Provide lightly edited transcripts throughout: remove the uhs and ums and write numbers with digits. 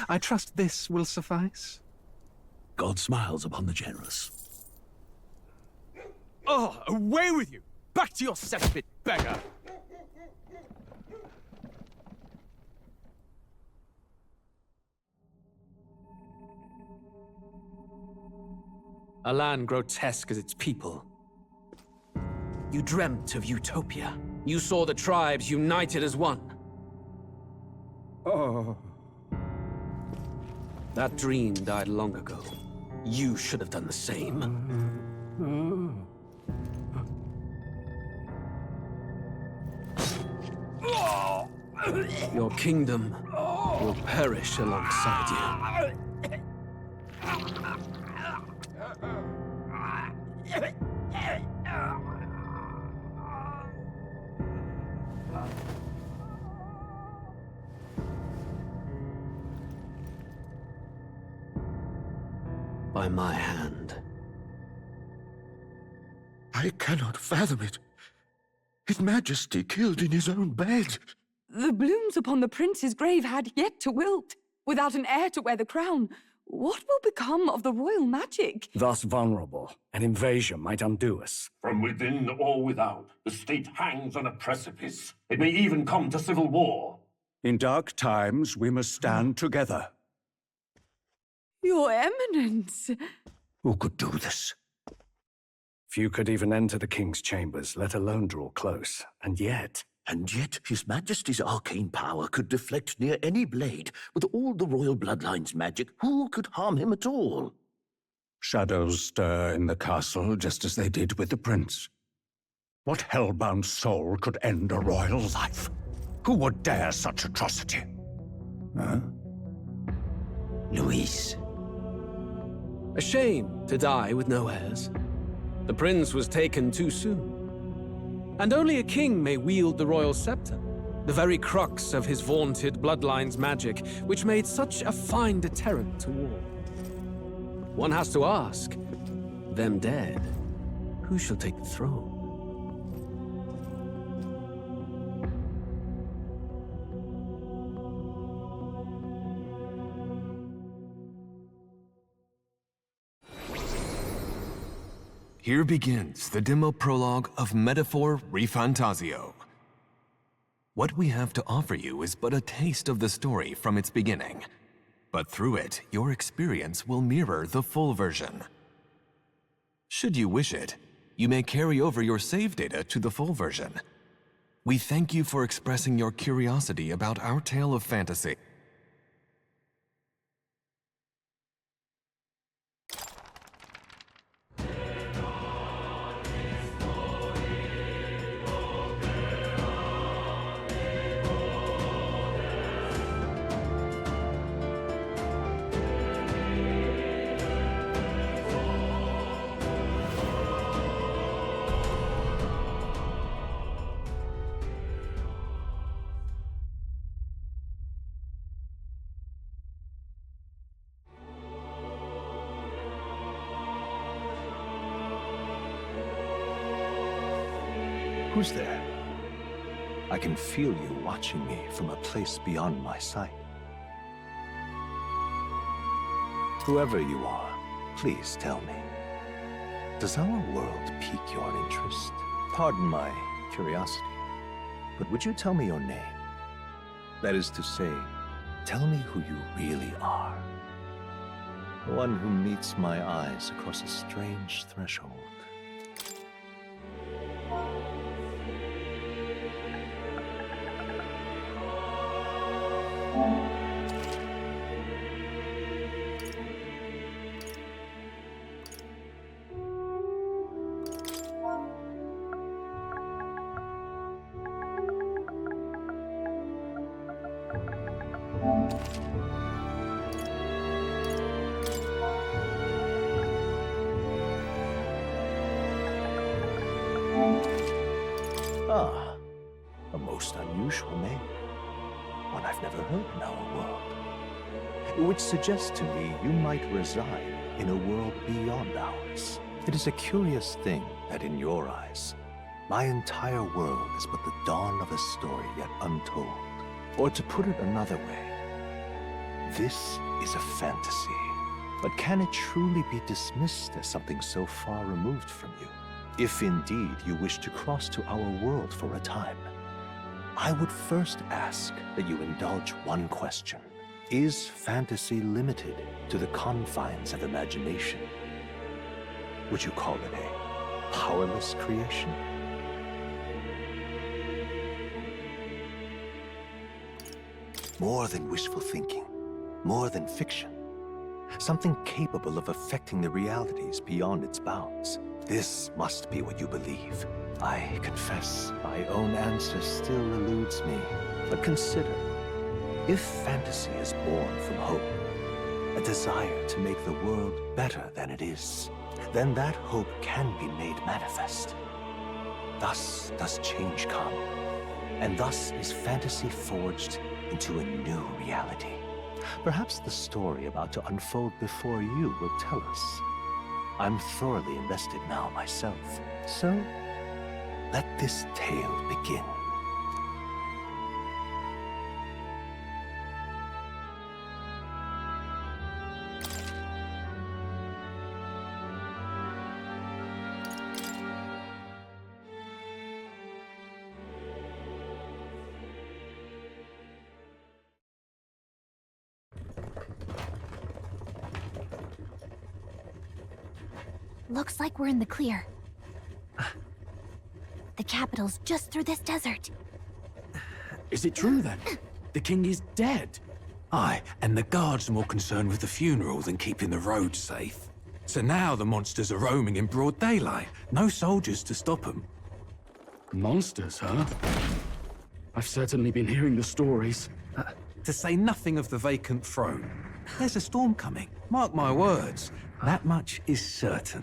I trust this will suffice. God smiles upon the generous. Oh, away with you! Back to your cesspit, beggar! A land grotesque as its people. You dreamt of utopia. You saw the tribes united as one. Oh. That dream died long ago. You should have done the same. Your kingdom will perish alongside you. By my hand. I cannot fathom it. His Majesty killed in his own bed. The blooms upon the prince's grave had yet to wilt. Without an heir to wear the crown, what will become of the royal magic? Thus vulnerable, an invasion might undo us. From within or without, the state hangs on a precipice. It may even come to civil war. In dark times, we must stand together. Your Eminence! Who could do this? Few could even enter the king's chambers, let alone draw close. And yet His Majesty's arcane power could deflect near any blade. With all the royal bloodline's magic, who could harm him at all? shadows stir in the castle just as they did with the prince. What hellbound soul could end a royal life? Who would dare such atrocity? Huh? Luis. A shame to die with no heirs. The prince was taken too soon. And only a king may wield the royal scepter, the very crux of his vaunted bloodline's magic, which made such a fine deterrent to war. One has to ask, them dead, who shall take the throne? Here begins the demo prologue of Metaphor ReFantazio. What we have to offer you is but a taste of the story from its beginning, but through it, your experience will mirror the full version. Should you wish it, you may carry over your save data to the full version. We thank you for expressing your curiosity about our tale of fantasy. Who's there? I can feel you watching me from a place beyond my sight. Whoever you are, please tell me. Does our world pique your interest? Pardon my curiosity, but would you tell me your name? That is to say, tell me who you really are. The one who meets my eyes across a strange threshold. Ah, a most unusual name. One I've never heard in our world. Which suggests to me you might reside in a world beyond ours. It is a curious thing that in your eyes, my entire world is but the dawn of a story yet untold. Or to put it another way, This is a fantasy. But can it truly be dismissed as something so far removed from you? If indeed you wish to cross to our world for a time, I would first ask that you indulge one question. Is fantasy limited to the confines of imagination? Would you call it a powerless creation? More than wishful thinking, more than fiction. Something capable of affecting the realities beyond its bounds. This must be what you believe. I confess, my own answer still eludes me. But consider, if fantasy is born from hope, a desire to make the world better than it is, then that hope can be made manifest. Thus does change come, and thus is fantasy forged into a new reality. Perhaps the story about to unfold before you will tell us. I'm thoroughly invested now myself, so let this tale begin. Looks like we're in the clear. The capital's just through this desert. Is it true then? The king is dead? Aye, and the guards are more concerned with the funeral than keeping the roads safe. So now the monsters are roaming in broad daylight. No soldiers to stop them. Monsters, huh? I've certainly been hearing the stories. To say nothing of the vacant throne. There's a storm coming. Mark my words. That much is certain.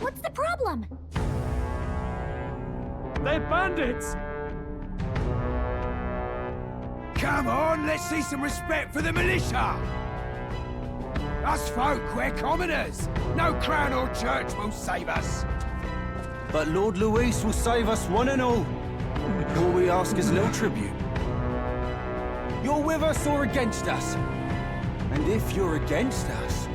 What's the problem? They're bandits! Come on, let's see some respect for the militia! Us folk, we're commoners. No crown or church will save us. But Lord Luis will save us one and all. All we ask is a little tribute. You're with us or against us? And if you're against us...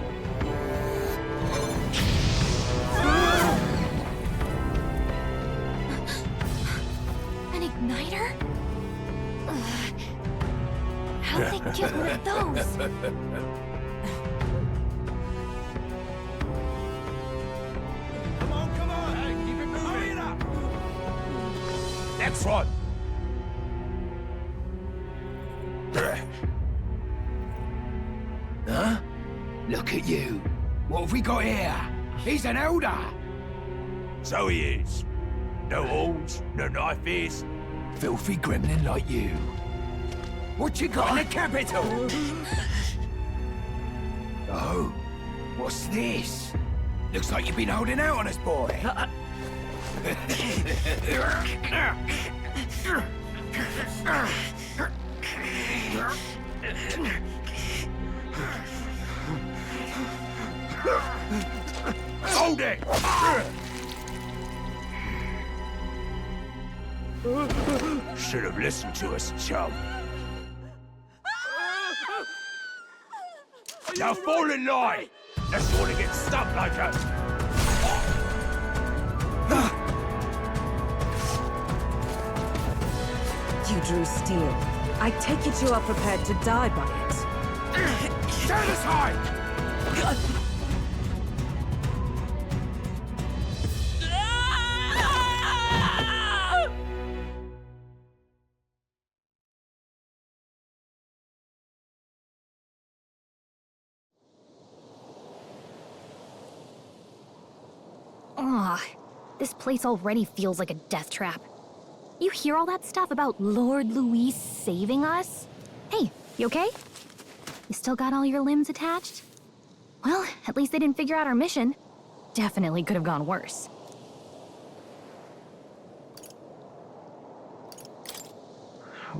An igniter? How'd they get one of those? Come on, hey, keep it moving. Hurry it up! Next one! Huh? Look at you. What have we got here? He's an elder. So he is. No horns, no knife is. Filthy gremlin like you. What you got in the capital? Oh, what's this? Looks like you've been holding out on us, boy. Hold it! Should have listened to us, chum. Now fall in line! Let's want to get stuck like us! You drew steel. I take it you are prepared to die by it. Stand aside! This place already feels like a death trap. You hear all that stuff about Lord Luis saving us? Hey, you okay? You still got all your limbs attached? Well, at least they didn't figure out our mission. Definitely could have gone worse.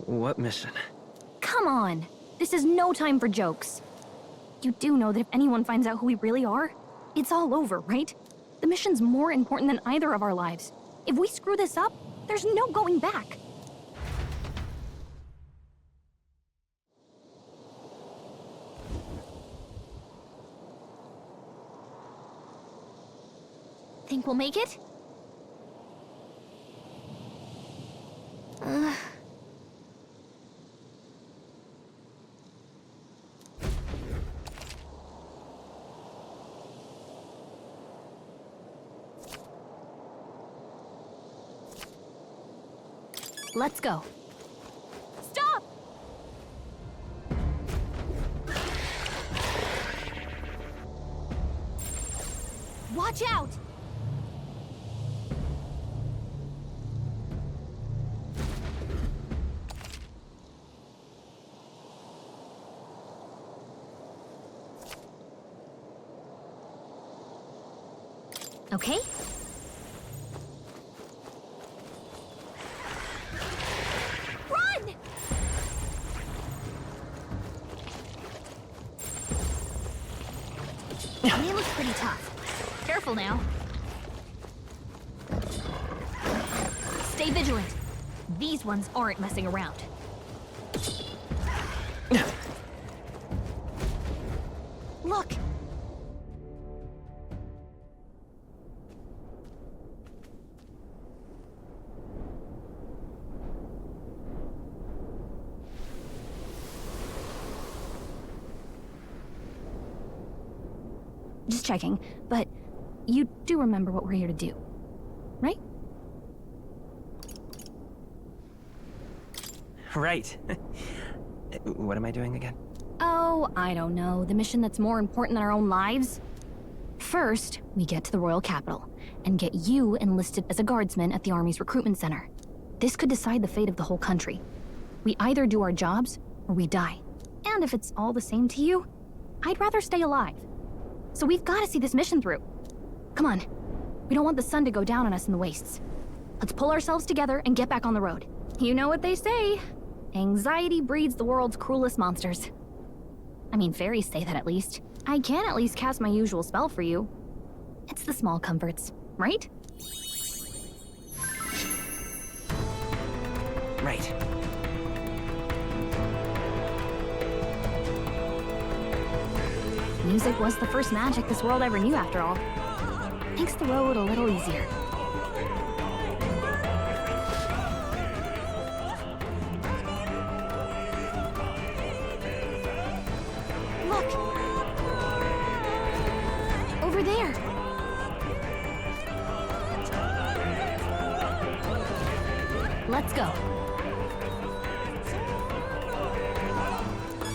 What mission? Come on! This is no time for jokes. You do know that if anyone finds out who we really are, it's all over, right? The mission's more important than either of our lives. If we screw this up, there's no going back. think we'll make it? Let's go. Stop! Watch out! Okay. Run! They look pretty tough. Careful now. Stay vigilant. These ones aren't messing around. Look! Just checking, but you do remember what we're here to do, right? Right. What am I doing again? Oh, I don't know. The mission that's more important than our own lives? First, we get to the royal capital and get you enlisted as a guardsman at the army's recruitment center. This could decide the fate of the whole country. We either do our jobs or we die. And if it's all the same to you, I'd rather stay alive. So we've got to see this mission through. Come on. We don't want the sun to go down on us in the wastes. Let's pull ourselves together and get back on the road. You know what they say. Anxiety breeds the world's cruelest monsters. I mean, fairies say that at least. I can at least cast my usual spell for you. It's the small comforts, right? Right. Music was the first magic this world ever knew, after all. Makes the road a little easier. Look! Over there! Let's go.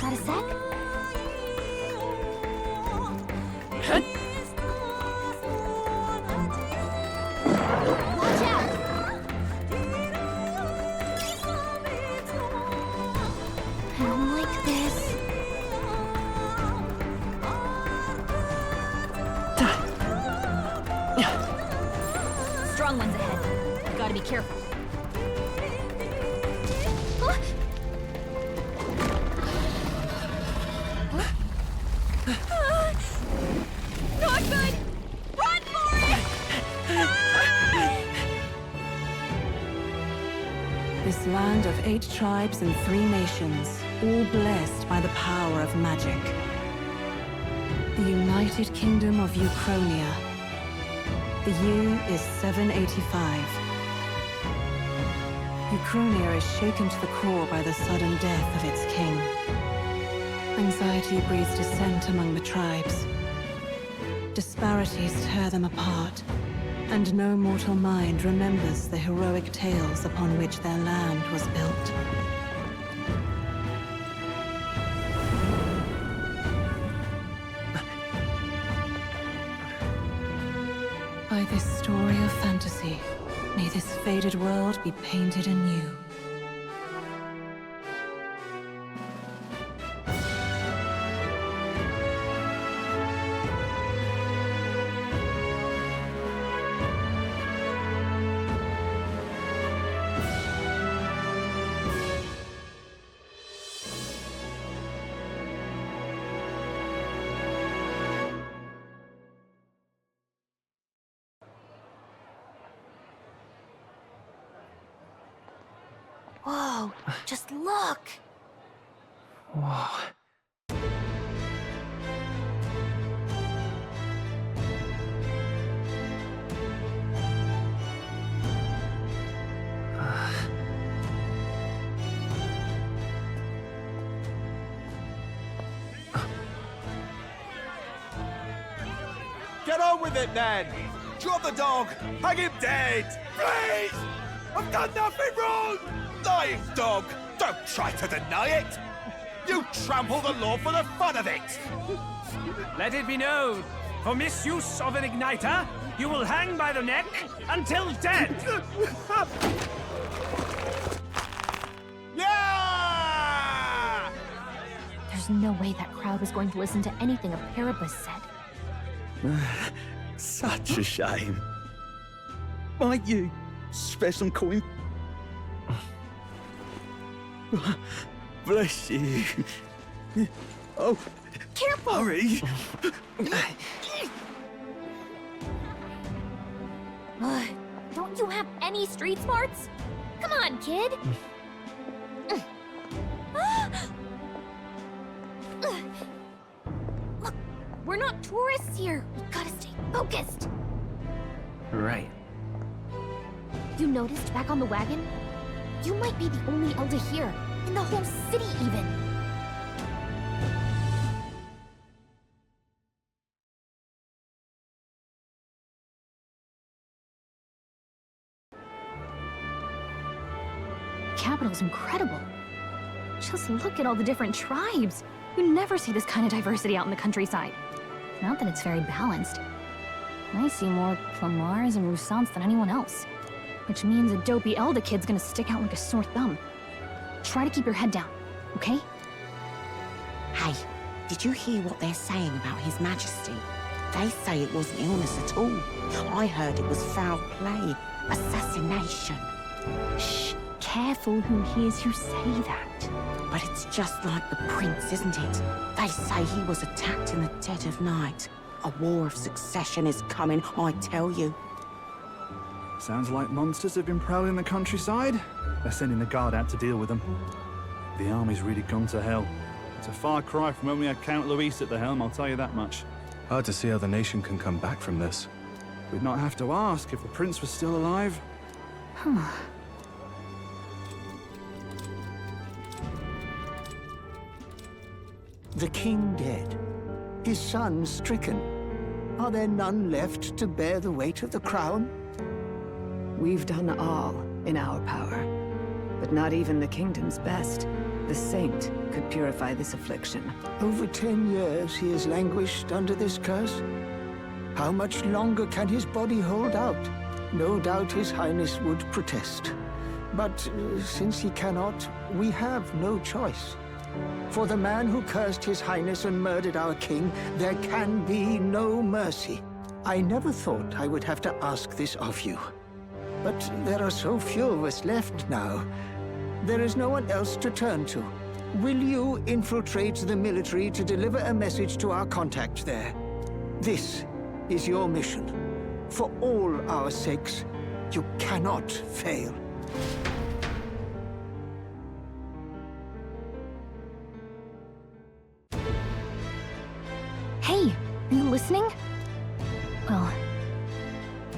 Got a sec? Watch out! I don't like this. Strong ones ahead. Gotta be careful. Not good! Run for it! This land of 8 tribes and 3 nations, all blessed by the power of magic. The United Kingdom of Uchronia. The year is 785. Uchronia is shaken to the core by the sudden death of its king. Anxiety breeds dissent among the tribes. Disparities tear them apart, and no mortal mind remembers the heroic tales upon which their land was built. By this story of fantasy, may this faded world be painted anew. Whoa, just look! Whoa. Get on with it, then! Drop the dog! Hang him dead! Please! I've done nothing wrong! Lying dog! Don't try to deny it! You trample the law for the fun of it! Let it be known, for misuse of an igniter, you will hang by the neck until dead! Yeah! There's no way that crowd was going to listen to anything a Paribus said. Such a shame. Might you spare some coin? Bless you. Oh, careful! Hurry! Don't you have any street smarts? Come on, kid! Look, we're not tourists here. We gotta stay focused. Right. You noticed back on the wagon? You might be the only elder here, in the whole city even. The capital's incredible. Just look at all the different tribes. You never see this kind of diversity out in the countryside. Not that it's very balanced. I see more Plamars and Roussants than anyone else. Which means a dopey Elda kid's gonna stick out like a sore thumb. Try to keep your head down, okay? Hey, did you hear what they're saying about His Majesty? They say it wasn't illness at all. I heard it was foul play, assassination. Shh, careful who hears you say that. But it's just like the prince, isn't it? They say he was attacked in the dead of night. A war of succession is coming, I tell you. Sounds like monsters have been prowling the countryside. They're sending the guard out to deal with them. The army's really gone to hell. It's a far cry from when we had Count Luis at the helm, I'll tell you that much. Hard to see how the nation can come back from this. We'd not have to ask if the prince was still alive. The king dead, his son stricken. Are there none left to bear the weight of the crown? We've done all in our power, but not even the kingdom's best. The saint could purify this affliction. Over 10 years he has languished under this curse. How much longer can his body hold out? No doubt his highness would protest. But since he cannot, we have no choice. For the man who cursed his highness and murdered our king, there can be no mercy. I never thought I would have to ask this of you. But there are so few of us left now. There is no one else to turn to. Will you infiltrate the military to deliver a message to our contact there? This is your mission. For all our sakes, you cannot fail. Hey, are you listening? Well,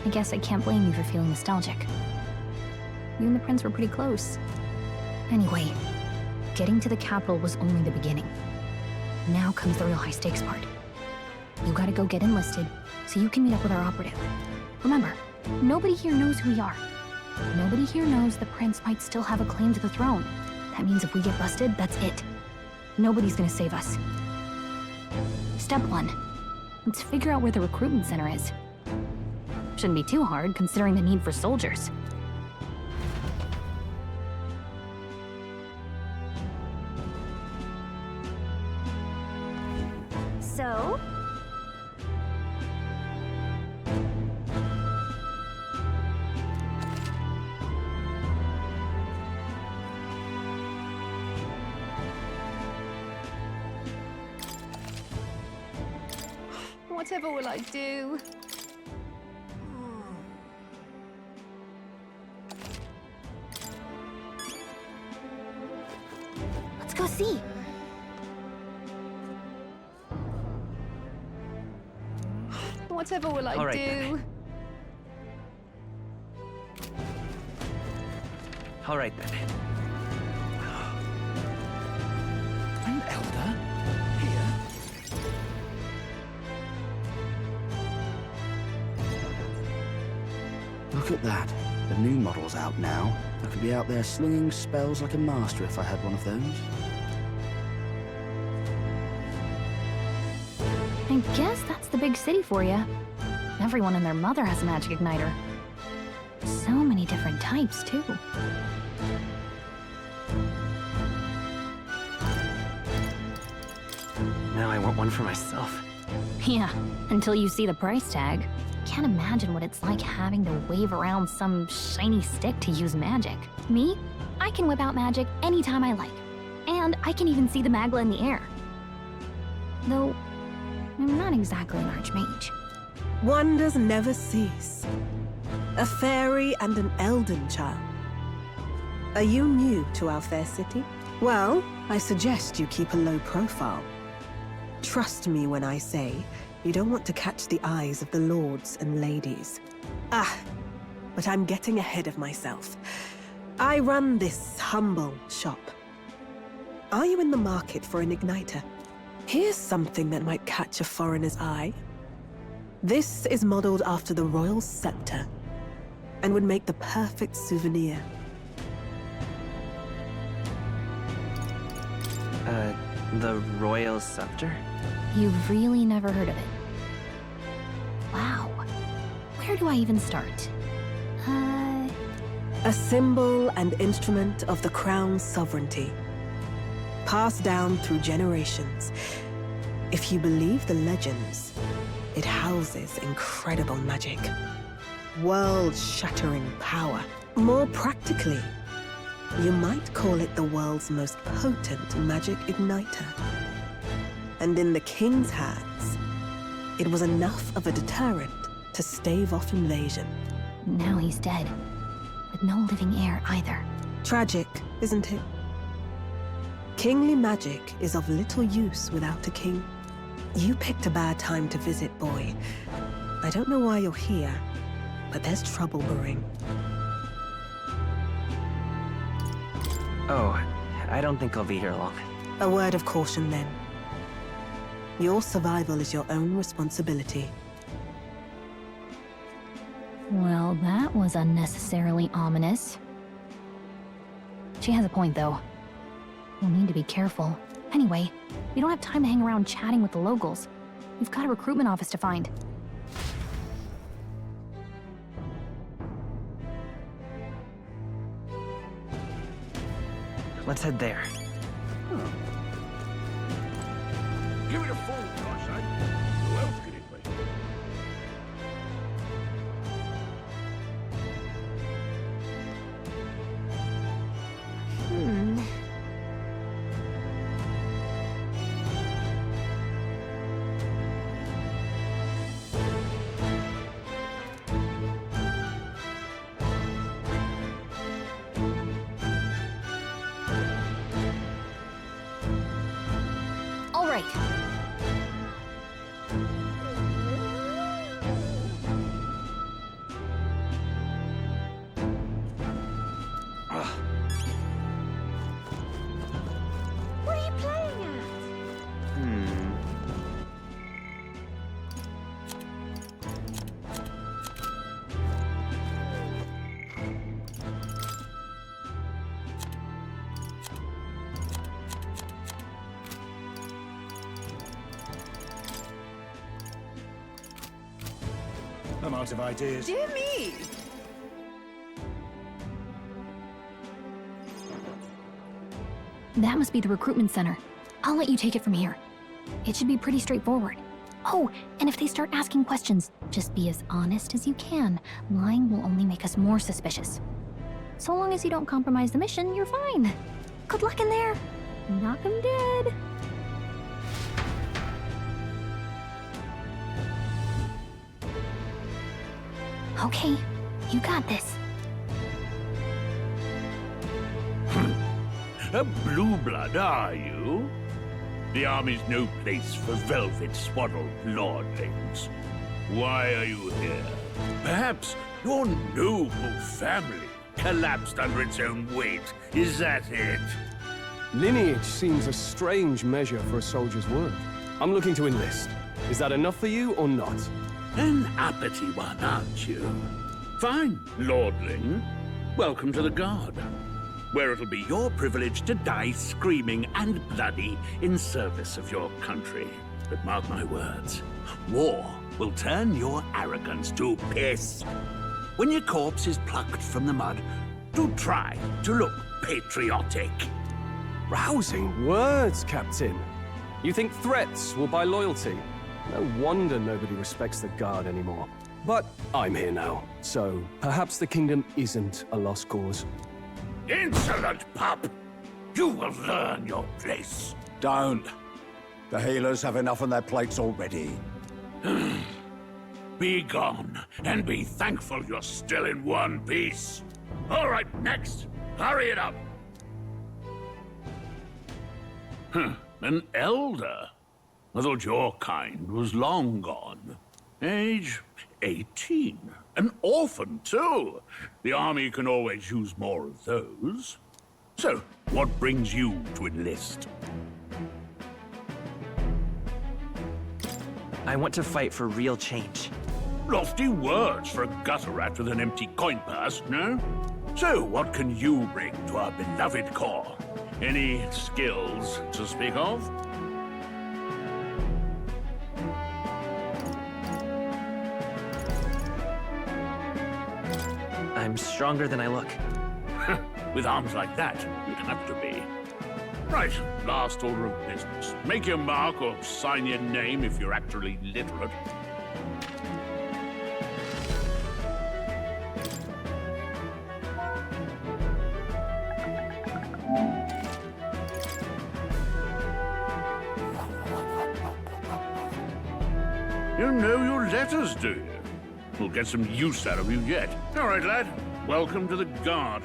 I guess I can't blame you for feeling nostalgic. You and the prince were pretty close. Anyway, getting to the capital was only the beginning. Now comes the real high-stakes part. You gotta go get enlisted, so you can meet up with our operative. Remember, nobody here knows who we are. Nobody here knows the prince might still have a claim to the throne. That means if we get busted, that's it. Nobody's gonna save us. Step 1. Let's figure out where the recruitment center is. Shouldn't be too hard, considering the need for soldiers. So? Whatever will I do? Let's go see. Whatever will I All right, do? then. All right then. An elder? Here? Look at that. The new model's out now. I could be out there slinging spells like a master if I had one of those. I guess that's the big city for you. Everyone and their mother has a magic igniter. So many different types, too. Now I want one for myself. Yeah, until you see the price tag. Can't imagine what it's like having to wave around some shiny stick to use magic. Me? I can whip out magic anytime I like. And I can even see the magla in the air. Though, I'm not exactly an archmage. Wonders never cease. A fairy and an elden child. Are you new to our fair city? Well, I suggest you keep a low profile. Trust me when I say you don't want to catch the eyes of the lords and ladies. But I'm getting ahead of myself. I run this humble shop. Are you in the market for an igniter? Here's something that might catch a foreigner's eye. This is modeled after the royal scepter and would make the perfect souvenir. The royal scepter? You've really never heard of it. Wow. Where do I even start? A symbol and instrument of the crown's sovereignty. Passed down through generations. If you believe the legends, it houses incredible magic. World-shattering power. More practically, you might call it the world's most potent magic igniter. And in the king's hands, it was enough of a deterrent to stave off invasion. Now he's dead, with no living heir either. Tragic, isn't it? Kingly magic is of little use without a king. You picked a bad time to visit, boy. I don't know why you're here, but there's trouble brewing. Oh, I don't think I'll be here long. A word of caution, then. Your survival is your own responsibility. Well, that was unnecessarily ominous. She has a point, though. We'll need to be careful. Anyway, we don't have time to hang around chatting with the locals. We've got a recruitment office to find. Let's head there. Give it a full toss, eh? Who else could it be? All right. What are you playing at? I'm out of ideas. Dear me! That must be the recruitment center. I'll let you take it from here. It should be pretty straightforward. Oh, and if they start asking questions, just be as honest as you can. Lying will only make us more suspicious. So long as you don't compromise the mission, you're fine. Good luck in there. Knock 'em dead. Okay, you got this. A blue blood, are you? The army's no place for velvet-swaddled lordlings. Why are you here? Perhaps your noble family collapsed under its own weight. Is that it? Lineage seems a strange measure for a soldier's worth. I'm looking to enlist. Is that enough for you or not? An uppity one, aren't you? Fine, Lordling. Welcome to the Guard, where it'll be your privilege to die screaming and bloody in service of your country. But mark my words, war will turn your arrogance to piss. When your corpse is plucked from the mud, do try to look patriotic. Rousing words, Captain. You think threats will buy loyalty? No wonder nobody respects the Guard anymore. But I'm here now, so perhaps the kingdom isn't a lost cause. Insolent pup! You will learn your place. Don't. The healers have enough on their plates already. Be gone, and be thankful you're still in one piece. All right, next. Hurry it up. An elder? I thought your kind was long gone. Age 18. An orphan, too. The army can always use more of those. So, what brings you to enlist? I want to fight for real change. Lofty words for a gutter rat with an empty coin purse, no? So, what can you bring to our beloved corps? Any skills to speak of? I'm stronger than I look. With arms like that, you'd have to be. Right, last order of business. Make your mark or sign your name if you're actually literate. You know your letters, do you? We'll get some use out of you yet. All right, lad. Welcome to the Guard.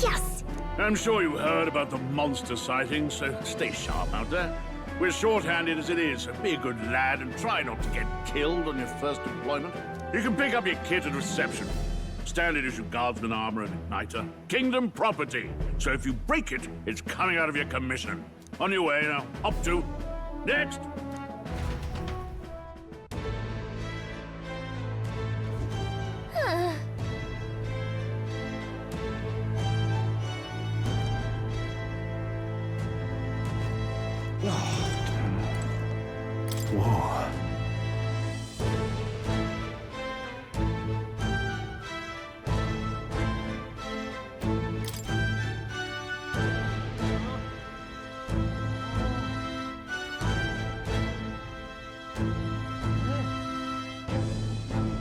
Yes! I'm sure you heard about the monster sightings, so stay sharp out there. We're short-handed as it is, so be a good lad and try not to get killed on your first deployment. You can pick up your kit at reception. Standard issue guardsman armor and igniter. Kingdom property. So if you break it, it's coming out of your commission. On your way now. Up to. Next. Whoa.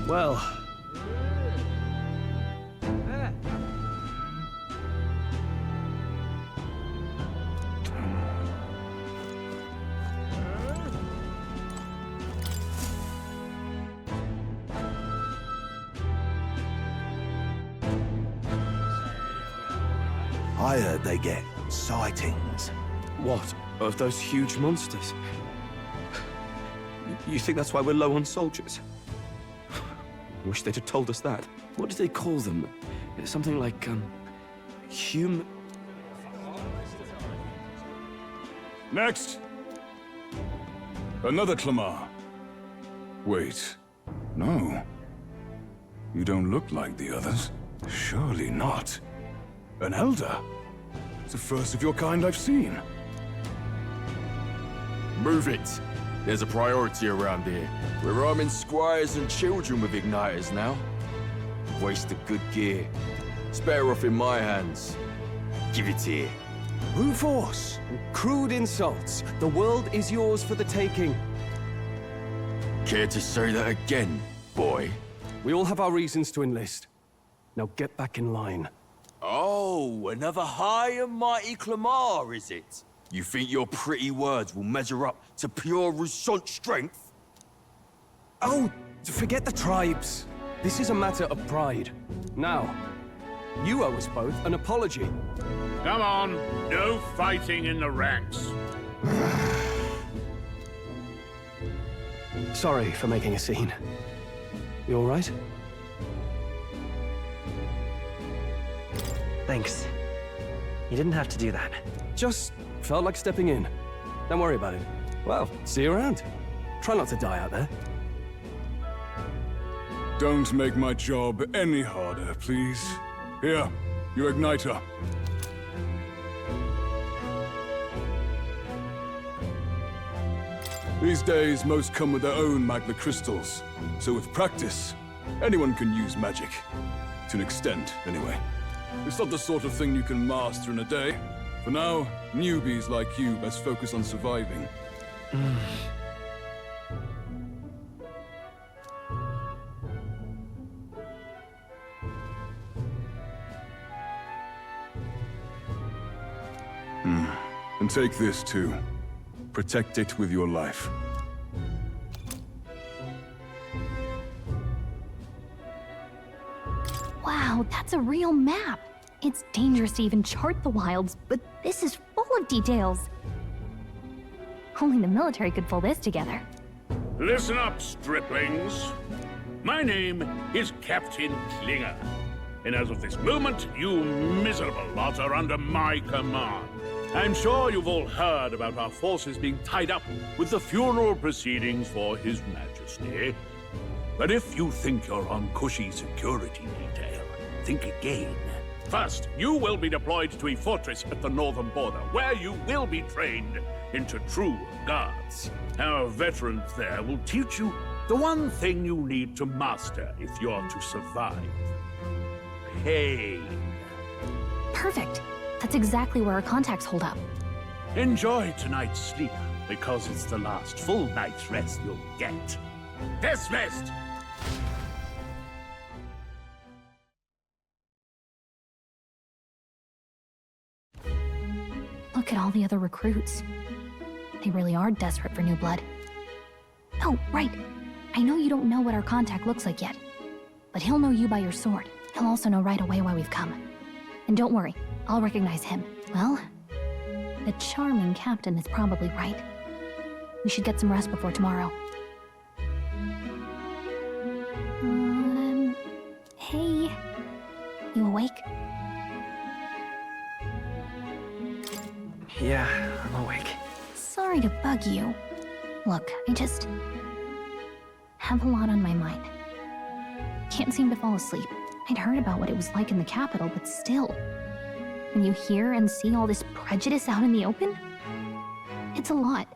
Well. I heard they get sightings. What? Of those huge monsters? You think that's why we're low on soldiers? Wish they'd have told us that. What did they call them? Something like, human... Next! Another Clamar. Wait. No. You don't look like the others. Surely not. An elder? It's the first of your kind I've seen. Move it. There's a priority around here. We're arming squires and children with igniters now. Waste of good gear. It's better off in my hands. Give it here. Brute force, crude insults. The world is yours for the taking. Care to say that again, boy? We all have our reasons to enlist. Now get back in line. Oh, another high and mighty Clamar, is it? You think your pretty words will measure up to pure Rousant strength? Oh, forget the tribes. This is a matter of pride. Now, you owe us both an apology. Come on, no fighting in the ranks. Sorry for making a scene. You all right? Thanks. You didn't have to do that. Just felt like stepping in. Don't worry about it. Well, see you around. Try not to die out there. Don't make my job any harder, please. Here, your igniter. These days, most come with their own magna crystals. So with practice, anyone can use magic. To an extent, anyway. It's not the sort of thing you can master in a day. For now, newbies like you best focus on surviving. And take this too. Protect it with your life. Wow, that's a real map. It's dangerous to even chart the wilds, but this is full of details. Only the military could pull this together. Listen up, striplings. My name is Captain Klinger. And as of this moment, you miserable lot are under my command. I'm sure you've all heard about our forces being tied up with the funeral proceedings for His Majesty. But if you think you're on cushy security detail, think again. First, you will be deployed to a fortress at the northern border, where you will be trained into true guards. Our veterans there will teach you the one thing you need to master if you're to survive. Pain. Perfect. That's exactly where our contacts hold up. Enjoy tonight's sleep, because it's the last full night's rest you'll get. Dismissed! Look at all the other recruits. They really are desperate for new blood. Oh, right. I know you don't know what our contact looks like yet, but he'll know you by your sword. He'll also know right away why we've come. And don't worry, I'll recognize him. Well, the charming captain is probably right. We should get some rest before tomorrow. Hey. You awake? Yeah, I'm awake. Sorry to bug you. Look, I just have a lot on my mind. Can't seem to fall asleep. I'd heard about what it was like in the capital, but still. When you hear and see all this prejudice out in the open, it's a lot.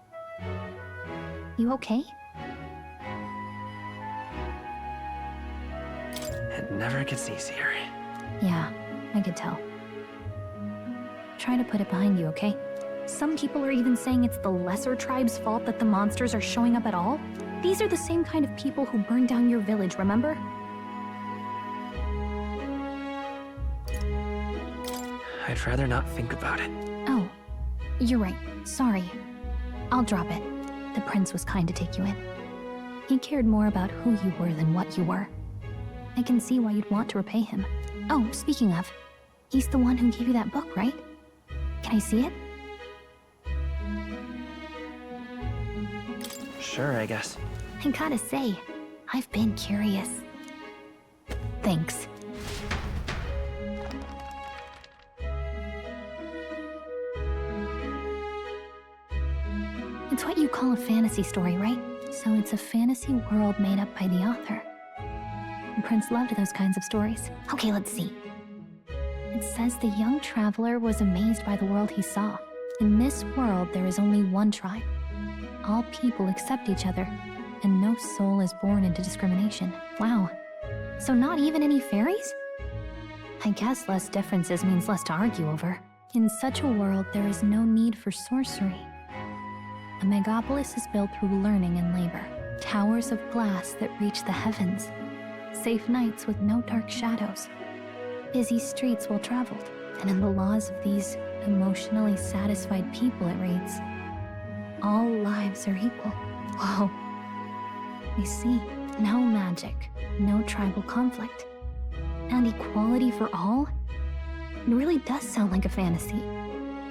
You okay? It never gets easier. Yeah, I could tell. Try to put it behind you, okay? Some people are even saying it's the lesser tribe's fault that the monsters are showing up at all. These are the same kind of people who burned down your village, remember? I'd rather not think about it. Oh, you're right. Sorry. I'll drop it. The prince was kind to take you in. He cared more about who you were than what you were. I can see why you'd want to repay him. Oh, speaking of, he's the one who gave you that book, right? Can I see it? Sure, I guess. I gotta say, I've been curious. Thanks. It's what you call a fantasy story, right? So it's a fantasy world made up by the author. The prince loved those kinds of stories. Okay, let's see. It says the young traveler was amazed by the world he saw. In this world, there is only one tribe. All people accept each other, and no soul is born into discrimination. Wow. So not even any fairies? I guess less differences means less to argue over. In such a world, there is no need for sorcery. A megapolis is built through learning and labor. Towers of glass that reach the heavens. Safe nights with no dark shadows. Busy streets well traveled. And in the laws of these emotionally satisfied people, it reads, all lives are equal. Whoa. I see. No magic, no tribal conflict. And equality for all? It really does sound like a fantasy.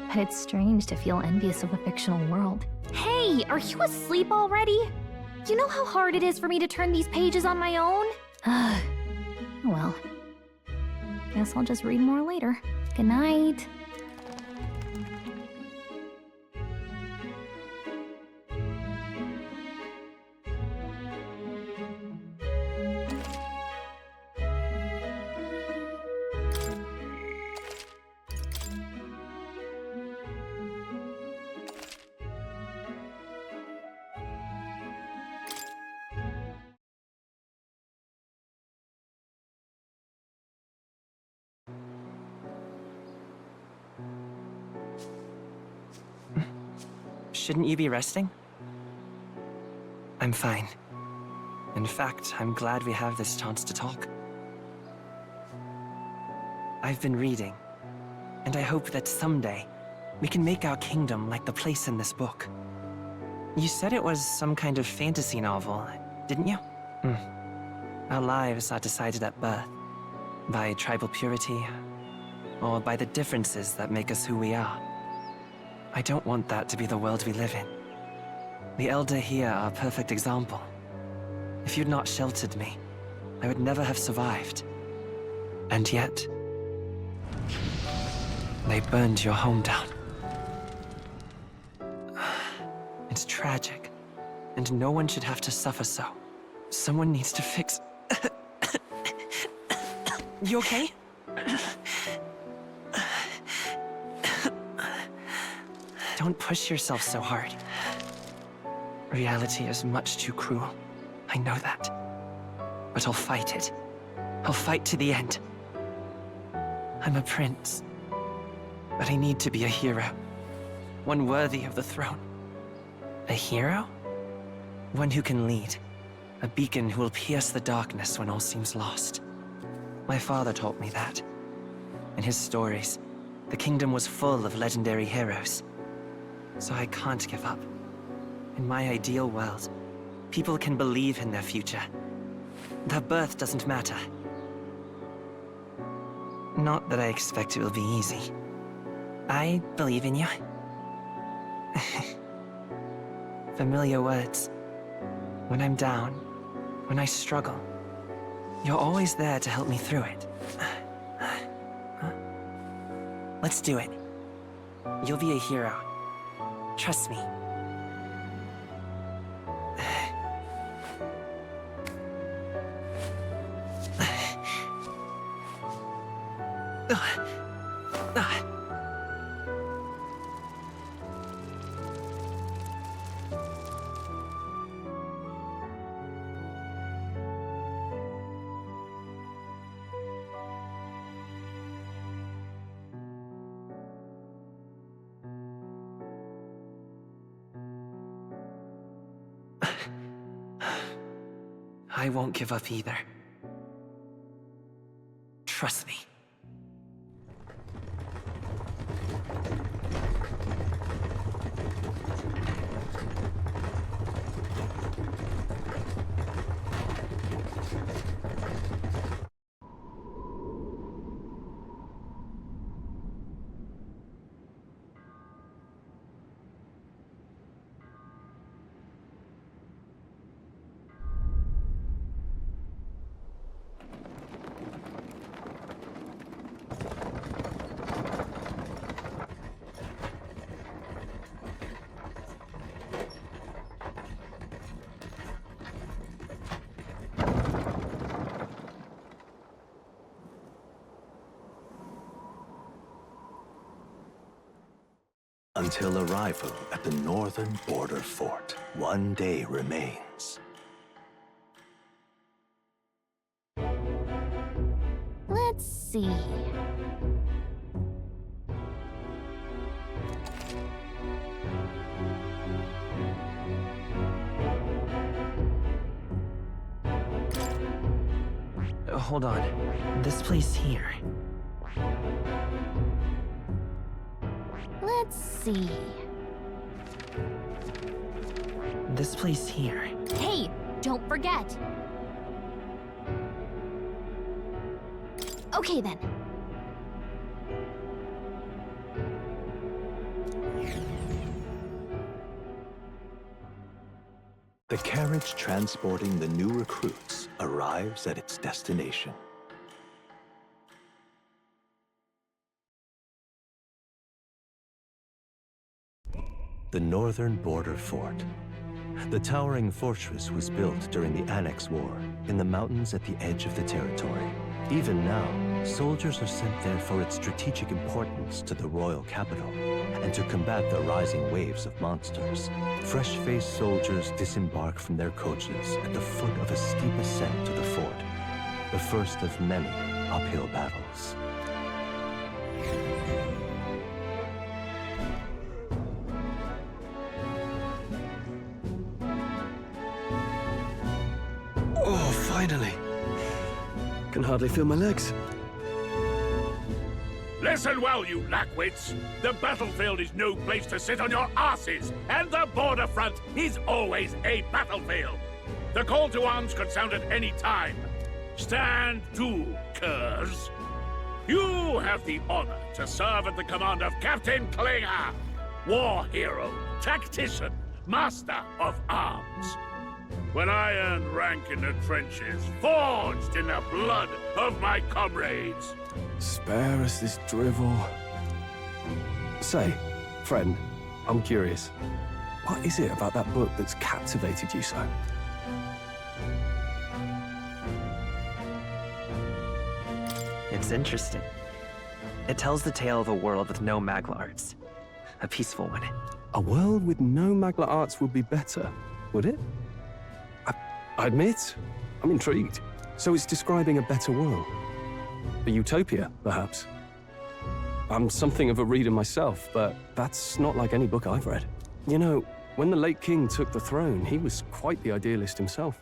But it's strange to feel envious of a fictional world. Hey, are you asleep already? You know how hard it is for me to turn these pages on my own? Well, guess I'll just read more later. Good night. Shouldn't you be resting? I'm fine. In fact, I'm glad we have this chance to talk. I've been reading, and I hope that someday we can make our kingdom like the place in this book. You said it was some kind of fantasy novel, didn't you? Our lives are decided at birth, by tribal purity, or by the differences that make us who we are. I don't want that to be the world we live in. The Elder here are a perfect example. If you'd not sheltered me, I would never have survived. And yet, they burned your home down. It's tragic, and no one should have to suffer so. Someone needs to fix... You okay? Don't push yourself so hard. Reality is much too cruel. I know that. But I'll fight it. I'll fight to the end. I'm a prince. But I need to be a hero. One worthy of the throne. A hero? One who can lead. A beacon who will pierce the darkness when all seems lost. My father taught me that. In his stories, the kingdom was full of legendary heroes. So I can't give up. In my ideal world, people can believe in their future. Their birth doesn't matter. Not that I expect it will be easy. I believe in you. Familiar words. When I'm down, when I struggle, you're always there to help me through it. Let's do it. You'll be a hero. Trust me. I won't give up either. Trust me. Until arrival at the northern border fort, one day remains. Let's see. Hold on. This place here. Let's see. This place here. Hey, don't forget. Okay then. The carriage transporting the new recruits arrives at its destination. The northern border fort. The towering fortress was built during the Annex War in the mountains at the edge of the territory. Even now, soldiers are sent there for its strategic importance to the royal capital and to combat the rising waves of monsters. Fresh-faced soldiers disembark from their coaches at the foot of a steep ascent to the fort, the first of many uphill battles. Finally. Can hardly feel my legs. Listen well, you lackwits. The battlefield is no place to sit on your asses, and the border front is always a battlefield. The call to arms could sound at any time. Stand to, curs. You have the honor to serve at the command of Captain Klinger, war hero, tactician, master of arms. When I earned rank in the trenches, forged in the blood of my comrades. Spare us this drivel. Say, friend, I'm curious. What is it about that book that's captivated you so? It's interesting. It tells the tale of a world with no Magla arts. A peaceful one. A world with no Magla arts would be better, would it? I admit, I'm intrigued. So it's describing a better world. A utopia, perhaps. I'm something of a reader myself, but that's not like any book I've read. You know, when the late king took the throne, he was quite the idealist himself.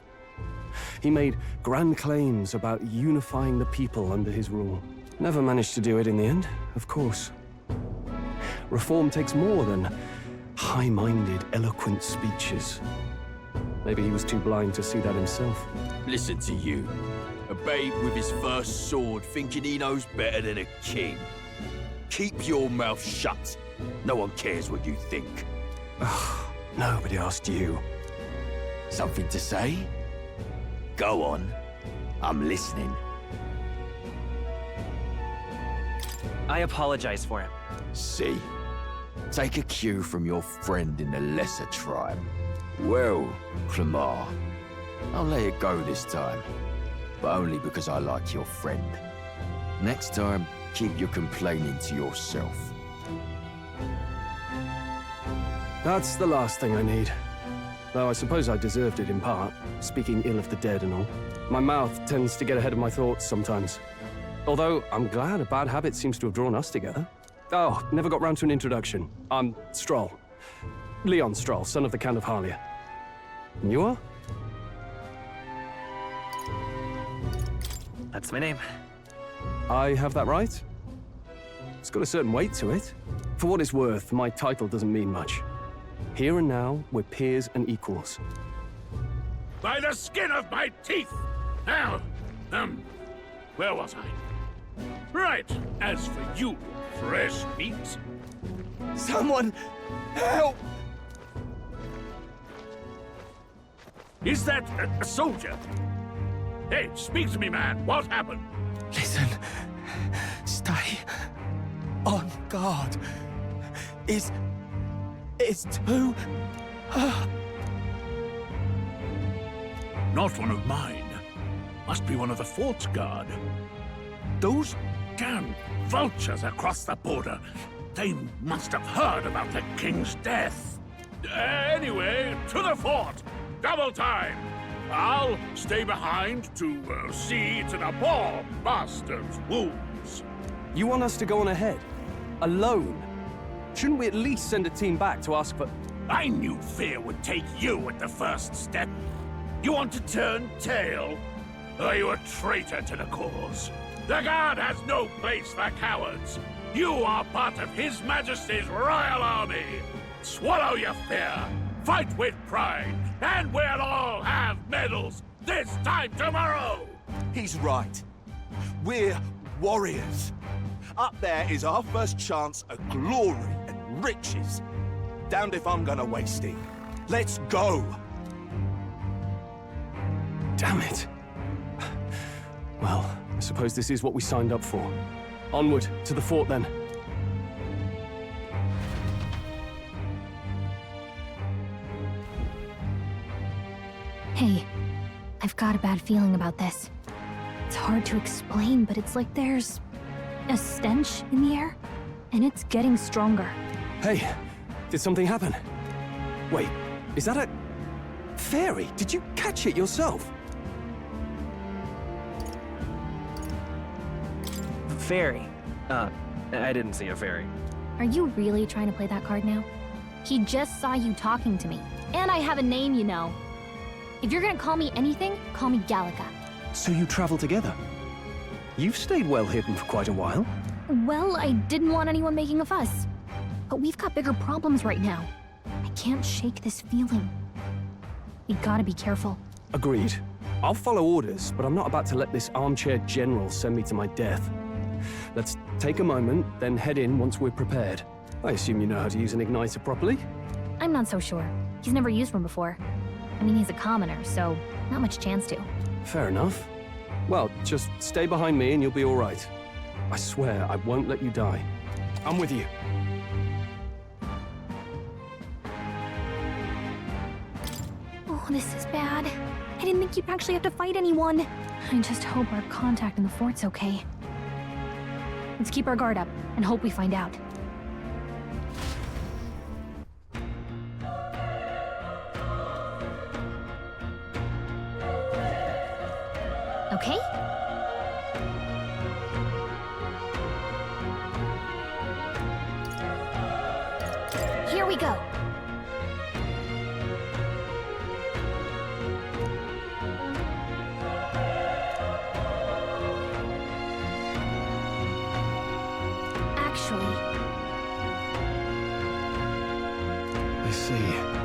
He made grand claims about unifying the people under his rule. Never managed to do it in the end, of course. Reform takes more than high-minded, eloquent speeches. Maybe he was too blind to see that himself. Listen to you. A babe with his first sword thinking he knows better than a king. Keep your mouth shut. No one cares what you think. Nobody asked you. Something to say? Go on. I'm listening. I apologize for him. See? Take a cue from your friend in the lesser tribe. Well, Clemar, I'll let it go this time. But only because I like your friend. Next time, keep your complaining to yourself. That's the last thing I need. Though I suppose I deserved it in part, speaking ill of the dead and all. My mouth tends to get ahead of my thoughts sometimes. Although, I'm glad a bad habit seems to have drawn us together. Oh, never got round to an introduction. I'm Strohl. Leon Strohl, son of the Count of Harlia. And you are? That's my name. I have that right? It's got a certain weight to it. For what it's worth, my title doesn't mean much. Here and now, we're peers and equals. By the skin of my teeth! Now, where was I? Right, as for you, fresh meat. Someone, help! Is that a soldier? Hey, speak to me, man. What happened? Listen. Stay on guard. It's too... Not one of mine. Must be one of the fort's guard. Those damn vultures across the border. They must have heard about the king's death. Anyway, to the fort. Double time. I'll stay behind to see to the poor master's wounds. You want us to go on ahead? Alone? Shouldn't we at least send a team back to ask for... I knew fear would take you at the first step. You want to turn tail? Are you a traitor to the cause? The Guard has no place for cowards. You are part of His Majesty's Royal Army. Swallow your fear, fight with pride, and we'll all have medals this time tomorrow! He's right. We're warriors. Up there is our first chance at glory and riches. Damned if I'm gonna waste it. Let's go! Damn it. Well, I suppose this is what we signed up for. Onward, to the fort then. Hey, I've got a bad feeling about this. It's hard to explain, but it's like there's a stench in the air, and it's getting stronger. Hey, did something happen? Wait, is that a... fairy? Did you catch it yourself? Fairy? I didn't see a fairy. Are you really trying to play that card now? He just saw you talking to me. And I have a name, you know. If you're gonna call me anything, call me Gallica. So you travel together? You've stayed well hidden for quite a while. Well, I didn't want anyone making a fuss. But we've got bigger problems right now. I can't shake this feeling. We gotta be careful. Agreed. I'll follow orders, but I'm not about to let this armchair general send me to my death. Let's take a moment, then head in once we're prepared. I assume you know how to use an igniter properly? I'm not so sure. He's never used one before. I mean, he's a commoner, so not much chance to. Fair enough. Well, just stay behind me and you'll be all right. I swear I won't let you die. I'm with you. Oh, this is bad. I didn't think you'd actually have to fight anyone. I just hope our contact in the fort's okay. Let's keep our guard up and hope we find out. Okay? Here we go. Actually, I see.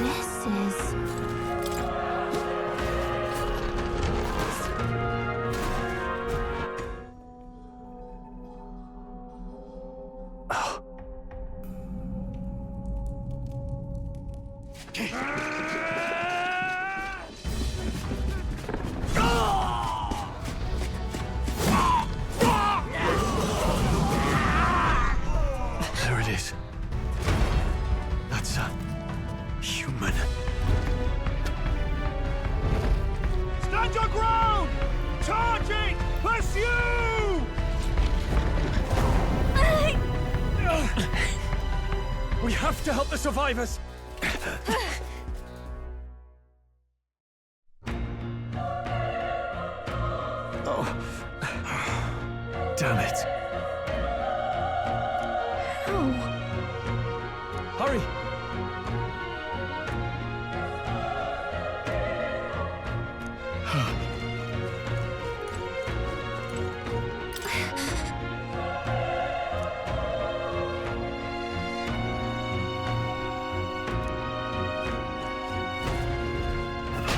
this is... There it is. That's a human. Stand your ground! Charging! Pursue! We have to help the survivors! Oh. Damn it. How? Hurry!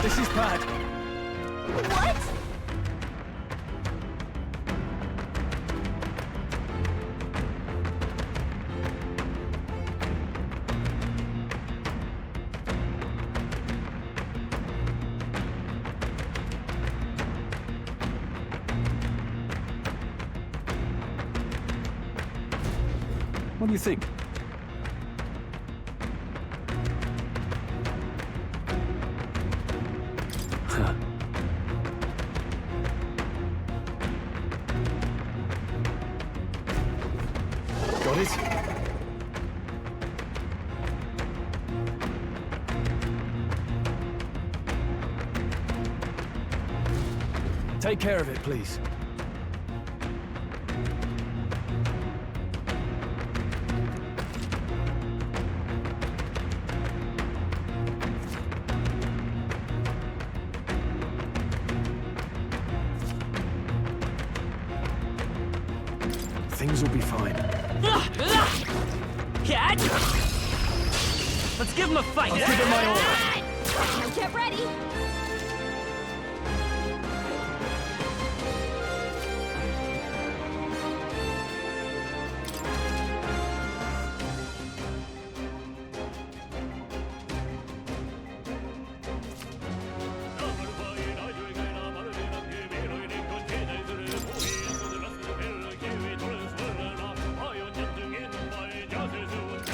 This is bad. What? What do you think? Got it? Take care of it, please. Things will be fine. Let's give him a fight! I'll give it my all. Now get ready!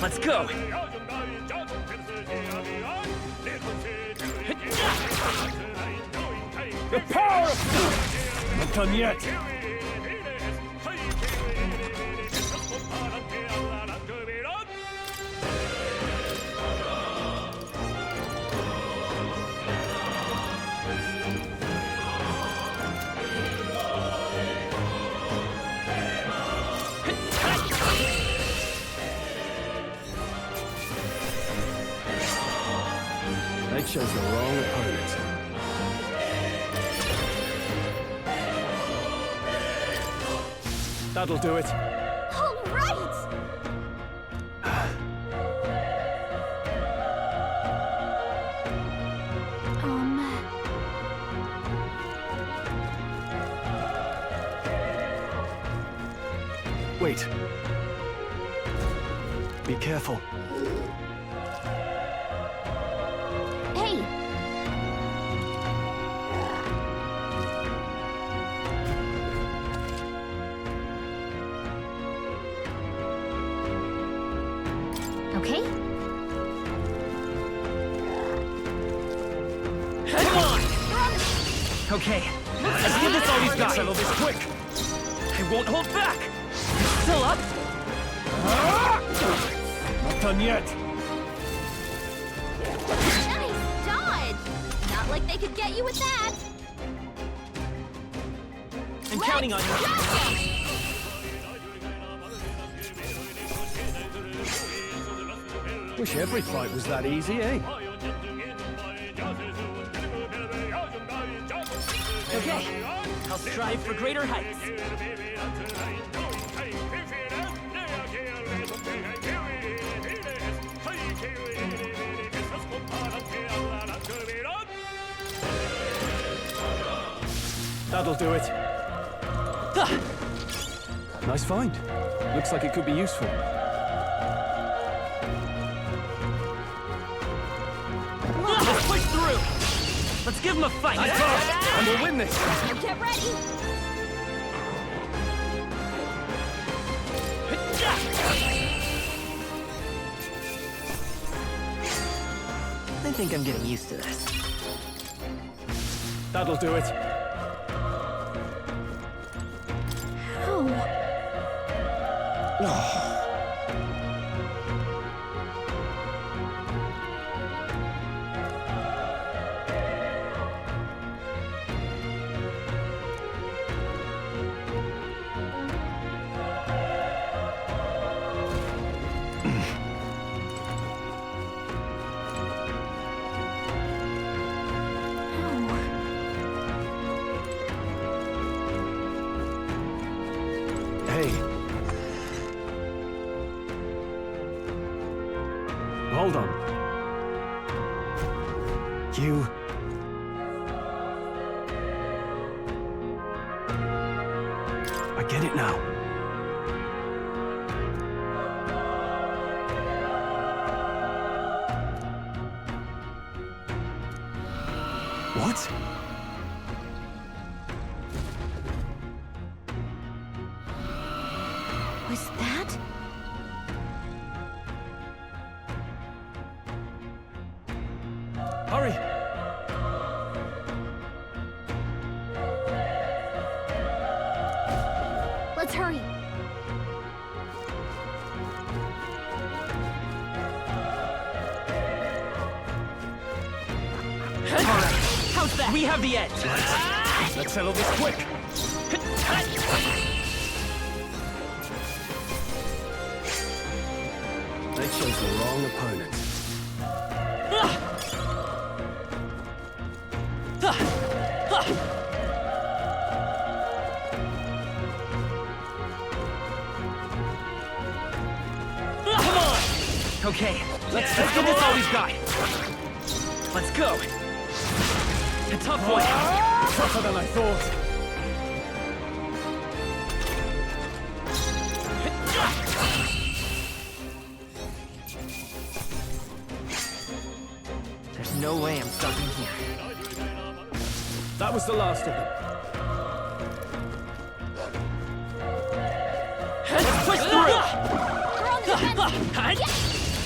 Let's go! The power of... Not done yet! They chose the wrong opponent. That'll do it. All right! Wait. Be careful. Hey! Okay. Come on! Okay, let's give this all we've got. Settle this quick. I won't hold back. Still up? Not done yet. Nice dodge! Not like they could get you with that. I'm counting on you. Wish every fight was that easy, eh? Okay, I'll strive for greater heights. That'll do it. Nice find. Looks like it could be useful. Let's push through. Let's give him a fight. And we'll win this. Get ready! I think I'm getting used to this. That'll do it. Hey. Hold on. You... I get it now. What? Was that? Hurry! Let's hurry. How's that? We have the edge. Let's settle this quick. They chose the wrong opponent. Come on! Okay, let's give this all we've got. Let's go. A tough one. Tougher than I thought. There's no way I'm stopping here. That was the last of them. Let's push through!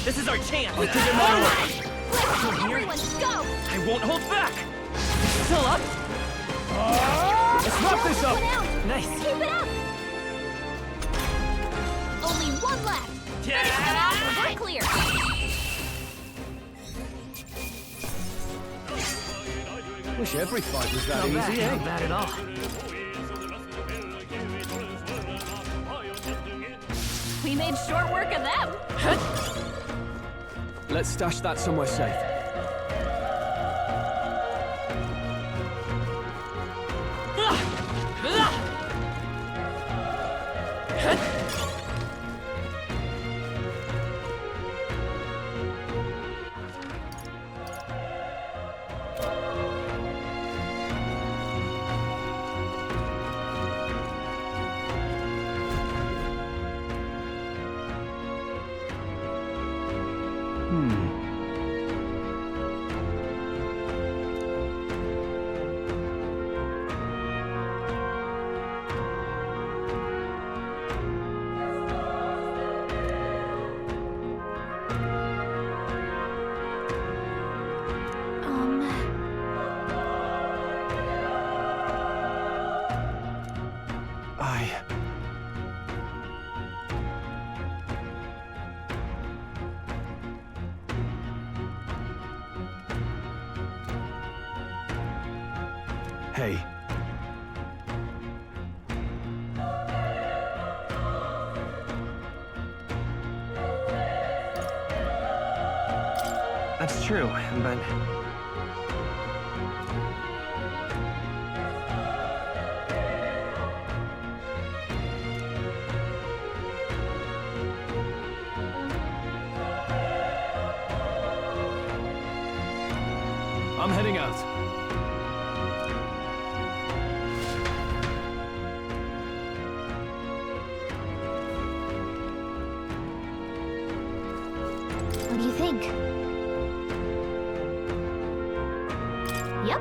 This is our chance! Let's give it my way! Everyone, go! I won't hold back! Still up? Let's wrap this up! Nice! Keep it up! Only one left! Finish them off and we're clear! Wish every fight was that Not easy, bad, eh? not bad at all. We made short work of them! Let's stash that somewhere safe. Hey. That's true, but... I'm heading out. What do you think? Yep.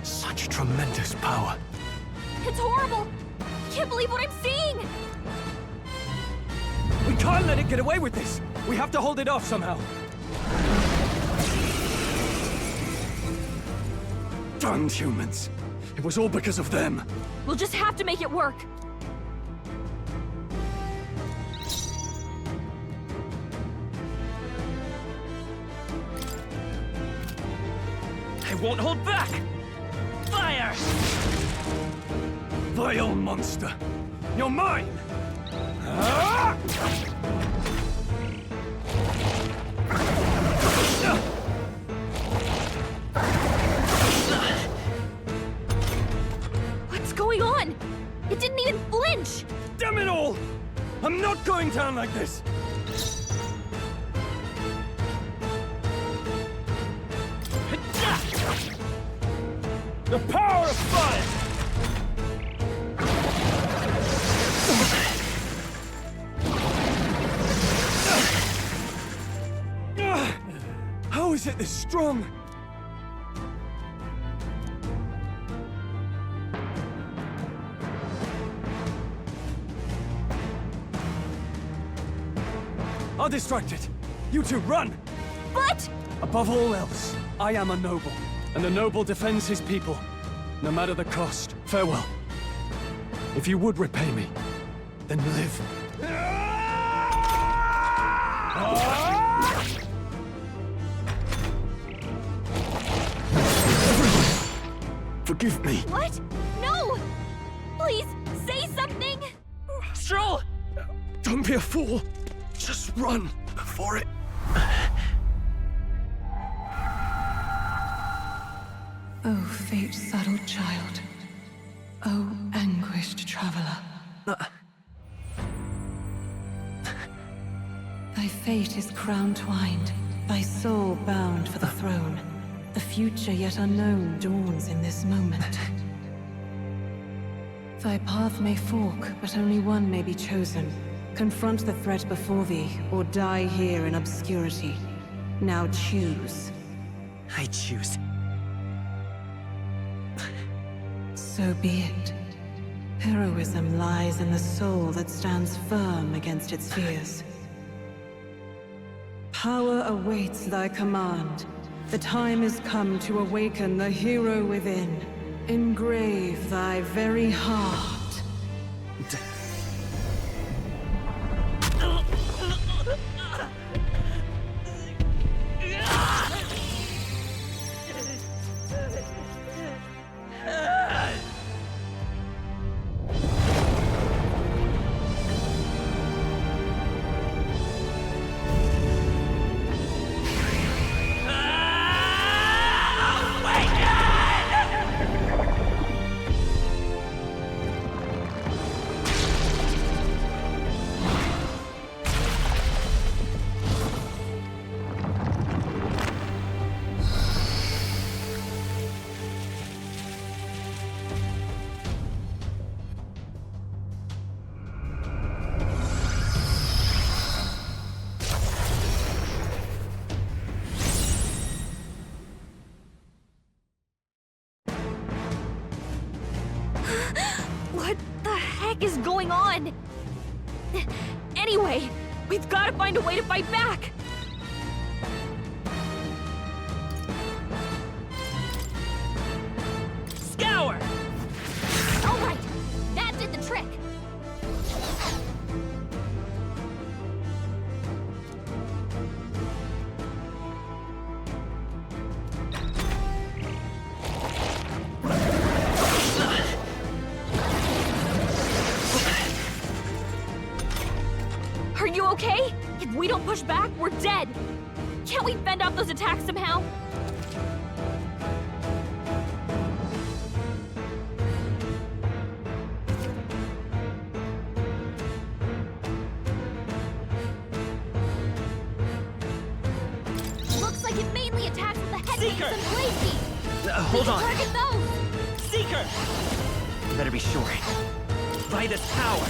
Such tremendous power. It's horrible! I can't believe what I'm seeing! We can't let it get away with this! We have to hold it off somehow. Damned humans. It was all because of them. We'll just have to make it work. I won't hold back! Fire! Vile monster! You're mine! Ah! What's going on? It didn't even flinch! Damn it all! I'm not going down like this! The power of fire! How is it this strong? I'll distract it. You two run! But... Above all else, I am a noble, and a noble defends his people, no matter the cost. Farewell. If you would repay me, then live. Forgive me. What? No! Please, say something! Strohl! Don't be a fool. Just run before it... Oh, fate-saddled child. Oh, anguished traveler. Thy fate is crown-twined, thy soul bound for the throne. The future yet unknown dawns in this moment. Thy path may fork, but only one may be chosen. Confront the threat before thee, or die here in obscurity. Now choose. I choose. So be it. Heroism lies in the soul that stands firm against its fears. Power awaits thy command. The time is come to awaken the hero within. Engrave thy very heart. What the heck is going on? Anyway, we've got to find a way to fight back! you okay? If we don't push back, we're dead. Can't we fend off those attacks somehow? Looks like it mainly attacks with the headwinds and blade beams. Hold on. Target those! Seeker! You better be sure. By this power.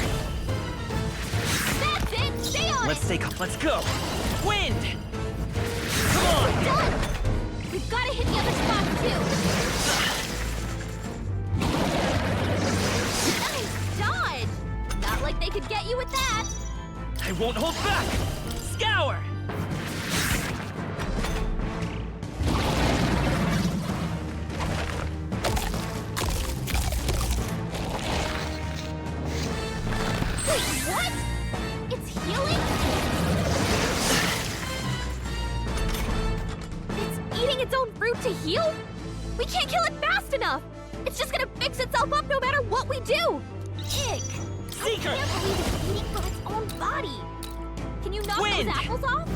That's it! Stay on Let's it! stay calm. Let's go! Wind! Come on! Done! We've got to hit the other spots, too! Nice dodge! Not like they could get you with that! I won't hold back! Scour! Wait, what? It's healing? It's eating its own fruit to heal? We can't kill it fast enough! It's just gonna fix itself up no matter what we do! Ick! Seeker! I can't believe it's eating from its own body! Can you knock those apples off?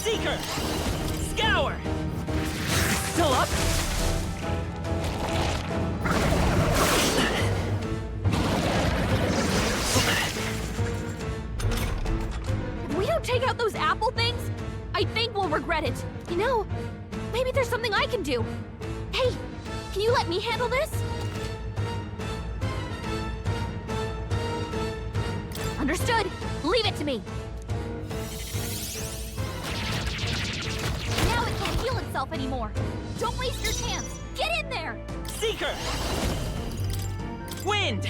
Seeker! Scour! Still up? If we don't take out those apple things, I think we'll regret it. You know, maybe there's something I can do. Hey, can you let me handle this? Understood. Leave it to me. Now it can't heal itself anymore. Don't waste your chance. Get in there! Seeker! Wind!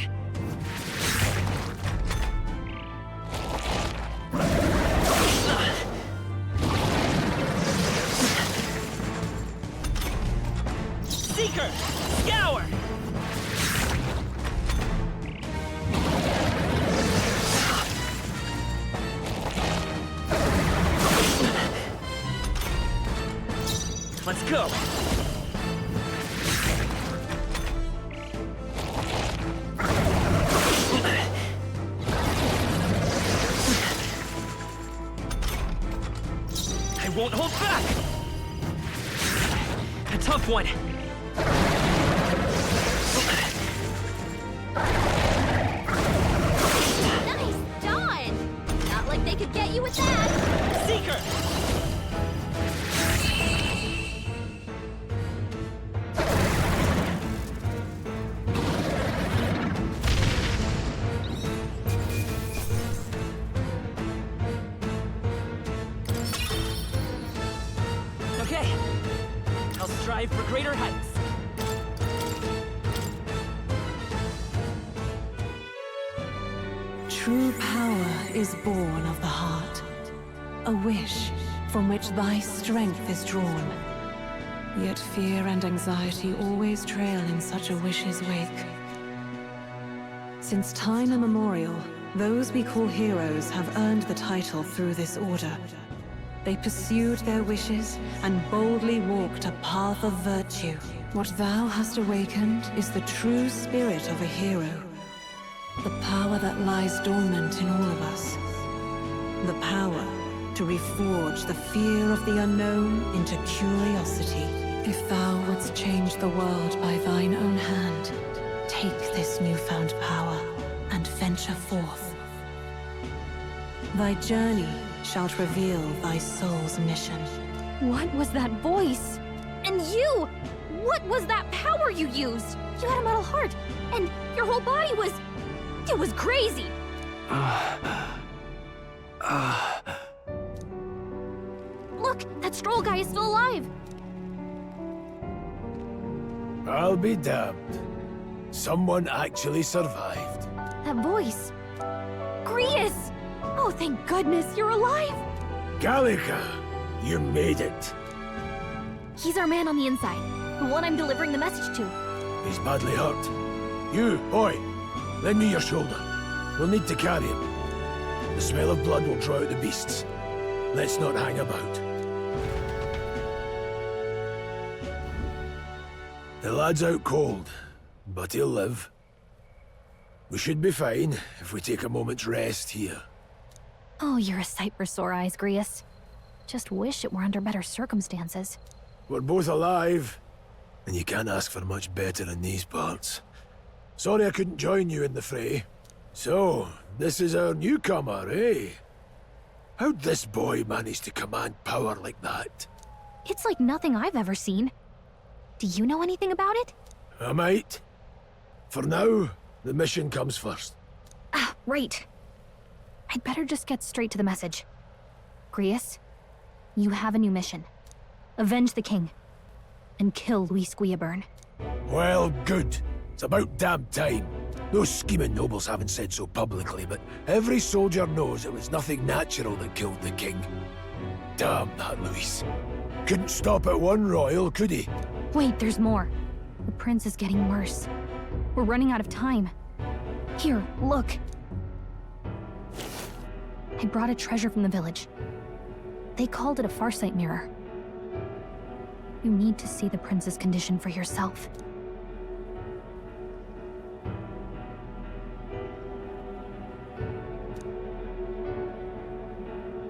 Seeker! Scour! Let's go! I won't hold back! A tough one! Nice dodge! Not like they could get you with that! Seeker! Okay. I'll strive for greater heights. True power is born of the heart, a wish from which thy strength is drawn. Yet fear and anxiety always trail in such a wish's wake. Since time immemorial, those we call heroes have earned the title through this order. They pursued their wishes and boldly walked a path of virtue. What thou hast awakened is the true spirit of a hero. The power that lies dormant in all of us. The power to reforge the fear of the unknown into curiosity. If thou wouldst change the world by thine own hand, take this newfound power and venture forth. Thy journey shalt reveal thy soul's mission. What was that voice? And you! What was that power you used? You had a metal heart, and your whole body was... It was crazy! Look, that Strohl guy is still alive! I'll be damned. Someone actually survived. That voice... Grius! Oh, thank goodness, you're alive! Gallica, you made it. He's our man on the inside, the one I'm delivering the message to. He's badly hurt. You, boy, lend me your shoulder. We'll need to carry him. The smell of blood will draw out the beasts. Let's not hang about. The lad's out cold, but he'll live. We should be fine if we take a moment's rest here. Oh, you're a sight for sore eyes, Grius. Just wish it were under better circumstances. We're both alive, and you can't ask for much better in these parts. Sorry I couldn't join you in the fray. So, this is our newcomer, eh? How'd this boy manage to command power like that? It's like nothing I've ever seen. Do you know anything about it? I might. For now, the mission comes first. Ah, right. I'd better just get straight to the message. Grius, you have a new mission. Avenge the king. And kill Luis Guillaburn. Well, good. It's about damn time. Those scheming nobles haven't said so publicly, but every soldier knows it was nothing natural that killed the king. Damn that Luis. Couldn't stop at one royal, could he? Wait, there's more. The prince is getting worse. We're running out of time. Here, look. I brought a treasure from the village. They called it a farsight mirror. You need to see the prince's condition for yourself.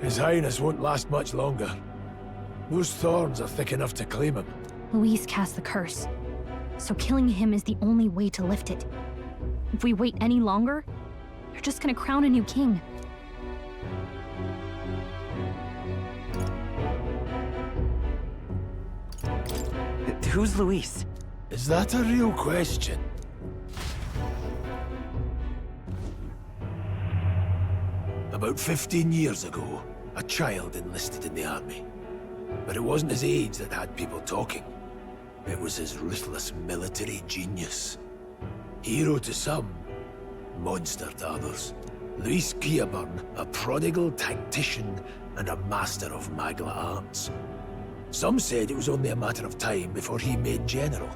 His Highness won't last much longer. Those thorns are thick enough to claim him. Luis cast the curse, so killing him is the only way to lift it. If we wait any longer, you're just gonna crown a new king. Who's Luis? Is that a real question? About 15 years ago, a child enlisted in the army. But it wasn't his age that had people talking. It was his ruthless military genius. Hero to some, monster to others. Luis Guillaburn, a prodigal tactician and a master of Magla arts. Some said it was only a matter of time before he made general.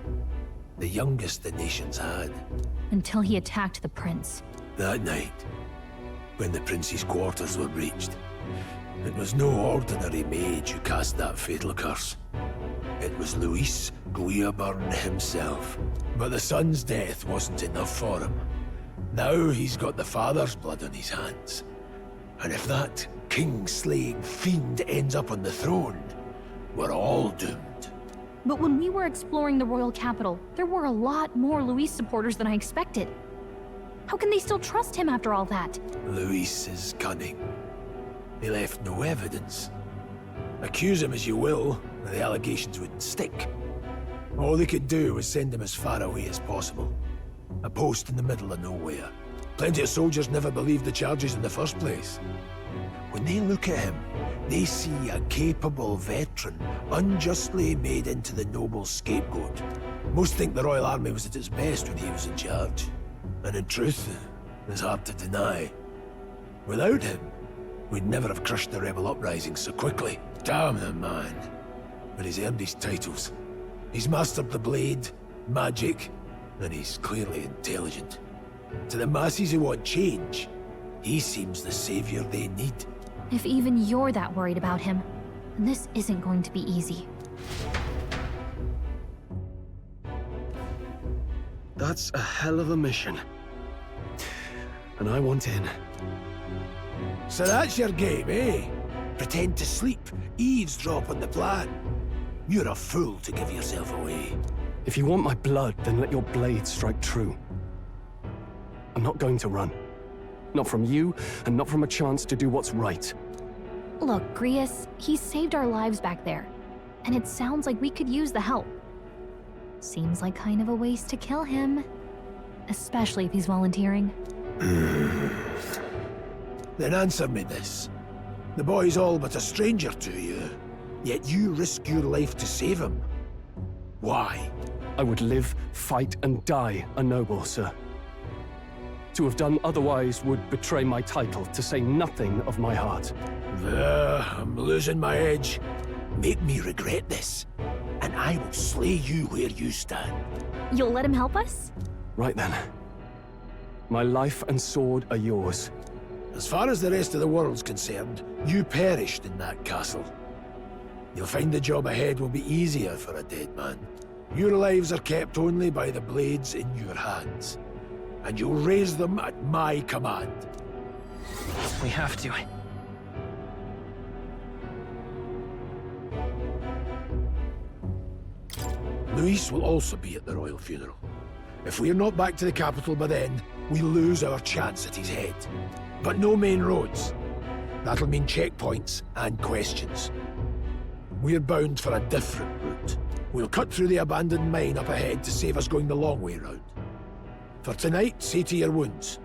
The youngest the nation's had. Until he attacked the prince. That night, when the prince's quarters were breached, it was no ordinary mage who cast that fatal curse. It was Luis Guillaburn himself. But the son's death wasn't enough for him. Now he's got the father's blood on his hands. And if that king-slaying fiend ends up on the throne, we're all doomed. But when we were exploring the royal capital, there were a lot more Luis supporters than I expected. How can they still trust him after all that? Luis is cunning. He left no evidence. Accuse him as you will, the allegations wouldn't stick. All they could do was send him as far away as possible. A post in the middle of nowhere. Plenty of soldiers never believed the charges in the first place. When they look at him, they see a capable veteran, unjustly made into the noble's scapegoat. Most think the Royal Army was at its best when he was in charge. And in truth, it's hard to deny. Without him, we'd never have crushed the rebel uprising so quickly. Damn the man. But he's earned his titles. He's mastered the blade, magic, and he's clearly intelligent. To the masses who want change, he seems the savior they need. If even you're that worried about him, then this isn't going to be easy. That's a hell of a mission. And I want in. So that's your game, eh? Pretend to sleep, eavesdrop on the plan. You're a fool to give yourself away. If you want my blood, then let your blade strike true. I'm not going to run. Not from you, and not from a chance to do what's right. Look, Grius, he saved our lives back there. And it sounds like we could use the help. Seems like kind of a waste to kill him. Especially if he's volunteering. Then answer me this. The boy's all but a stranger to you, yet you risk your life to save him. Why? I would live, fight, and die a noble, sir. To have done otherwise would betray my title, to say nothing of my heart. I'm losing my edge. Make me regret this, and I will slay you where you stand. You'll let him help us? Right then. My life and sword are yours. As far as the rest of the world's concerned, you perished in that castle. You'll find the job ahead will be easier for a dead man. Your lives are kept only by the blades in your hands, and you'll raise them at my command. We have to. Luis will also be at the royal funeral. If we're not back to the capital by then, we lose our chance at his head. But no main roads. That'll mean checkpoints and questions. We're bound for a different route. We'll cut through the abandoned mine up ahead to save us going the long way round. For tonight, see to your wounds.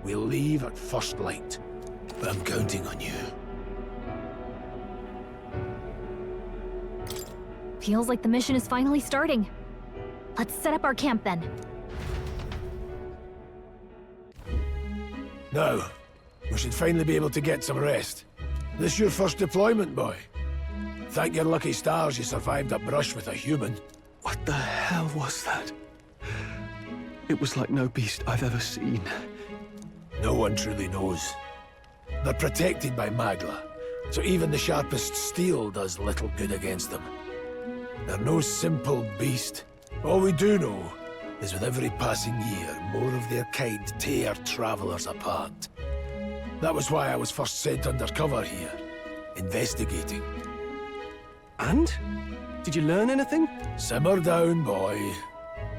We'll leave at first light. I'm counting on you. Feels like the mission is finally starting. Let's set up our camp then. Now, we should finally be able to get some rest. This your first deployment, boy? Thank your lucky stars you survived a brush with a human. What the hell was that? It was like no beast I've ever seen. No one truly knows. They're protected by Magla, so even the sharpest steel does little good against them. They're no simple beast. All we do know is with every passing year, more of their kind tear travelers apart. That was why I was first sent undercover here, investigating. And? Did you learn anything? Simmer down, boy.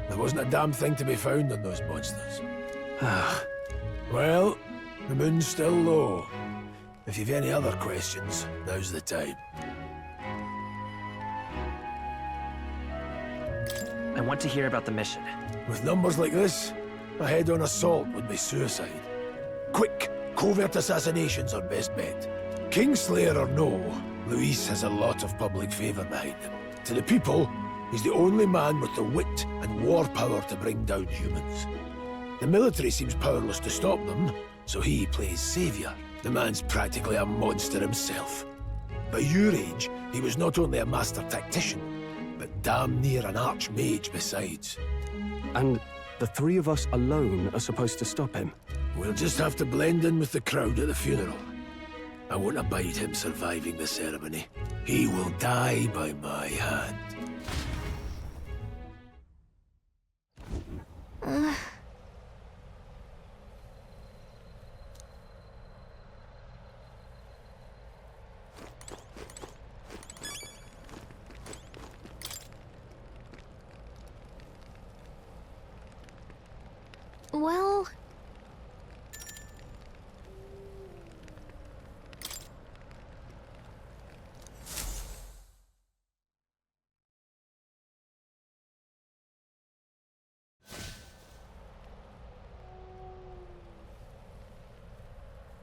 There wasn't a damn thing to be found on those monsters. Well, the moon's still low. If you've any other questions, now's the time. I want to hear about the mission. With numbers like this, a head-on assault would be suicide. Quick, covert assassinations are best bet. Kingslayer or no, Luis has a lot of public favor behind him. To the people, he's the only man with the wit and war power to bring down humans. The military seems powerless to stop them, so he plays savior. The man's practically a monster himself. By your age, he was not only a master tactician, but damn near an archmage besides. And the three of us alone are supposed to stop him? We'll just have to blend in with the crowd at the funeral. I won't abide him surviving the ceremony. He will die by my hand. Well...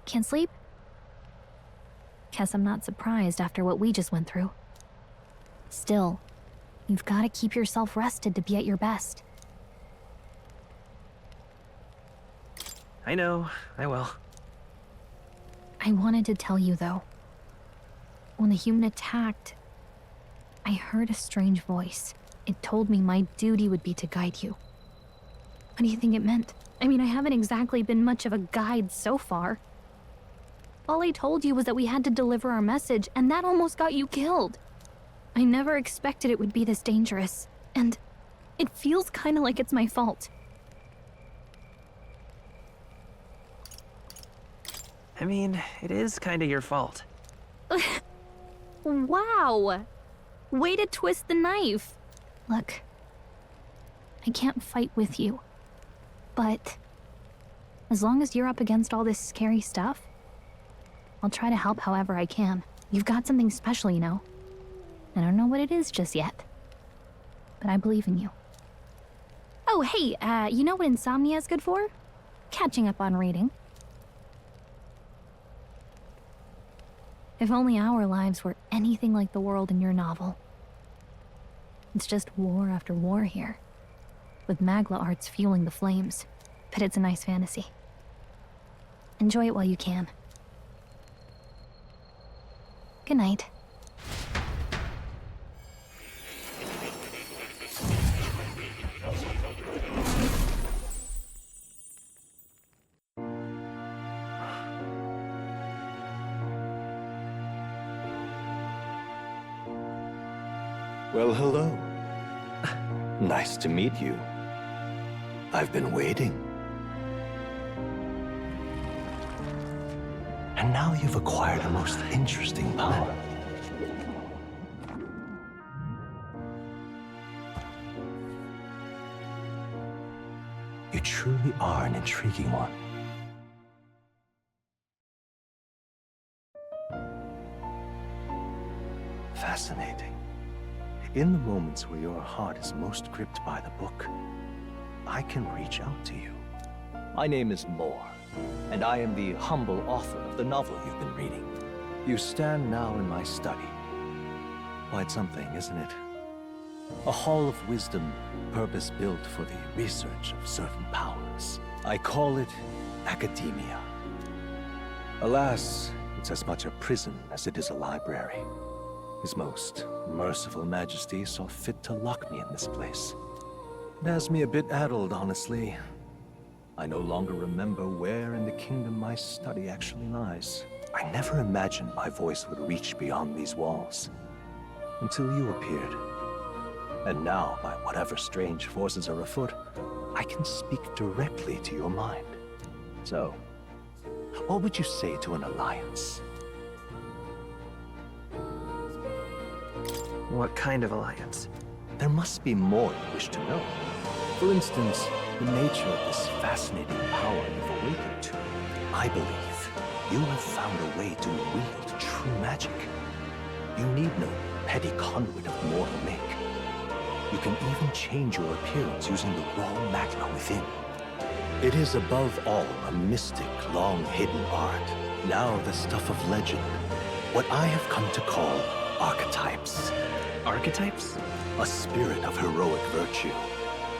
Can't sleep? Guess I'm not surprised after what we just went through. Still, you've got to keep yourself rested to be at your best. I know, I will. I wanted to tell you, though. When the human attacked, I heard a strange voice. It told me my duty would be to guide you. What do you think it meant? I mean, I haven't exactly been much of a guide so far. All I told you was that we had to deliver our message, and that almost got you killed. I never expected it would be this dangerous, and it feels kind of like it's my fault. I mean, it is kind of your fault. Wow! Way to twist the knife. Look, I can't fight with you, but as long as you're up against all this scary stuff, I'll try to help however I can. You've got something special, you know. I don't know what it is just yet, but I believe in you. Oh, hey, you know what insomnia is good for? Catching up on reading. If only our lives were anything like the world in your novel. It's just war after war here, with Magla arts fueling the flames, but it's a nice fantasy. Enjoy it while you can. Good night. Well, hello. Nice to meet you. I've been waiting. And now you've acquired a most interesting power. You truly are an intriguing one. Fascinating. In the moments where your heart is most gripped by the book, I can reach out to you. My name is Moore, and I am the humble author of the novel you've been reading. You stand now in my study. Quite something, isn't it? A hall of wisdom, purpose-built for the research of certain powers. I call it academia. Alas, it's as much a prison as it is a library. His most merciful majesty saw fit to lock me in this place. It has me a bit addled, honestly. I no longer remember where in the kingdom my study actually lies. I never imagined my voice would reach beyond these walls. Until you appeared. And now, by whatever strange forces are afoot, I can speak directly to your mind. So, what would you say to an alliance? What kind of alliance? There must be more you wish to know. For instance, the nature of this fascinating power you've awakened to. I believe you have found a way to wield true magic. You need no petty conduit of mortal make. You can even change your appearance using the raw magma within. It is above all a mystic, long-hidden art, now the stuff of legend. What I have come to call archetypes. Archetypes? A spirit of heroic virtue.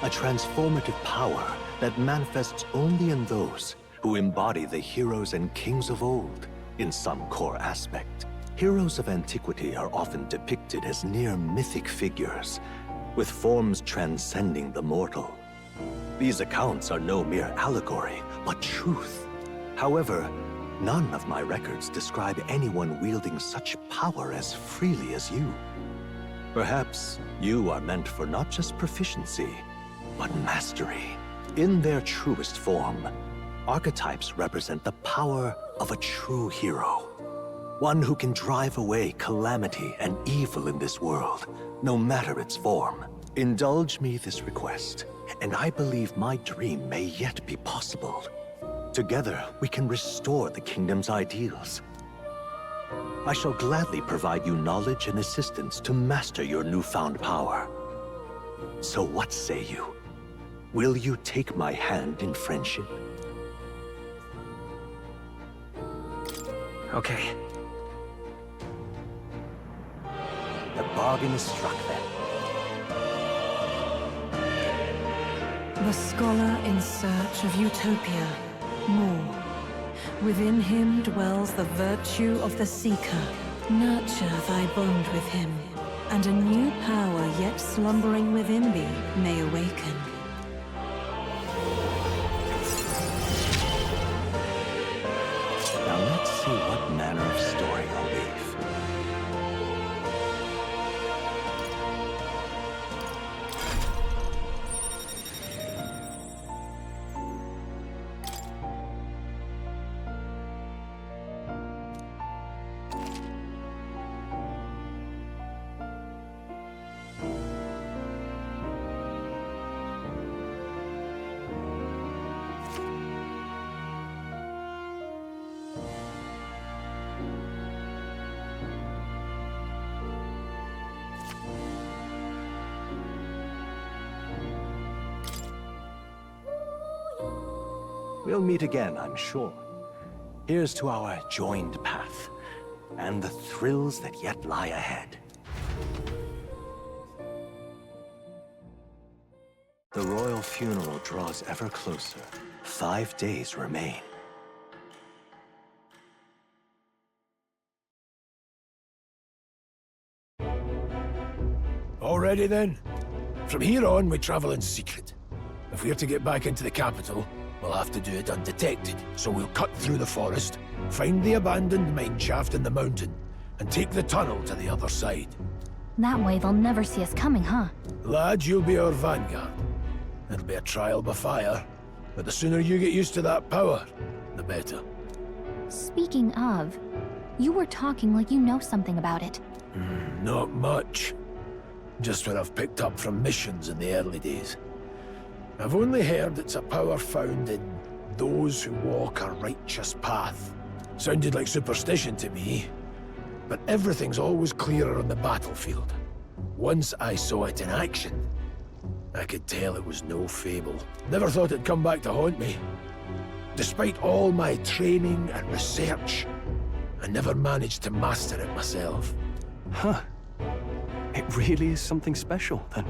A transformative power that manifests only in those who embody the heroes and kings of old in some core aspect. Heroes of antiquity are often depicted as near mythic figures, with forms transcending the mortal. These accounts are no mere allegory, but truth. However, none of my records describe anyone wielding such power as freely as you. Perhaps you are meant for not just proficiency, but mastery. In their truest form, archetypes represent the power of a true hero. One who can drive away calamity and evil in this world, no matter its form. Indulge me this request, and I believe my dream may yet be possible. Together, we can restore the kingdom's ideals. I shall gladly provide you knowledge and assistance to master your newfound power. So what say you? Will you take my hand in friendship? Okay. The bargain is struck then. The scholar in search of utopia, more. Within him dwells the virtue of the seeker. Nurture thy bond with him, and a new power yet slumbering within thee may awaken. Now let's see what manner of story you'll weave. We'll meet again, I'm sure. Here's to our joined path, and the thrills that yet lie ahead. The royal funeral draws ever closer. 5 days remain. Already then? From here on, we travel in secret. If we're to get back into the capital, we'll have to do it undetected. So we'll cut through the forest, find the abandoned mine shaft in the mountain, and take the tunnel to the other side. That way they'll never see us coming, huh? Lad, you'll be our vanguard. It'll be a trial by fire, but the sooner you get used to that power, the better. Speaking of, you were talking like you know something about it. Not much. Just what I've picked up from missions in the early days. I've only heard it's a power found in those who walk a righteous path. Sounded like superstition to me, but everything's always clearer on the battlefield. Once I saw it in action, I could tell it was no fable. Never thought it'd come back to haunt me. Despite all my training and research, I never managed to master it myself. Huh. It really is something special, then.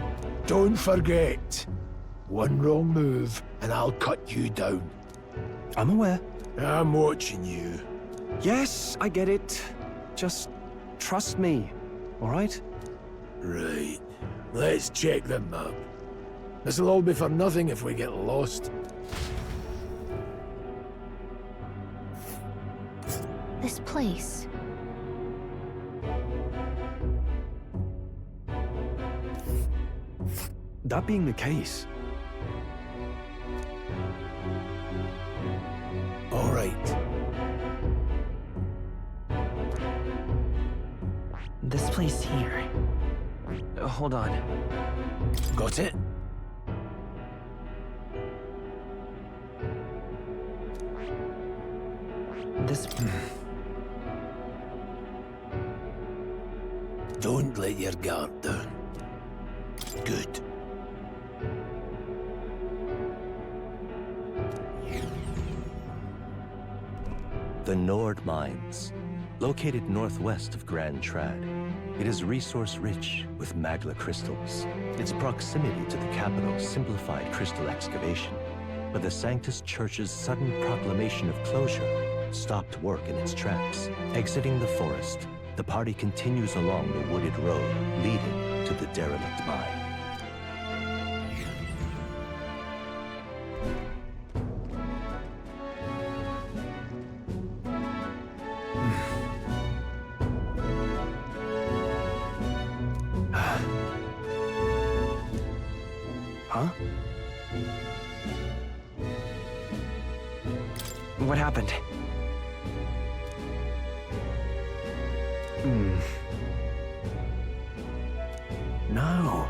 Don't forget, one wrong move and I'll cut you down. I'm aware. I'm watching you. Yes, I get it. Just trust me, all right? Right. Let's check the map. This'll all be for nothing if we get lost. This place. That being the case... All right. This place here. Hold on. Got it? This... Don't let your guard down. Good. The Nord Mines, located northwest of Grand Trad. It is resource-rich with magla crystals. Its proximity to the capital simplified crystal excavation, but the Sanctus Church's sudden proclamation of closure stopped work in its tracks. Exiting the forest, the party continues along the wooded road leading to the derelict mine. Huh? What happened? No.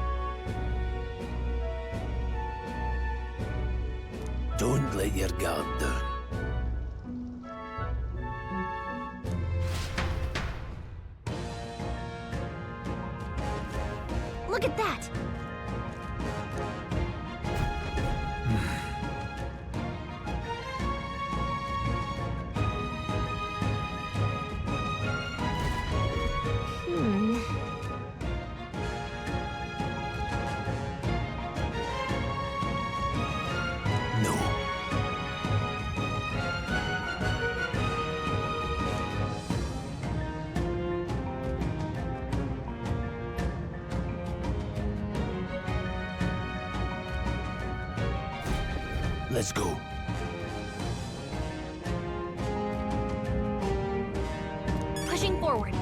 Don't let your guard down. Look at that! Let's go. Pushing forward.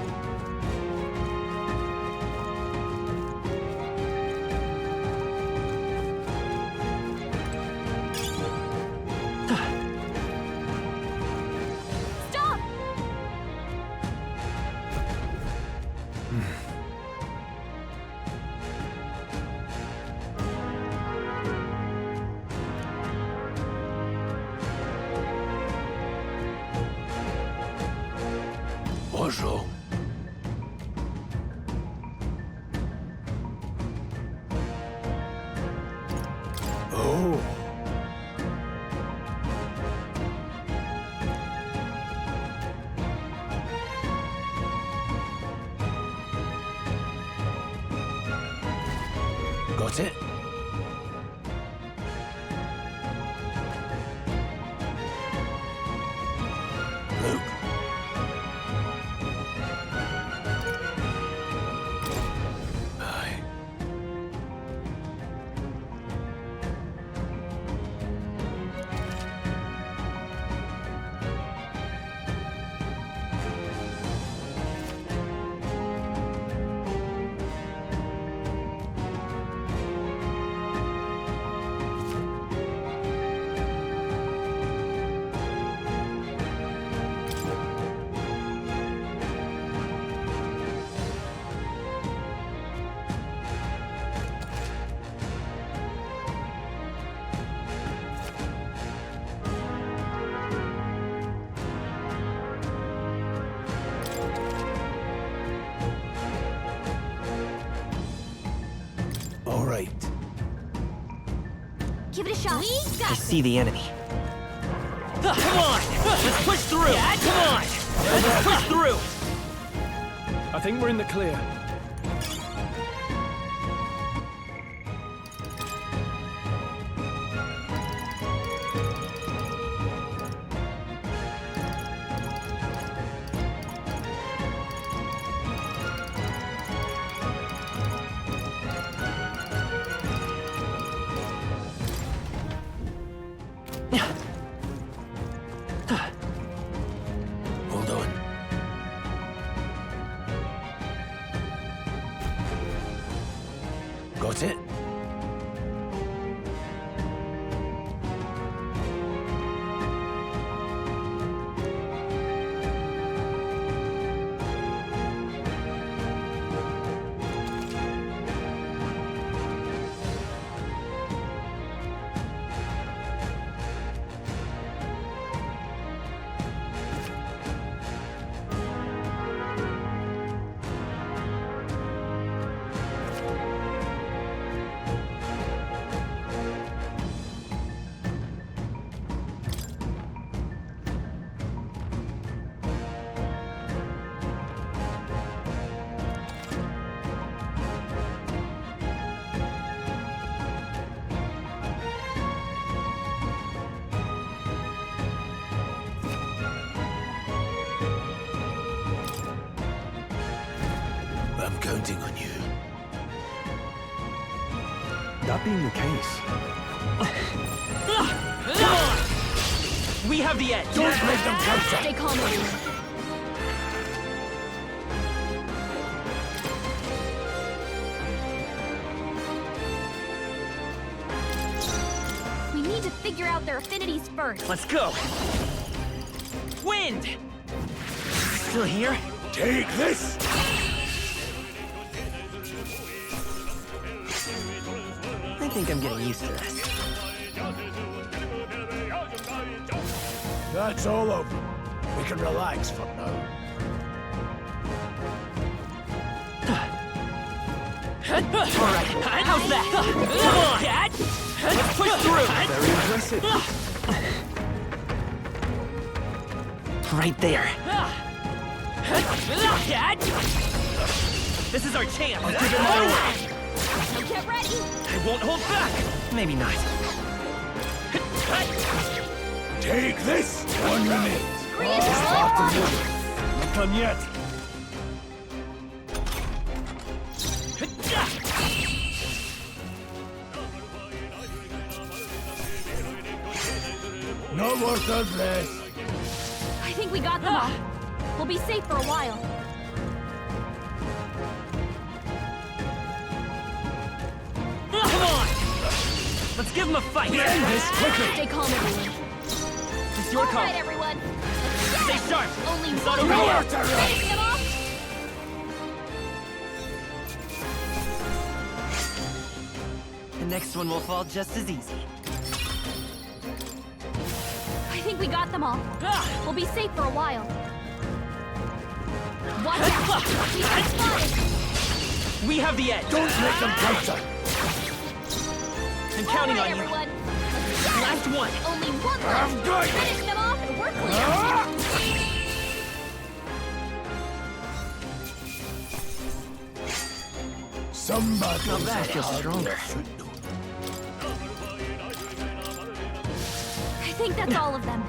Stop! What's wrong? Oh. Got it? Look. right. Give it a shot. I see the enemy. Come on! Let's push through! Come on! Let's push through! I think we're in the clear. Hold on. Got it? I'm counting on you. That being the case, We have the edge! Don't make them counter! Stay calm, everyone. We need to figure out their affinities first. Let's go! Wind! Still here? Take this! I think I'm getting used to this. That's all over. We can relax for now. Alright, how's that? Come on! Let's push through! very impressive. Right there. This is our chance! I'll give it my all. Get ready! I won't hold back! Maybe not. Take this! 1 minute! Just talk to you. Not done yet. No more third place. I think we got them all. We'll be safe for a while. Come on! Let's give him a fight! End this quickly! Stay calm, everyone. It's your call. All right, everyone. Stay sharp! Only It's one not more. over yet. Finish them off. The next one will fall just as easy. I think we got them all. We'll be safe for a while. Watch out! He's been spotted! We have the edge! Don't make them counter! I'm counting All right, on you! everyone. Last one! Only one I'm left! good! Finish them off and we're clear! Somebody. Not bad, feels stronger. I think that's all of them.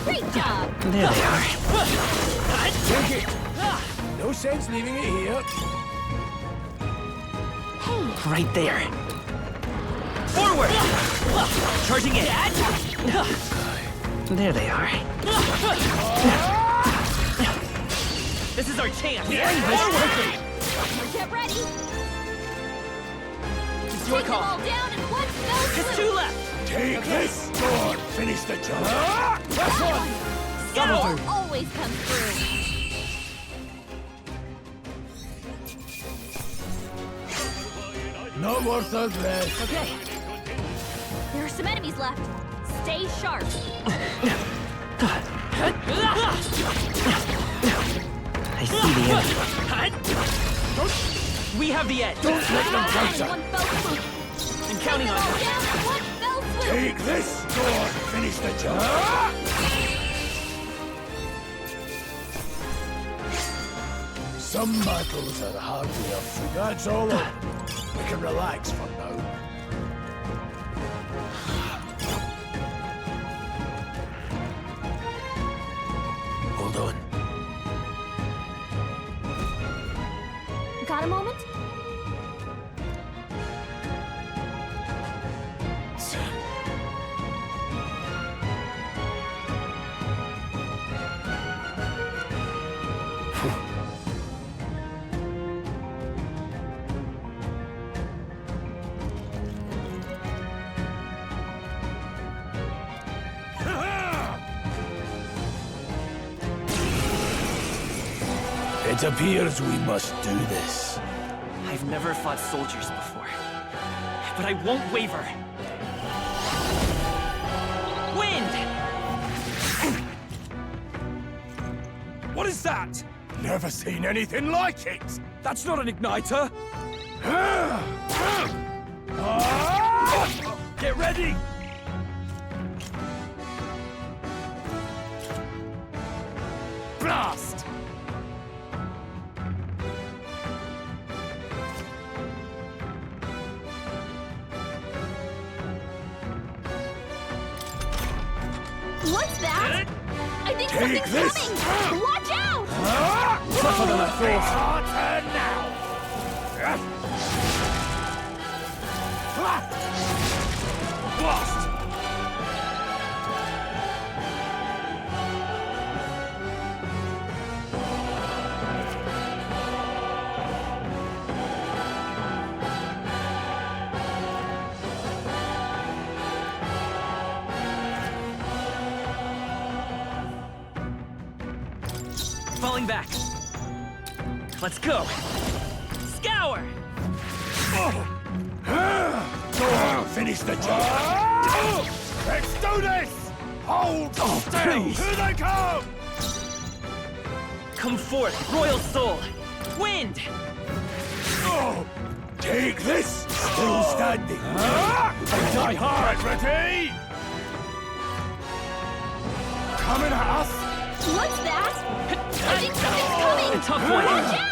Great job! There they are. Take it! No sense leaving it here. Right there. Forward! Charging in. There they are. This is our chance. Forward! Get ready! It's your Take them all call. down in one fell Just swoop. 2 left. Take this! Go on, finish the job. That's one! Strohl always comes through. No more third place. Okay. There are some enemies left. Stay sharp. I see the enemy. We have the edge. Don't let them closer. I'm counting on you. Take this! Go on, finish the job. Some battles are hardly a feat. That's all over. We can relax for now. Hold on. Got a moment? It appears we must do this. I've never fought soldiers before, but I won't waver. Wind! What is that? Never seen anything like it! That's not an igniter! Get ready! Blast! What's that? I think Take something's this! coming! Watch out! Tougher than I thought! Our turn now! Blast! Falling back. Let's go. Scour! Go on, finish the job! Let's do this! Hold still! Please. Here they come! Come forth, Royal Soul! Wind! Take this! Still standing! Die hard! Get ready! Coming at us! What's that? I think something's coming! A tough one! Watch out!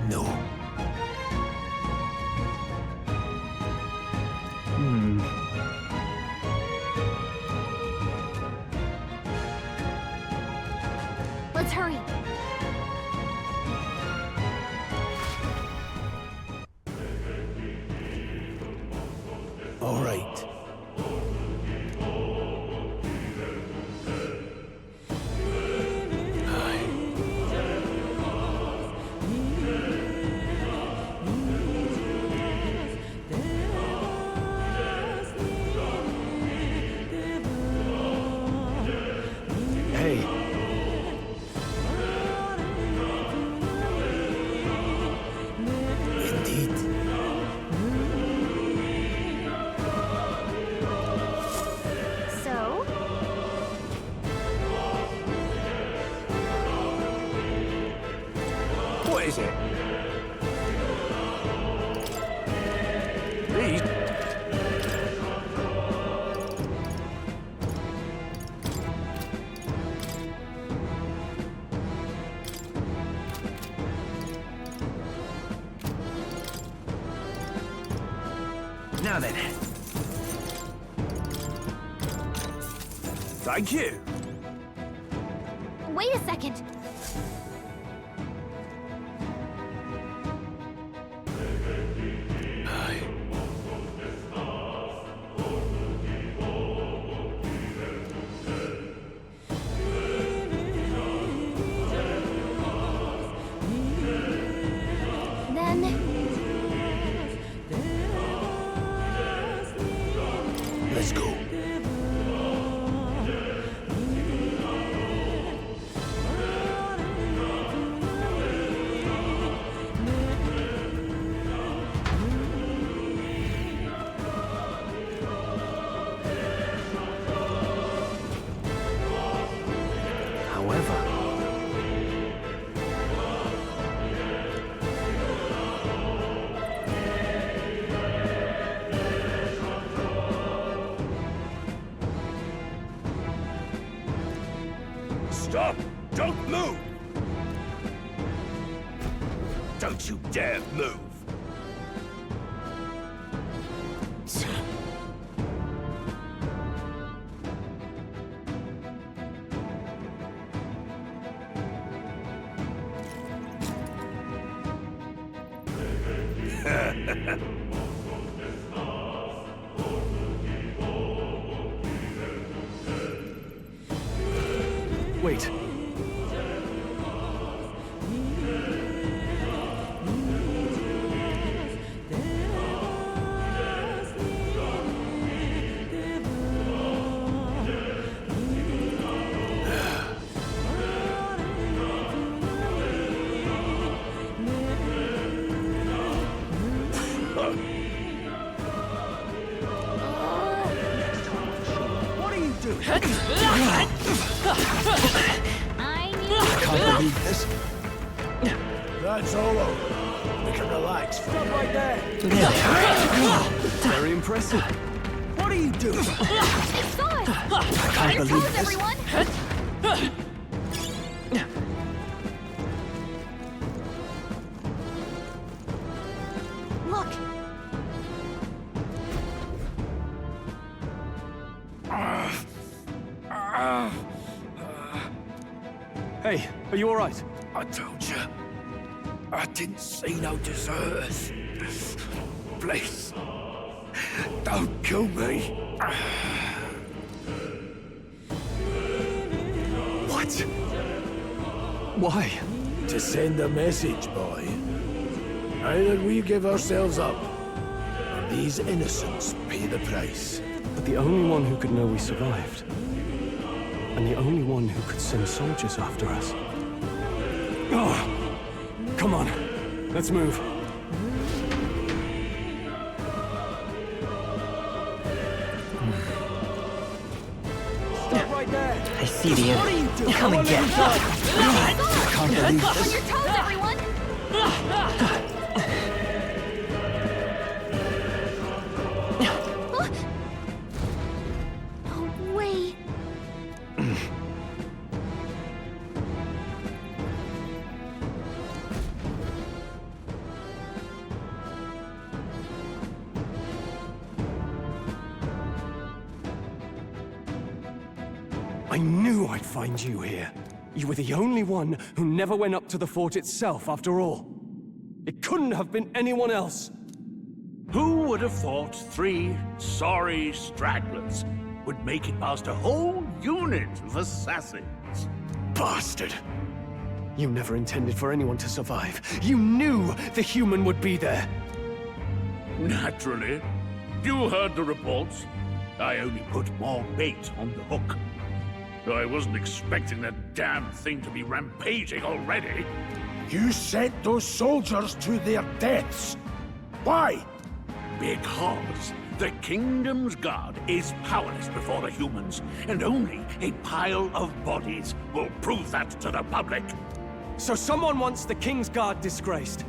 No. Let's hurry. All right. Hey. Indeed. So? What is it? These? Now then. Thank you. Wait a second. Then... Let's go. Don't you dare move! Wait. What are you doing? I can't believe this. That's all over. We can relax. Stop right there. Very impressive. What are you doing? It's gone! I can't believe Pose, this. everyone! Look! Hey, are you all right? I told you. I didn't see no deserters. Please. Don't kill me. What? Why? To send a message, boy. Either we give ourselves up, or these innocents pay the price. But the only one who could know we survived, and the only one who could send soldiers after us. Oh, come on, let's move. Stop right there. I see the What are you doing? Come and get. I can't believe On this. your toes, everyone! No way! I knew I'd find you here. You were the only one who never went up to the fort itself, after all. It couldn't have been anyone else. Who would have thought 3 sorry stragglers would make it past a whole unit of assassins? Bastard! You never intended for anyone to survive. You knew the human would be there. Naturally. You heard the reports. I only put more bait on the hook. I wasn't expecting that damn thing to be rampaging already. You sent those soldiers to their deaths. Why? Because the Kingdom's Guard is powerless before the humans, and only a pile of bodies will prove that to the public. So someone wants the King's Guard disgraced.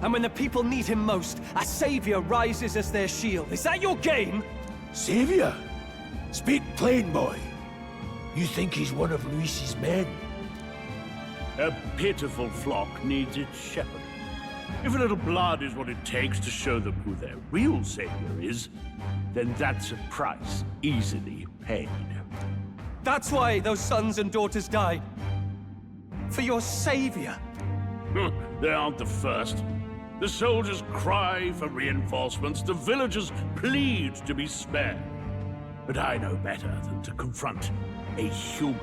And when the people need him most, a savior rises as their shield. Is that your game? Savior? Speak plain, boy. You think he's one of Luis's men? A pitiful flock needs its shepherd. If a little blood is what it takes to show them who their real savior is, then that's a price easily paid. That's why those sons and daughters died. For your savior. They aren't the first. The soldiers cry for reinforcements, the villagers plead to be spared. But I know better than to confront a human.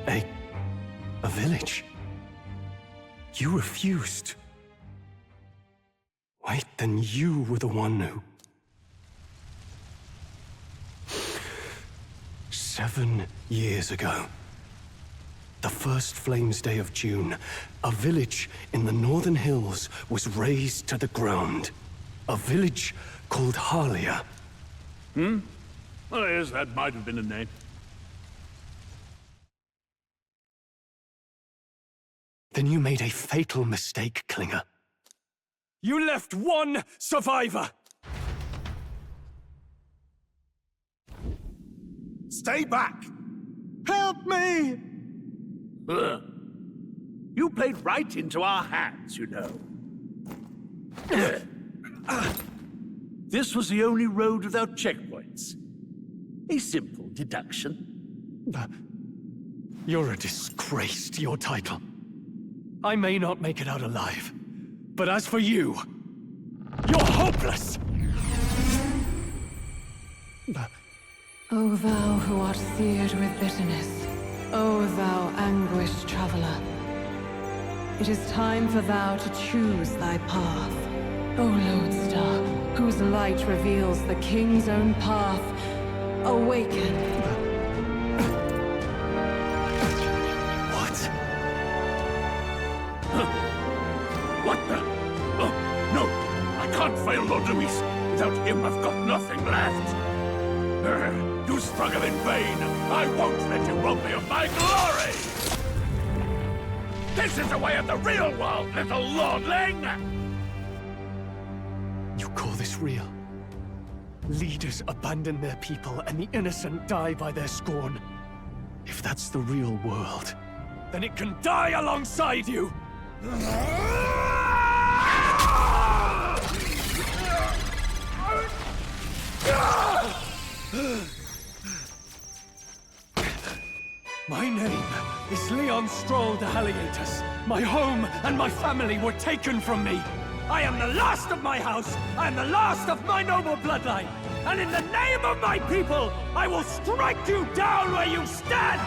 A village? You refused. Wait, then you were the one who... 7 years ago, the first Flames Day of June, a village in the northern hills was razed to the ground. A village called Harlia. Oh, yes, that might have been a name. Then you made a fatal mistake, Klinger. You left one survivor! Stay back! Help me! You played right into our hands, you know. This was the only road without checkpoints. A simple deduction. You're a disgrace to your title. I may not make it out alive, but as for you, you're hopeless! O thou who art seared with bitterness, O thou anguished traveler, it is time for thou to choose thy path. O lodestar, whose light reveals the king's own path, awaken. What? What the? Oh, no! I can't fail Lord Luis. Without him, I've got nothing left. You struggle in vain. I won't let you rob me of my glory! This is the way of the real world, little lordling! You call this real? Leaders abandon their people and the innocent die by their scorn. If that's the real world, then it can die alongside you! My name is Leon Strohl de Haliatus. My home and my family were taken from me. I am the last of my house. I am the last of my noble bloodline. And in the name of my people, I will strike you down where you stand!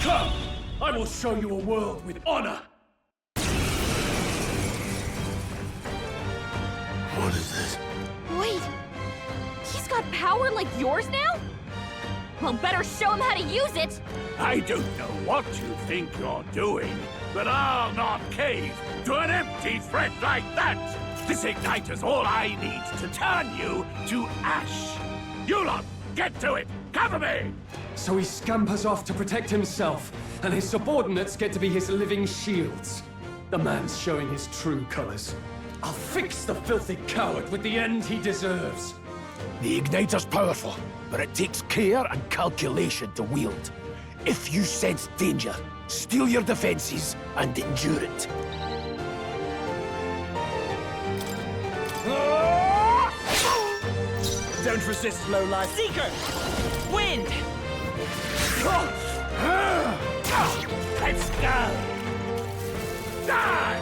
Come! I will show you a world with honor! What is this? Wait, he's got power like yours now? Well, better show him how to use it! I don't know what you think you're doing, but I'll not cave to an empty threat like that! This igniter's all I need to turn you to ash! You lot, get to it! Cover me! So he scampers off to protect himself, and his subordinates get to be his living shields. The man's showing his true colors. I'll fix the filthy coward with the end he deserves. The igniter's powerful, but it takes care and calculation to wield. If you sense danger, steel your defenses and endure it. Don't resist, lowlife. Seeker! Wind! Let's go! Die!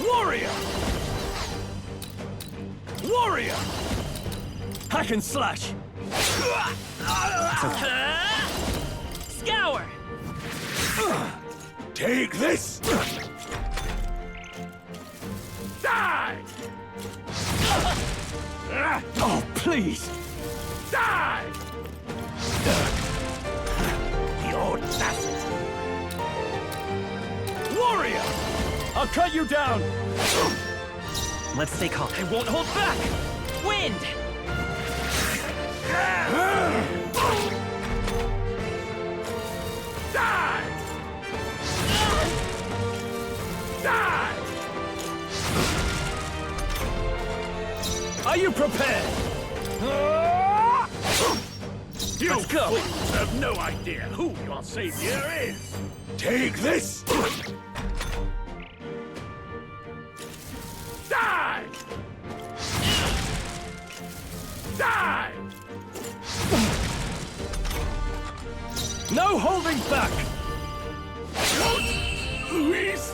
Warrior! Warrior! Hack and slash! Scour! Take this! Die! Oh, please! Die! The audacity! Warrior! I'll cut you down! Let's stay calm. I won't hold back! Wind! Die! Die! Are you prepared? You fools have no idea who your savior is! Take this! Die! Die! No holding back! Luis!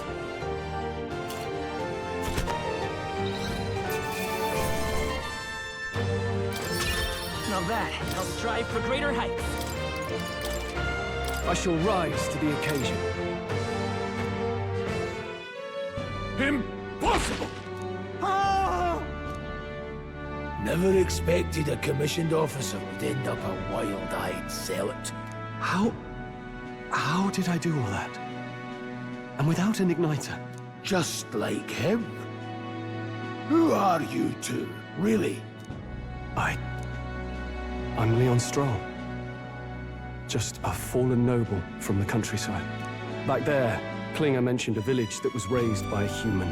Now that, I'll strive for greater heights. I shall rise to the occasion. Impossible! Never expected a commissioned officer would end up a wild-eyed zealot. How did I do all that? And without an igniter? Just like him. Who are you two, really? I'm Leon Strohl. Just a fallen noble from the countryside. Back there, Klinger mentioned a village that was raised by a human.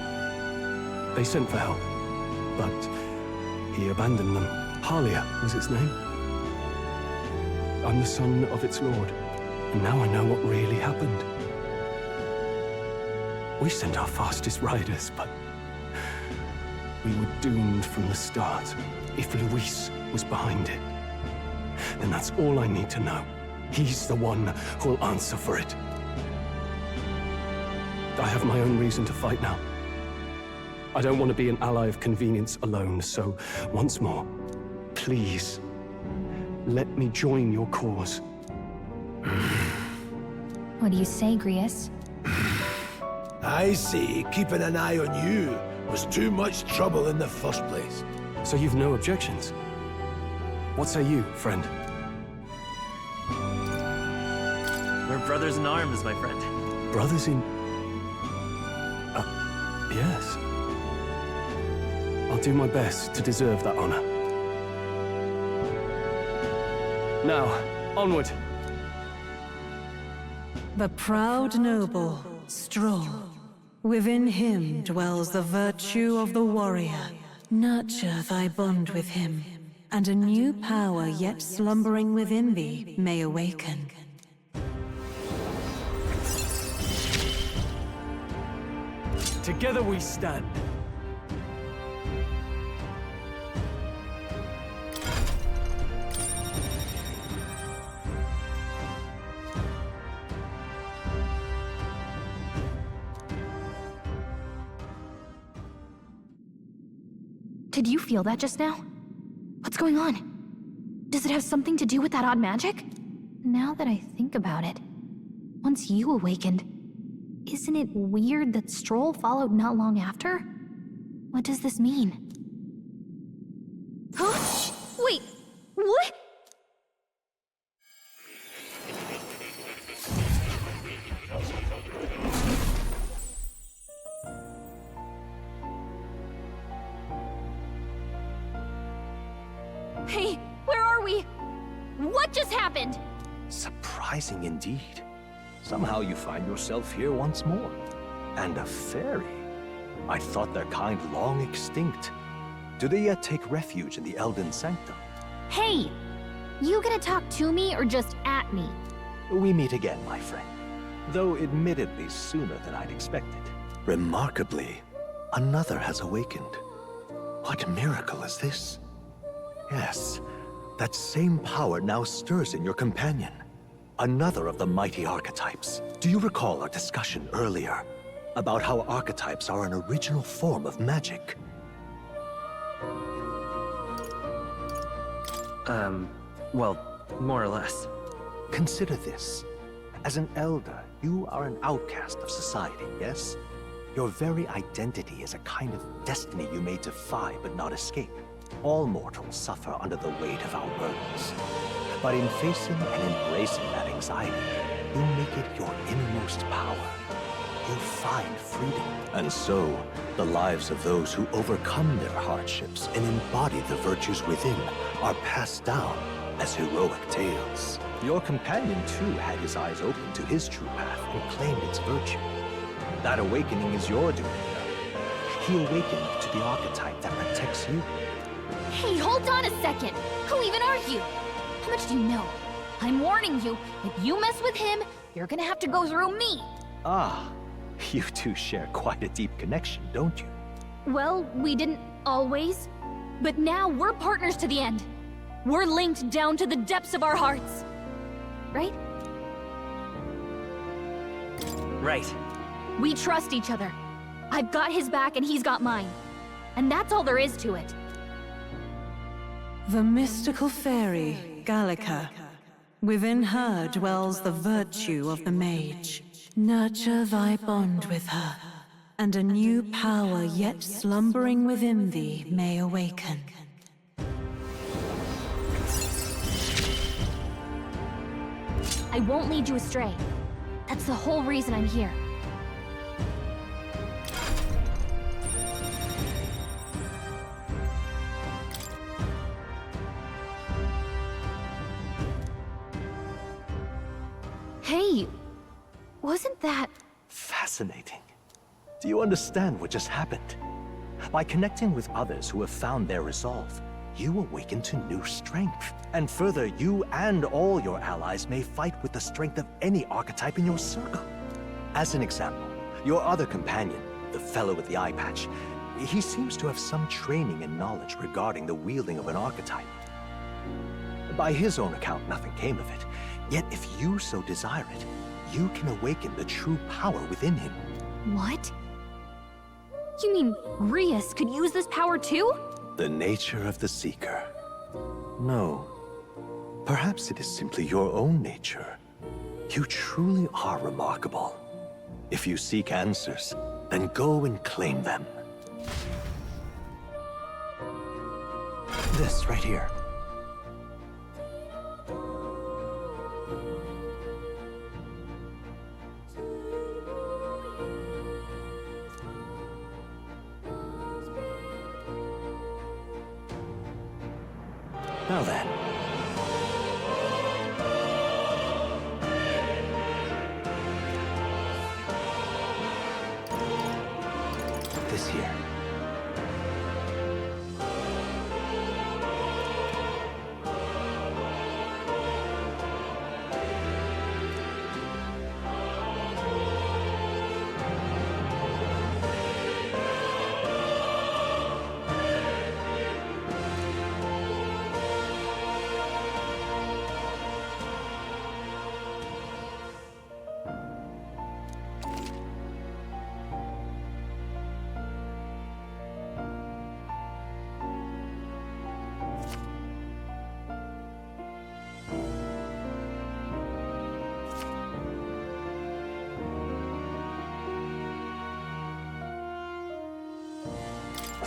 They sent for help, but he abandoned them. Halia was its name. I'm the son of its lord, and now I know what really happened. We sent our fastest riders, but we were doomed from the start. If Luis was behind it, then that's all I need to know. He's the one who'll answer for it. I have my own reason to fight now. I don't want to be an ally of convenience alone, so once more, please, let me join your cause. What do you say, Grius? I see. Keeping an eye on you was too much trouble in the first place. So you've no objections? What say you, friend? We're brothers in arms, my friend. Brothers in... yes. I'll do my best to deserve that honor. Now, onward. The proud noble, Strohl. Within him dwells the virtue of the warrior. Nurture thy bond with him, and a new power yet slumbering within thee may awaken. Together we stand. Did you feel that just now? What's going on? Does it have something to do with that odd magic? Now that I think about it, once you awakened, isn't it weird that Strohl followed not long after? What does this mean? Huh? Wait, what? Hey, where are we? What just happened? Surprising indeed. Somehow you find yourself here once more. And a fairy. I thought their kind long extinct. Do they yet take refuge in the Elden Sanctum? Hey! You gonna talk to me or just at me? We meet again, my friend. Though admittedly sooner than I'd expected. Remarkably, another has awakened. What miracle is this? Yes, that same power now stirs in your companion. Another of the mighty archetypes. Do you recall our discussion earlier about how archetypes are an original form of magic? Well, more or less. Consider this. As an elder, you are an outcast of society, yes? Your very identity is a kind of destiny you may defy but not escape. All mortals suffer under the weight of our burdens. But in facing and embracing that anxiety, you make it your innermost power. You find freedom. And so, the lives of those who overcome their hardships and embody the virtues within are passed down as heroic tales. Your companion, too, had his eyes open to his true path and claimed its virtue. That awakening is your doing. He awakened to the archetype that protects you. Hey, hold on a second! Who even are you? How much do you know? I'm warning you, if you mess with him, you're gonna have to go through me! Ah, you two share quite a deep connection, don't you? Well, we didn't always. But now we're partners to the end. We're linked down to the depths of our hearts. Right? Right. We trust each other. I've got his back and he's got mine. And that's all there is to it. The mystical fairy, Gallica. Within her dwells the virtue of the mage. Nurture thy bond with her, and a new power yet slumbering within thee may awaken. I won't lead you astray. That's the whole reason I'm here. Hey, wasn't that... Fascinating. Do you understand what just happened? By connecting with others who have found their resolve, you awaken to new strength. And further, you and all your allies may fight with the strength of any archetype in your circle. As an example, your other companion, the fellow with the eye patch, he seems to have some training and knowledge regarding the wielding of an archetype. By his own account, nothing came of it. Yet if you so desire it, you can awaken the true power within him. What? You mean Rias could use this power too? The nature of the Seeker. No. Perhaps it is simply your own nature. You truly are remarkable. If you seek answers, then go and claim them. This right here. Now then. This here.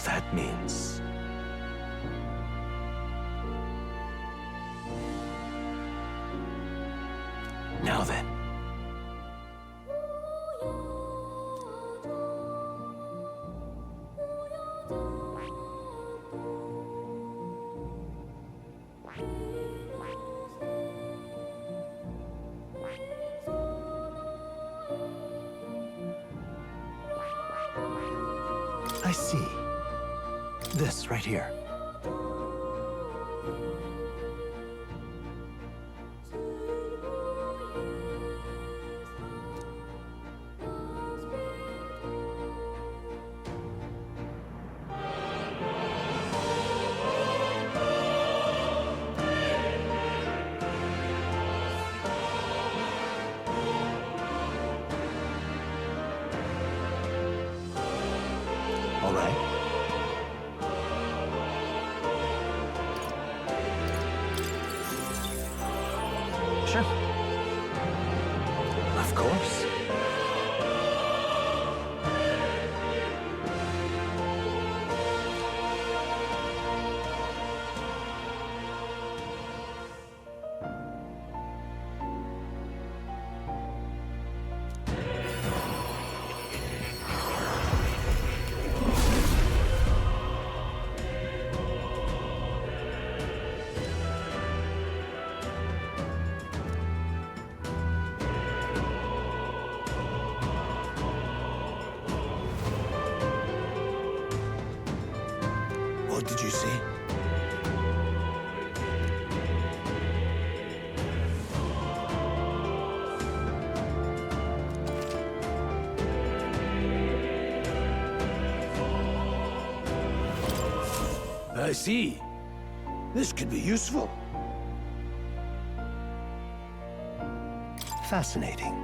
That means... Now then. I see. This right here. All right. Sure. Of course. What did you say? I see. This could be useful. Fascinating.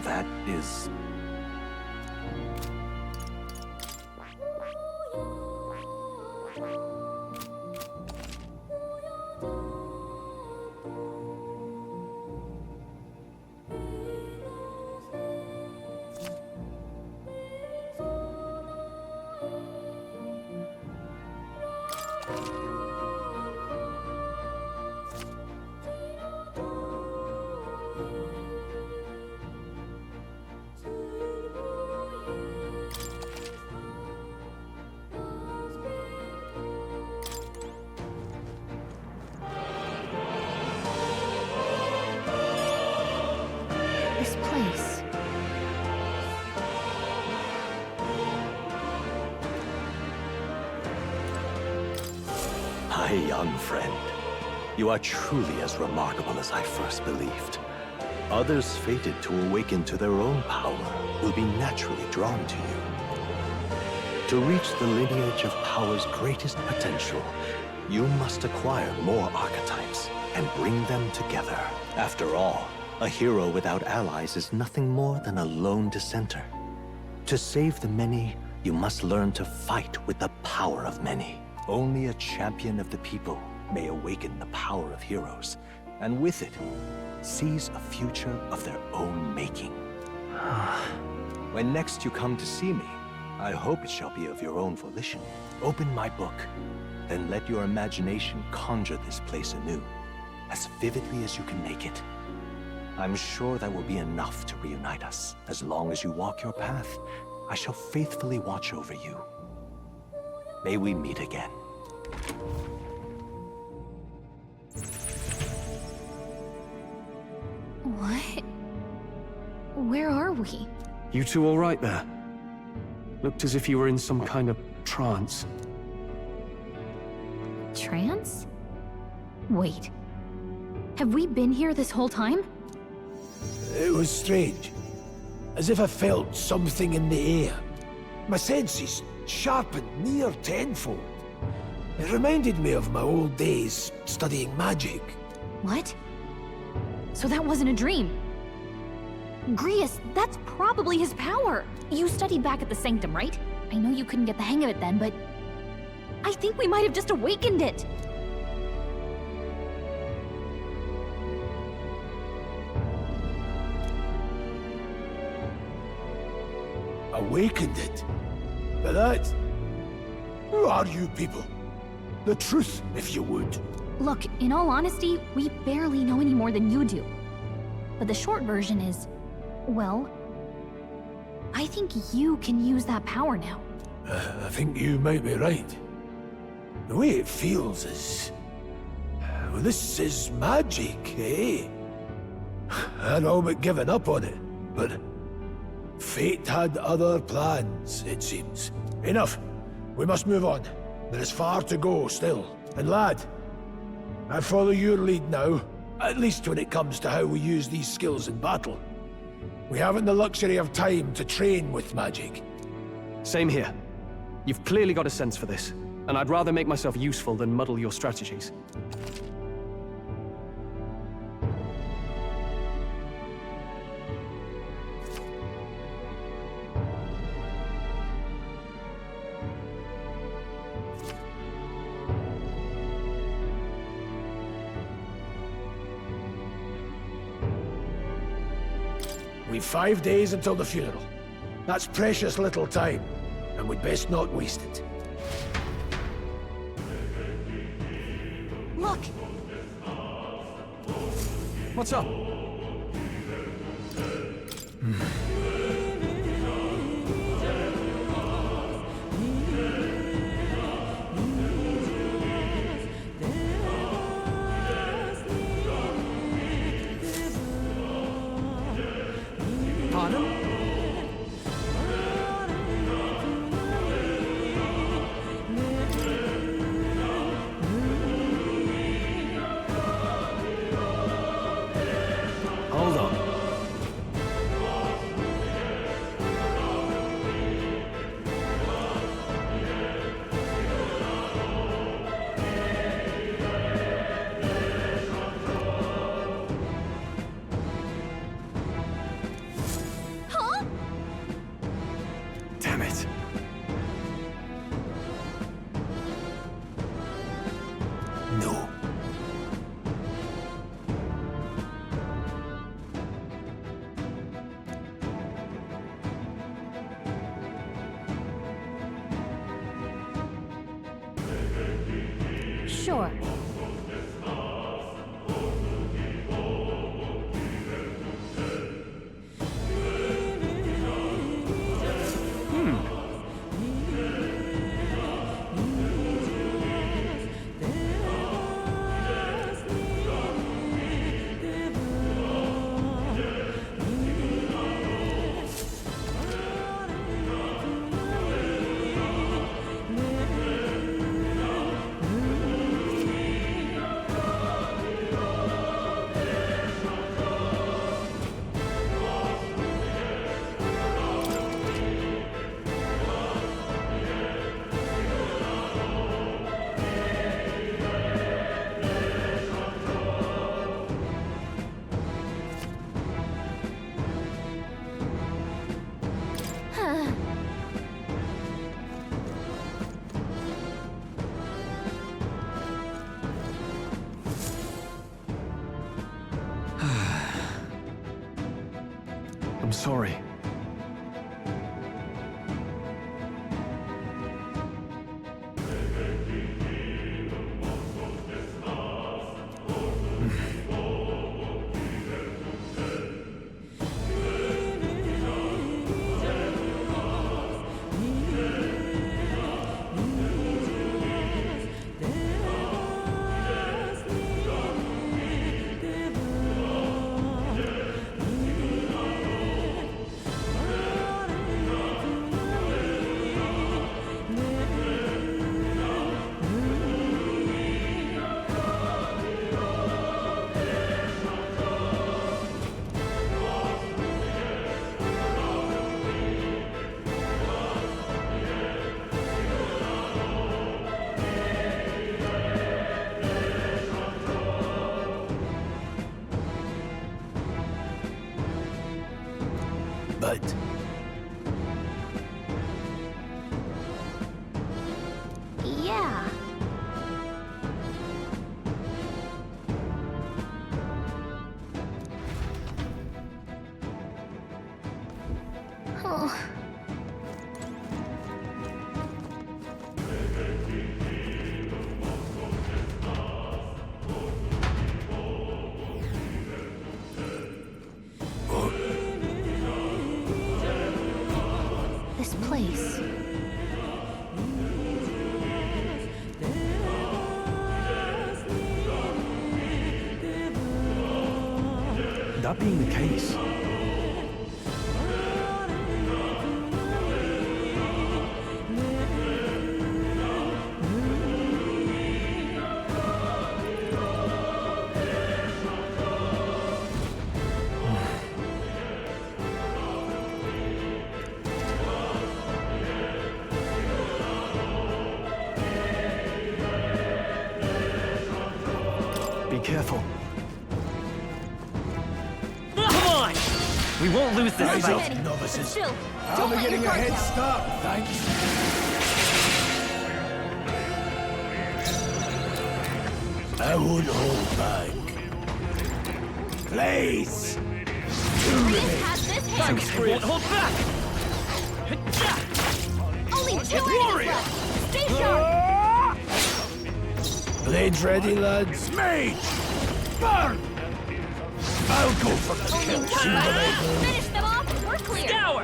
That is... My young friend, you are truly as remarkable as I first believed. Others fated to awaken to their own power will be naturally drawn to you. To reach the lineage of power's greatest potential, you must acquire more archetypes and bring them together. After all, a hero without allies is nothing more than a lone dissenter. To save the many, you must learn to fight with the power of many. Only a champion of the people may awaken the power of heroes, and with it, seize a future of their own making. When next you come to see me, I hope it shall be of your own volition. Open my book, then let your imagination conjure this place anew, as vividly as you can make it. I'm sure that will be enough to reunite us. As long as you walk your path, I shall faithfully watch over you. May we meet again. What? Where are we? You two all right there? Looked as if you were in some kind of trance. Trance? Wait. Have we been here this whole time? It was strange. As if I felt something in the air. My senses sharpened near tenfold. It reminded me of my old days studying magic. What? So that wasn't a dream. Grius, that's probably his power. You studied back at the Sanctum, right? I know you couldn't get the hang of it then, but I think we might have just awakened it. Awakened it? But that... Who are you people? The truth, if you would. Look, in all honesty, we barely know any more than you do. But the short version is, well, I think you can use that power now. I think you might be right. The way it feels is... Well, this is magic, eh? I'd all but given up on it, but... Fate had other plans, it seems. Enough. We must move on. There is far to go still. And lad, I follow your lead now, at least when it comes to how we use these skills in battle. We haven't the luxury of time to train with magic. Same here. You've clearly got a sense for this, and I'd rather make myself useful than muddle your strategies. We've 5 days until the funeral. That's precious little time, and we'd best not waste it. Look! What's up? Pardon? Hold on. Damn it. No. Sure. sorry. But yeah. Oh. This place. That being the case, be careful. Come on! We won't lose this Eyes fight. up, novices. Still, I'll don't be let getting a your guard head down. start, thanks. I won't hold back. Please! Reyes has this hit! We won't hold back! Only 2 enemies left! Stay sharp! Blades ready, lads. Mage! Burn! I'll go for the Only kill. one See what I left! do. Finish them off and we're clear! Scour!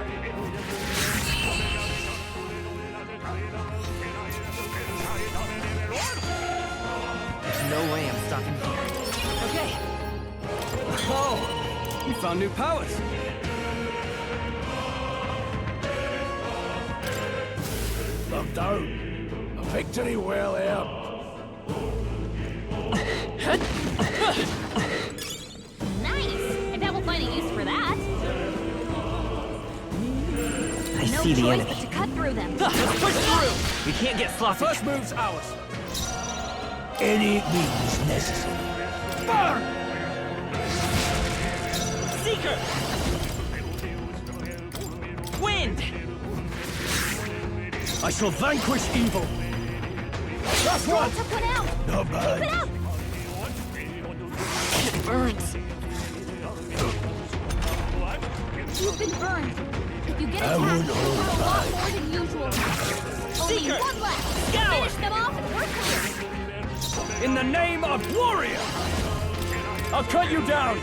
There's no way I'm stopping here. Okay. Oh, you found new powers. Locked out. A victory well earned. Nice! I bet we'll find a use for that. I No see the choice enemy. but to cut through them. Let's push through! We can't get sloppy. First move's ours. Any means necessary. Burn! Seeker! Wind! I shall vanquish evil. That's Strohl one! took one out! Not Keep bad. it up! It burns. You've been burned. If you get I attacked, won't you'll hold burn a lot back. more than usual. Only Seeker! one left! Scour! Finish them off and we're clear! In the name of warrior, I'll cut you down.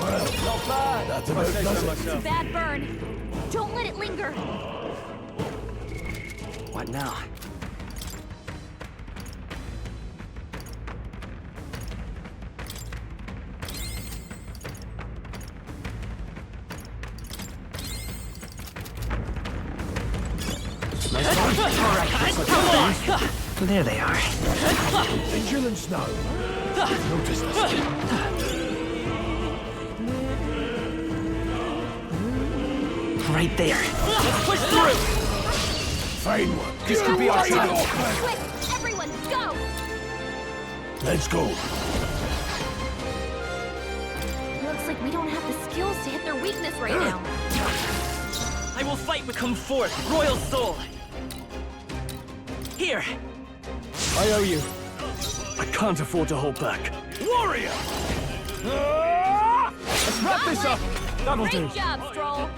Well, not bad. That's about does it. It's a bad burn. Don't let it linger. What now? There they are. Vigilance now. Notice this. Right there. Let's push through! Fine one. This could be our chance. Quick, everyone, go! Let's go. Looks like we don't have the skills to hit their weakness right now. I will fight with come forth, royal soul. Here. I owe you. I can't afford to hold back. Warrior! Let's wrap this up! That'll do. Great job, Strohl.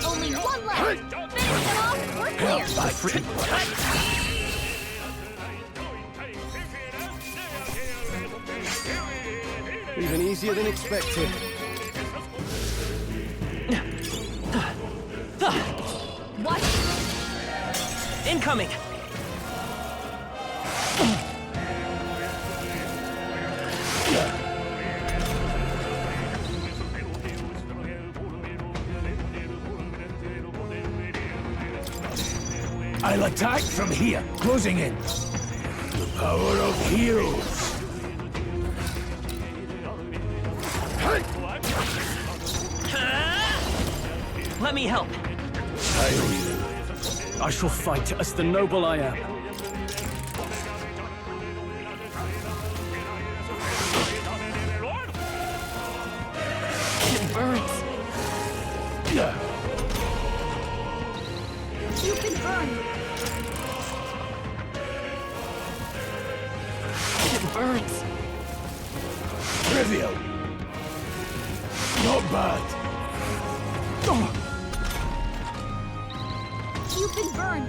Only one left. Finish them off. We're clear. Even easier than expected. What? Incoming! I'll attack from here, closing in. The power of heroes. Let me help. I shall fight as the noble I am. It burns. You've been burned. It burns. Trivial. Not bad. You've been burned.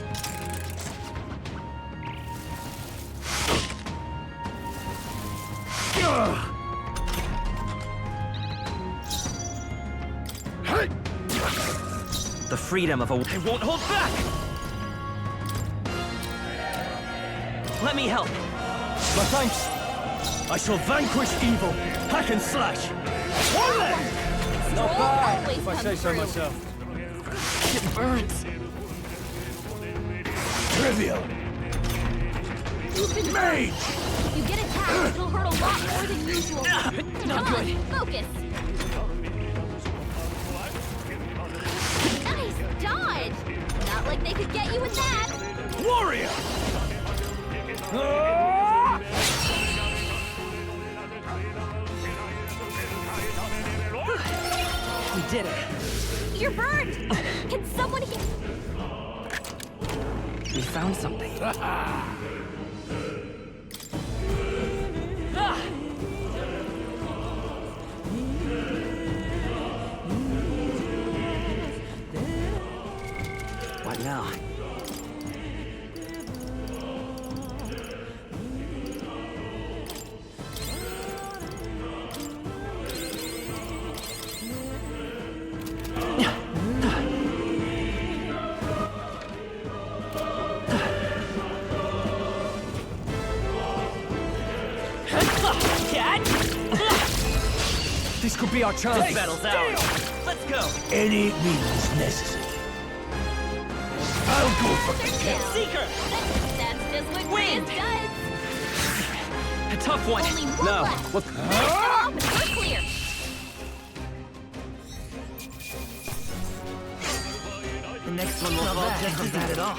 The freedom of a... I won't hold back! Let me help. My thanks. I shall vanquish evil. Hack and slash. Not bad, if I say so myself. It burns. Trivial. Mage! If you get attacked, it'll hurt a lot more than usual. Not Come on, good. focus. Nice dodge! Not like they could get you with that. Warrior! We did it. You're burned! Can someone heal? We found something. What now? This could be our chance. This battle's ours. Let's go. Any means necessary. I'll go for the kill. Seeker! That's just what Wind. Chris does. A tough one. Only one No. left. What? Finish them off and we're clear. The next one will fall just as bad at all.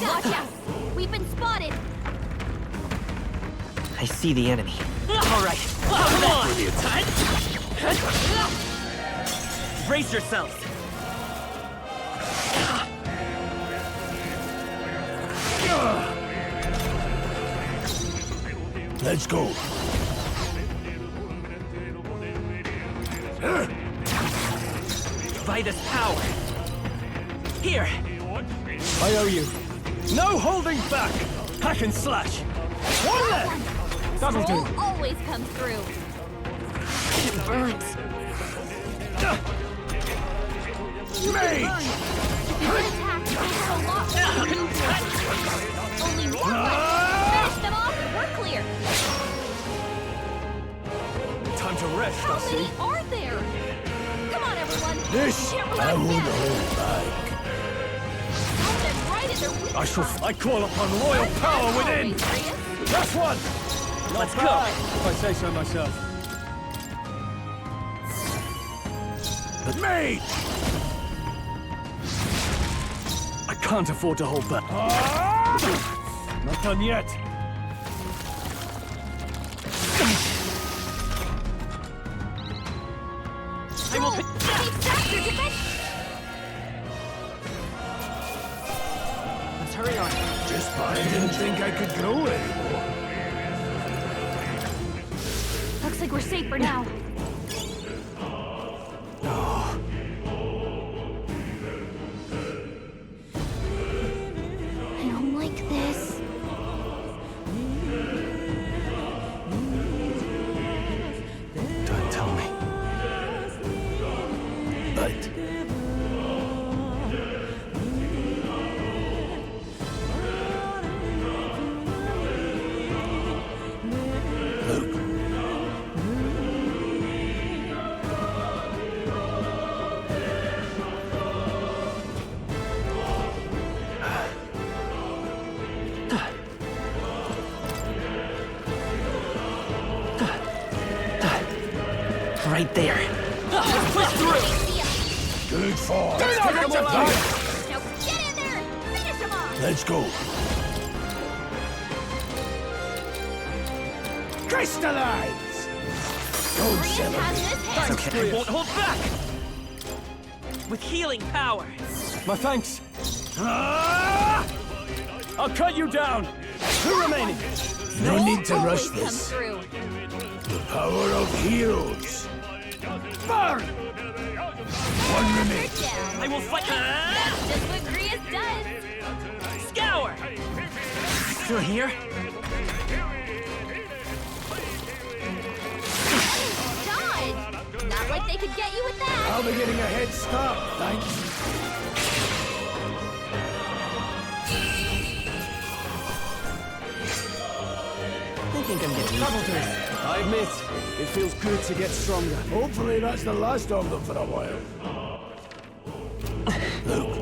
Watch out! We've been spotted. I see the enemy. All right. Come on! Brace yourselves. Let's go. Vitus power. Here. I owe you. No holding back. Hack and slash. One left. That'll do. Strohl always comes through. It burns. Mage! If you get attacked, it'll hurt a lot more than usual. Only one left. Finish them off and we're clear. Time to rest, How I see. many are there? Come on, everyone. This Can't I relax won't now. hold back. Hold them right in their weak I spot. call upon royal power within. Always, Reyes. Last one. Let's Not go. bad, if I say so myself. The mage! I can't afford to hold back. Not done yet. I will pick. Keep faster, defense. Let's hurry on. Just I didn't think I could grow anymore. Looks like we're safe for now. I don't like this. Don't tell me. But Luke. Right there. Push through. Good fall. Now get in there! Finish him off! Let's go. Crystallize! Don't celebrate. It's okay, I won't hold back! With healing power. My thanks. I'll cut you down. Two remaining. No need to rush Come this. through. The power of heroes. Burn! One remains. I will fight. That's just what Grius does. Scour! Still here? Dodge! Not like they could get you with that. I'll be getting a head start, thanks. I think I'm getting I admit, it feels good to get stronger. Hopefully that's the last of them for a while. Luke.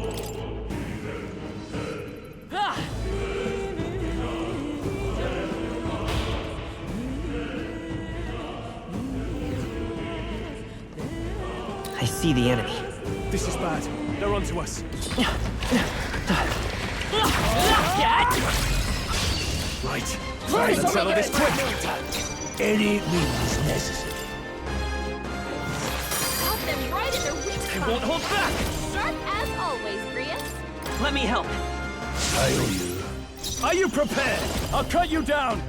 I see the enemy. This is bad. They're onto us. Right. Let's settle this quick. Any means necessary. Help them right in their weak I spot. won't hold back! Sharp as always, Grius. Let me help. I owe you. Are you prepared? I'll cut you down.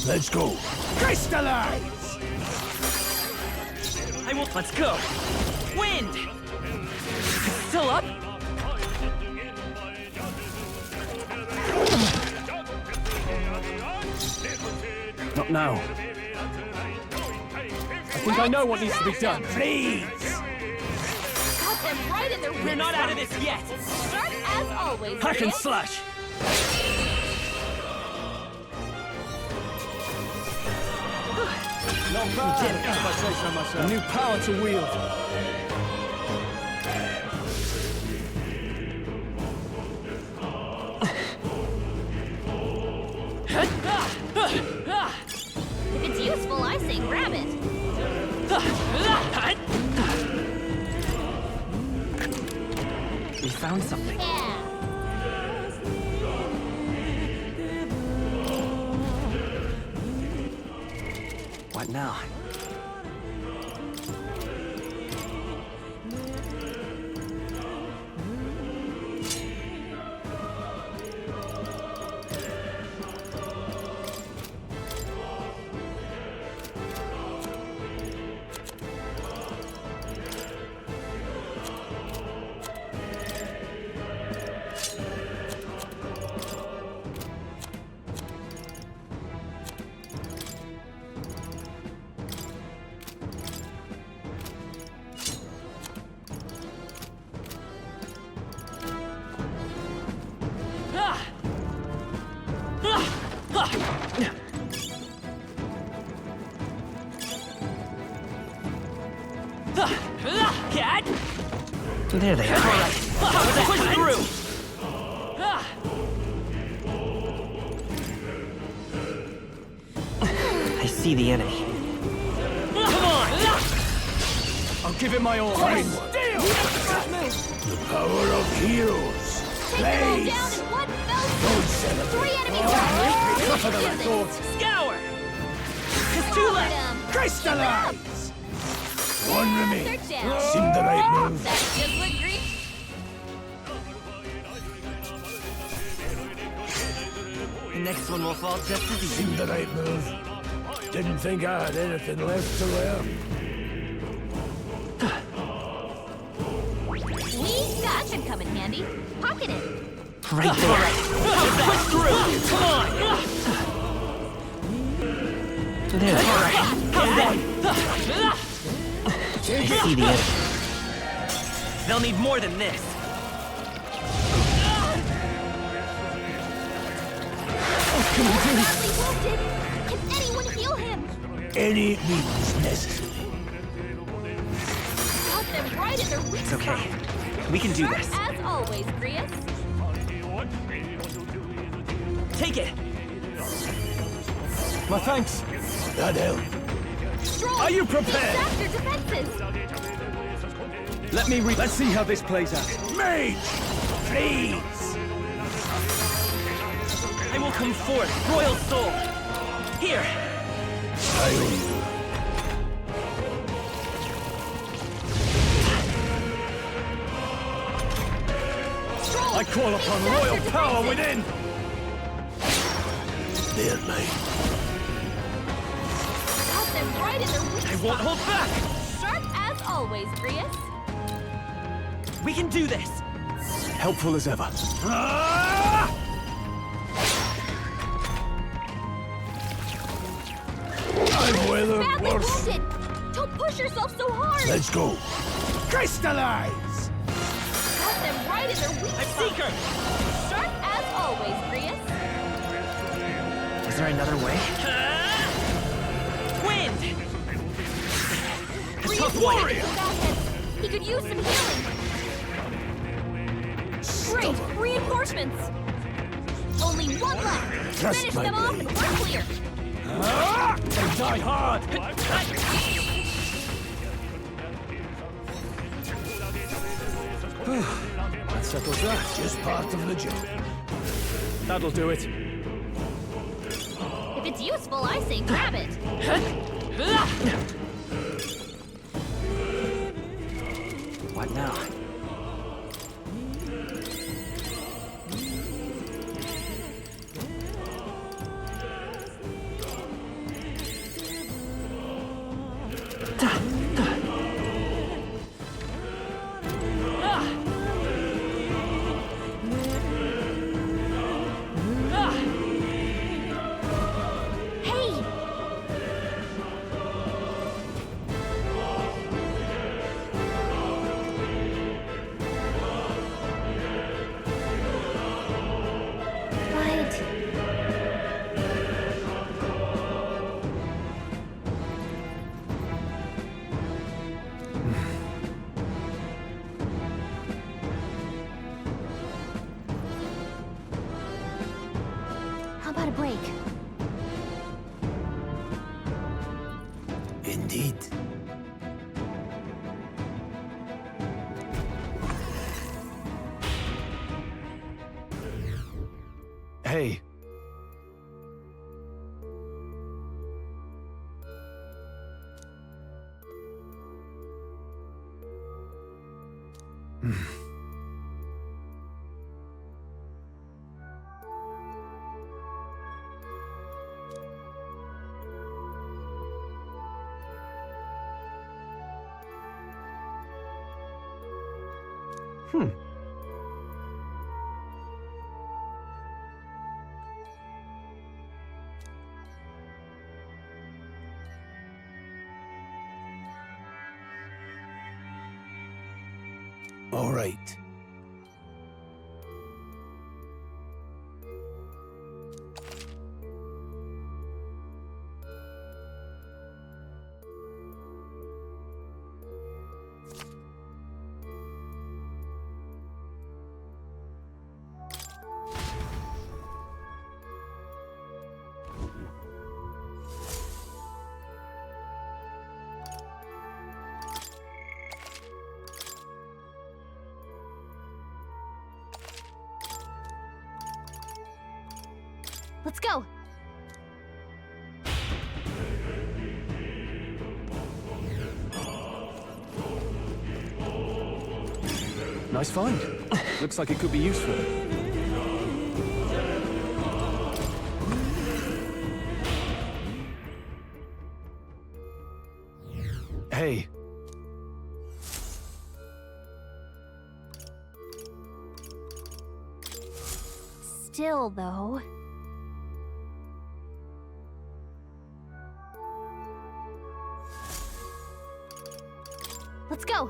Let's go. Crystallize! I will. Let's go. Wind! Still up? Not now. I think I know what needs to be done. Please! Help them right in their weak We're not spot. out of this yet. Sharp as always, Hack and Grius. slash. Not bad, if I say so myself. A new power to wield. If it's useful, I say grab it. We found something. Yeah. What now? There they are. Push through! I see the enemy. Come on! I'll give it my all. The power of heroes. Take them all Blaze! down in one fell swoop. Don't celebrate. 3 enemy Tougher than I thought. Scour! There's 2 left! Crystallize! One remains. They're down. Seemed the right move. That's just what Greek. next one will fall just as easy. Seemed the right move. Didn't think I had anything left to learn. Wee scotch should come in handy. Pocket it. Right there. Push through! Come on! There. How's that? I see the end. They'll need more than this. Badly wounded. Can anyone heal him? Any means necessary. Got them right in their weak It's okay. spot. We can do Sharp this. as always, Grius. Take it. My thanks. That helped. Strohl, Are you prepared? Stack your defenses. Let's see how this plays out. Mage! Please! I will come forth, royal soul. Here. I owe you. Strohl, I call upon stack royal your power defenses. within. There, mate. Got them right in their weak I won't hold back. Sharp as always, Grius. We can do this. Helpful as ever. I've weathered Badly worse. wounded. Don't push yourself so hard. Let's go. Crystallize! Got them right in their weak I spot. seek her. Sharp as always, Grius. Is there another way? Wind! A tough warrior! He could use some healing. Great! Reinforcements! Only one left! Trust Finish my them off and we're clear! They die hard. That settles that. Just part of the job. That'll do it. If it's useful, I say grab it! What now? Hey! But... How about a break? Indeed. Hey. All right. Let's go! Nice find. Looks like it could be useful. Hey. Still, though. Let's go.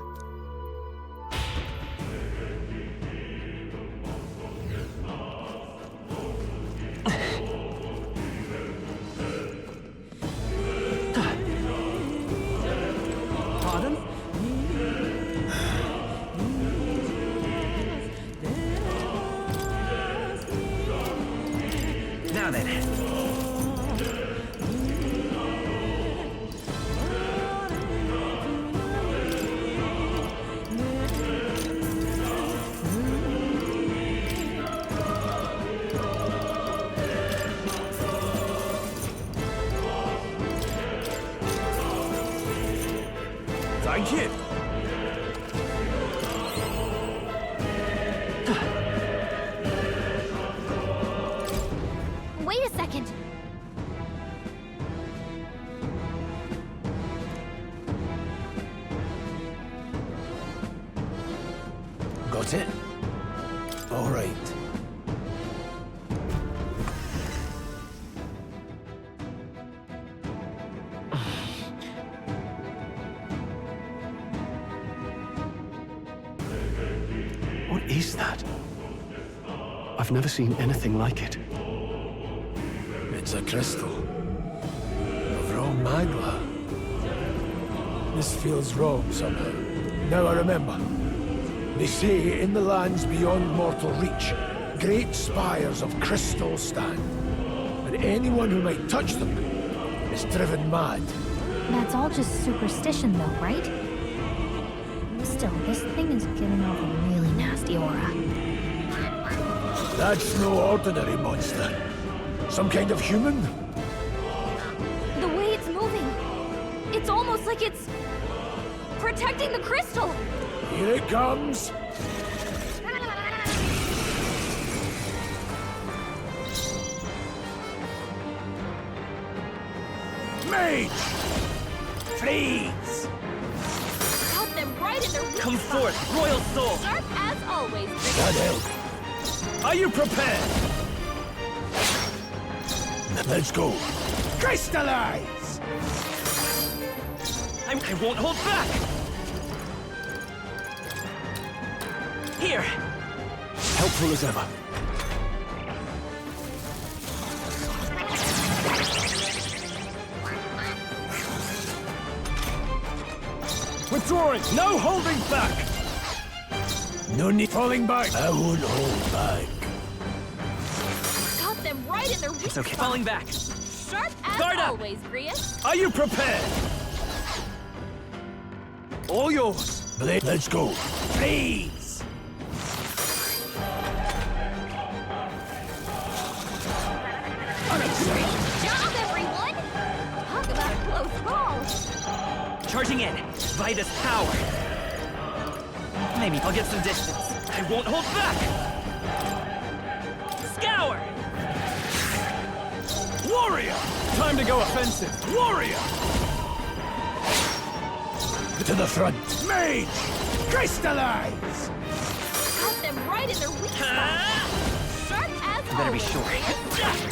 Pardon? Now then. Thank you. Wait a second. Got it? All right. What is that? I've never seen anything like it. It's a crystal. Of raw magma. This feels wrong somehow. Now I remember. They say in the lands beyond mortal reach, great spires of crystal stand. And anyone who might touch them is driven mad. That's all just superstition, though, right? Still, this thing is giving off a really nasty aura. That's no ordinary monster. Some kind of human? The way it's moving, it's almost like it's protecting the crystal. Here it comes. Mage! Freeze! Got them right in their weak Come spot. forth, royal soul! Sharp as always. That helped. Are you prepared? Let's go. Crystallize! I won't hold back! Here! Helpful as ever. Withdrawing! No holding back! No need falling back. I won't hold back. Got them right in their weak It's okay. spot. Falling back. Sharp as Guard up. always, Grius. Are you prepared? All yours. Let's go. Freeze! Great job, everyone! Talk about a close call. Charging in. Vitus power. Maybe I'll get some distance. I won't hold back! Scour! Warrior! Time to go offensive. Warrior! To the front. Mage! Crystallize! Got them right in their weak spot. Sharp as You better be always, sure. Grius.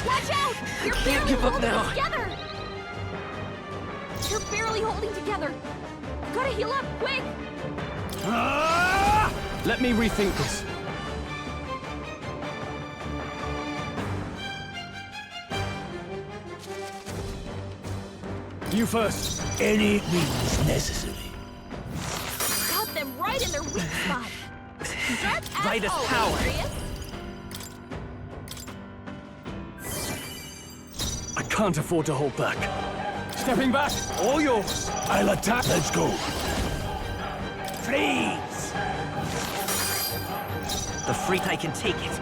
Watch out! You're can't barely give up holding now. it together. You're barely holding together. Gotta heal up, quick! Let me rethink this. You first. Any means necessary. Got them right in their weak spot. Sharp as Vitus always, power. Grius. I can't afford to hold back. Stepping back. All yours. I'll attack. Let's go. Freeze! The freak I can take it.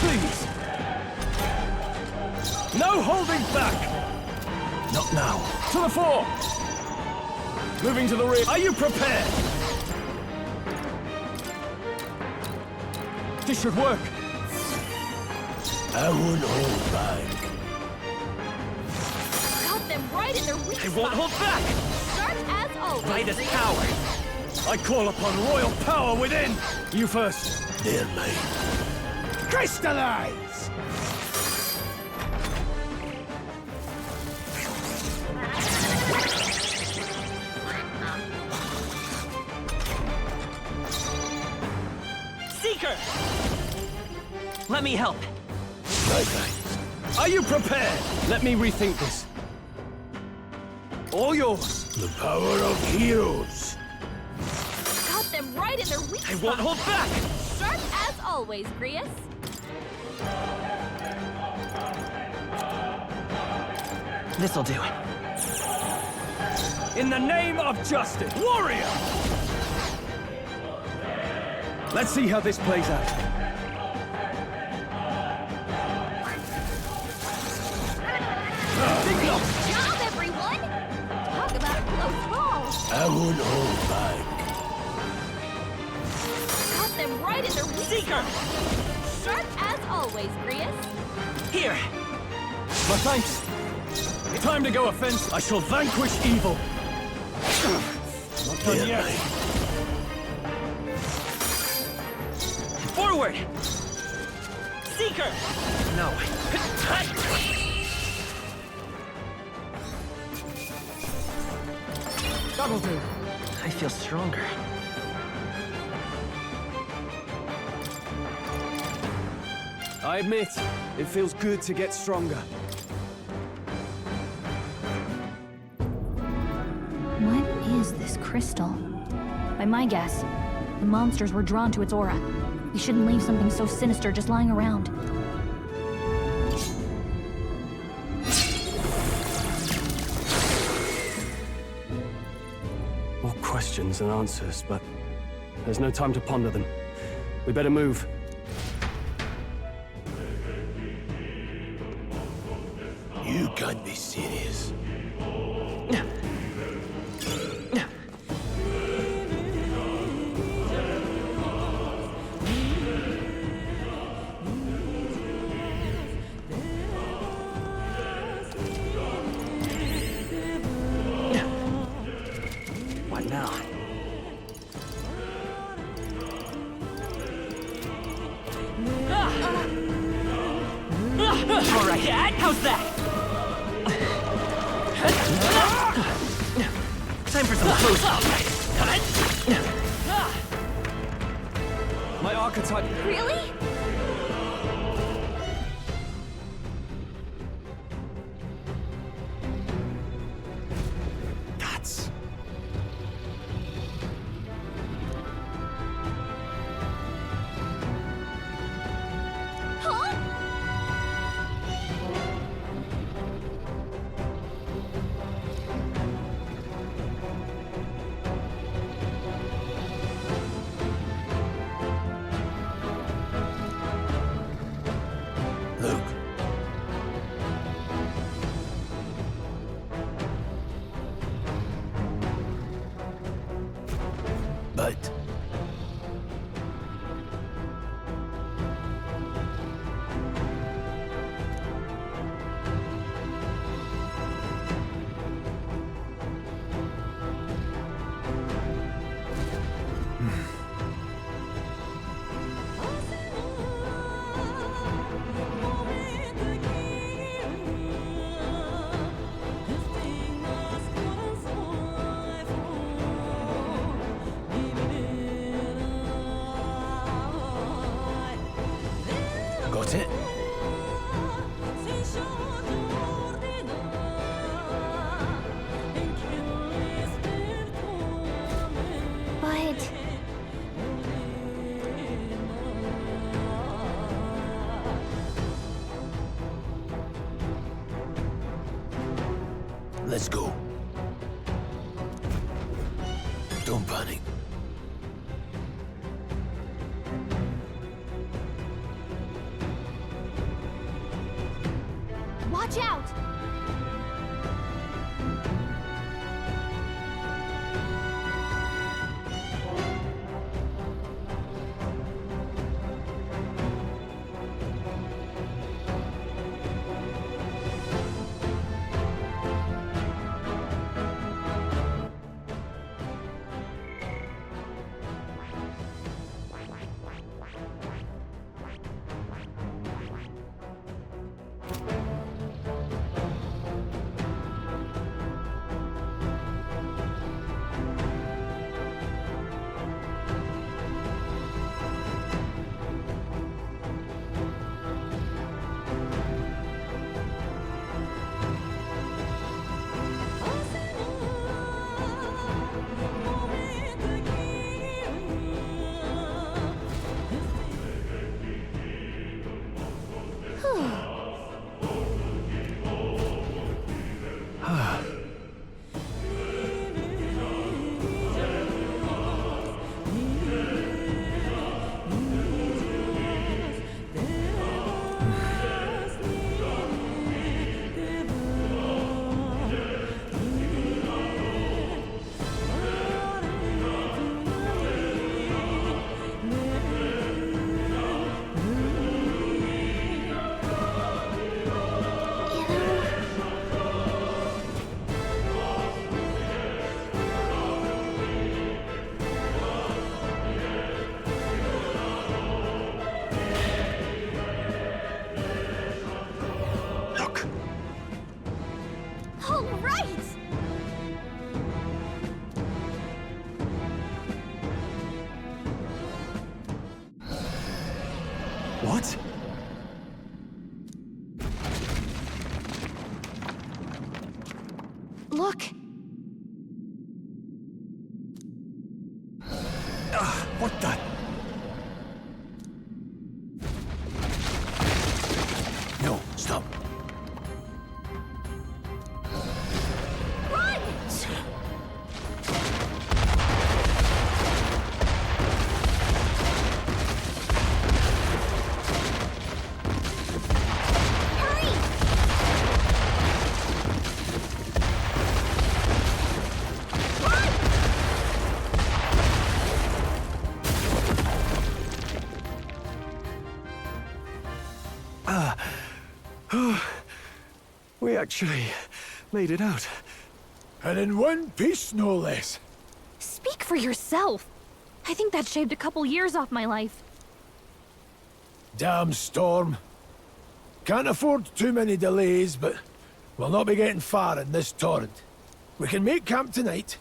Please. No holding back. Not now. To the fore! Moving to the rear. Are you prepared? This should work. I won't hold back. Got them right in their weak I won't hold back! Sharp as always. By this power! I call upon royal power within! You first. They're made. Crystallize! Seeker! Let me help. Are you prepared? Let me rethink this. All yours. The power of heroes. Got them right in their weak I won't hold back! Sharp as always, Grius. This'll do. In the name of justice, warrior! Let's see how this plays out. Great job, everyone! Talk about a close call. I won't hold back. Got them right in their weak Seeker! Sharp as always, Grius. Here! My thanks. Time to go offense. I shall vanquish evil. Not done yet. Forward! Seeker! No. That'll do. I feel stronger. I admit, it feels good to get stronger. What is this crystal? By my guess, the monsters were drawn to its aura. We shouldn't leave something so sinister just lying around. More questions than answers, but there's no time to ponder them. We better move. You can't be serious. What now? All right, how's that? Time for some close-up. My archetype. Really? Guts. Huh? Look. But got it? But... Let's go. Don't panic. Watch out! All right! What? Look! What the? No, stop. Run! We actually made it out. And in one piece, no less. Speak for yourself. I think that shaved a couple years off my life. Damn storm. Can't afford too many delays, but we'll not be getting far in this torrent. We can make camp tonight,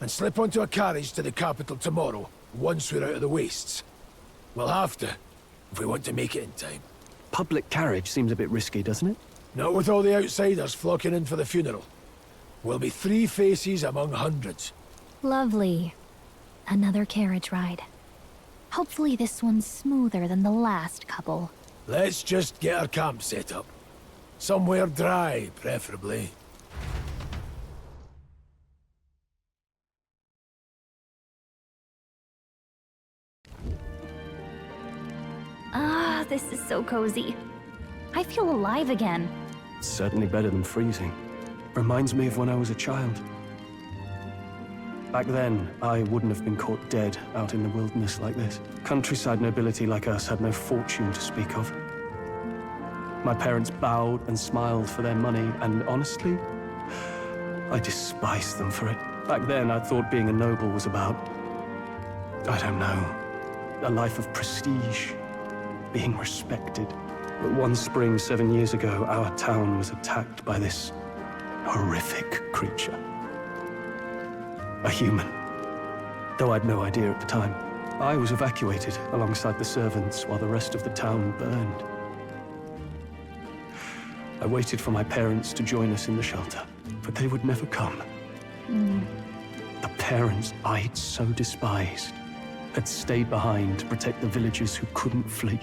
and slip onto a carriage to the capital tomorrow, once we're out of the wastes. We'll have to, if we want to make it in time. Public carriage seems a bit risky, doesn't it? Not with all the outsiders flocking in for the funeral. We'll be 3 faces among hundreds. Lovely. Another carriage ride. Hopefully this one's smoother than the last couple. Let's just get our camp set up. Somewhere dry, preferably. Ah, this is so cozy. I feel alive again. Certainly better than freezing. Reminds me of when I was a child. Back then, I wouldn't have been caught dead out in the wilderness like this. Countryside nobility like us had no fortune to speak of. My parents bowed and smiled for their money, and honestly, I despised them for it. Back then, I thought being a noble was about, I don't know, a life of prestige, being respected. But one spring 7 years ago, our town was attacked by this horrific creature. A human. Though I'd no idea at the time. I was evacuated alongside the servants while the rest of the town burned. I waited for my parents to join us in the shelter, but they would never come. The parents I'd so despised had stayed behind to protect the villagers who couldn't flee.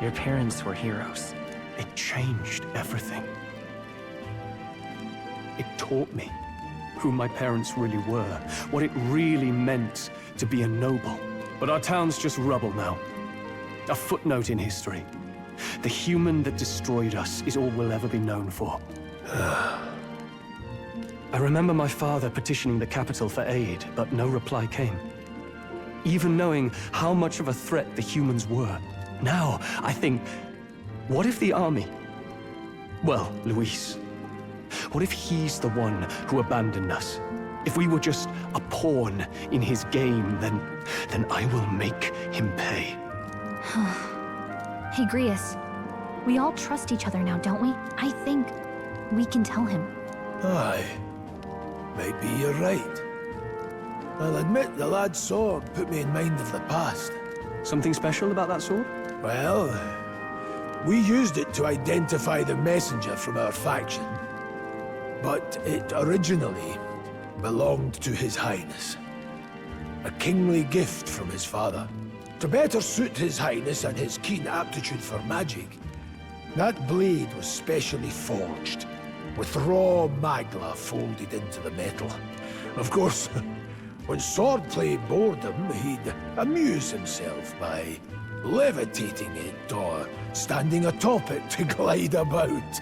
Your parents were heroes. It changed everything. It taught me who my parents really were, what it really meant to be a noble. But our town's just rubble now. A footnote in history. The human that destroyed us is all we'll ever be known for. I remember my father petitioning the capital for aid, but no reply came. Even knowing how much of a threat the humans were. Now, I think, what if the army? Well, Luis. What if he's the one who abandoned us? If we were just a pawn in his game, then I will make him pay. Hey, Grius. We all trust each other now, don't we? I think we can tell him. Aye. Maybe you're right. I'll admit the lad's sword put me in mind of the past. Something special about that sword? Well, we used it to identify the messenger from our faction. But it originally belonged to His Highness. A kingly gift from his father. To better suit His Highness and his keen aptitude for magic, That blade was specially forged, with raw magla folded into the metal. Of course, when swordplay bored him, he'd amuse himself by levitating it or standing atop it to glide about.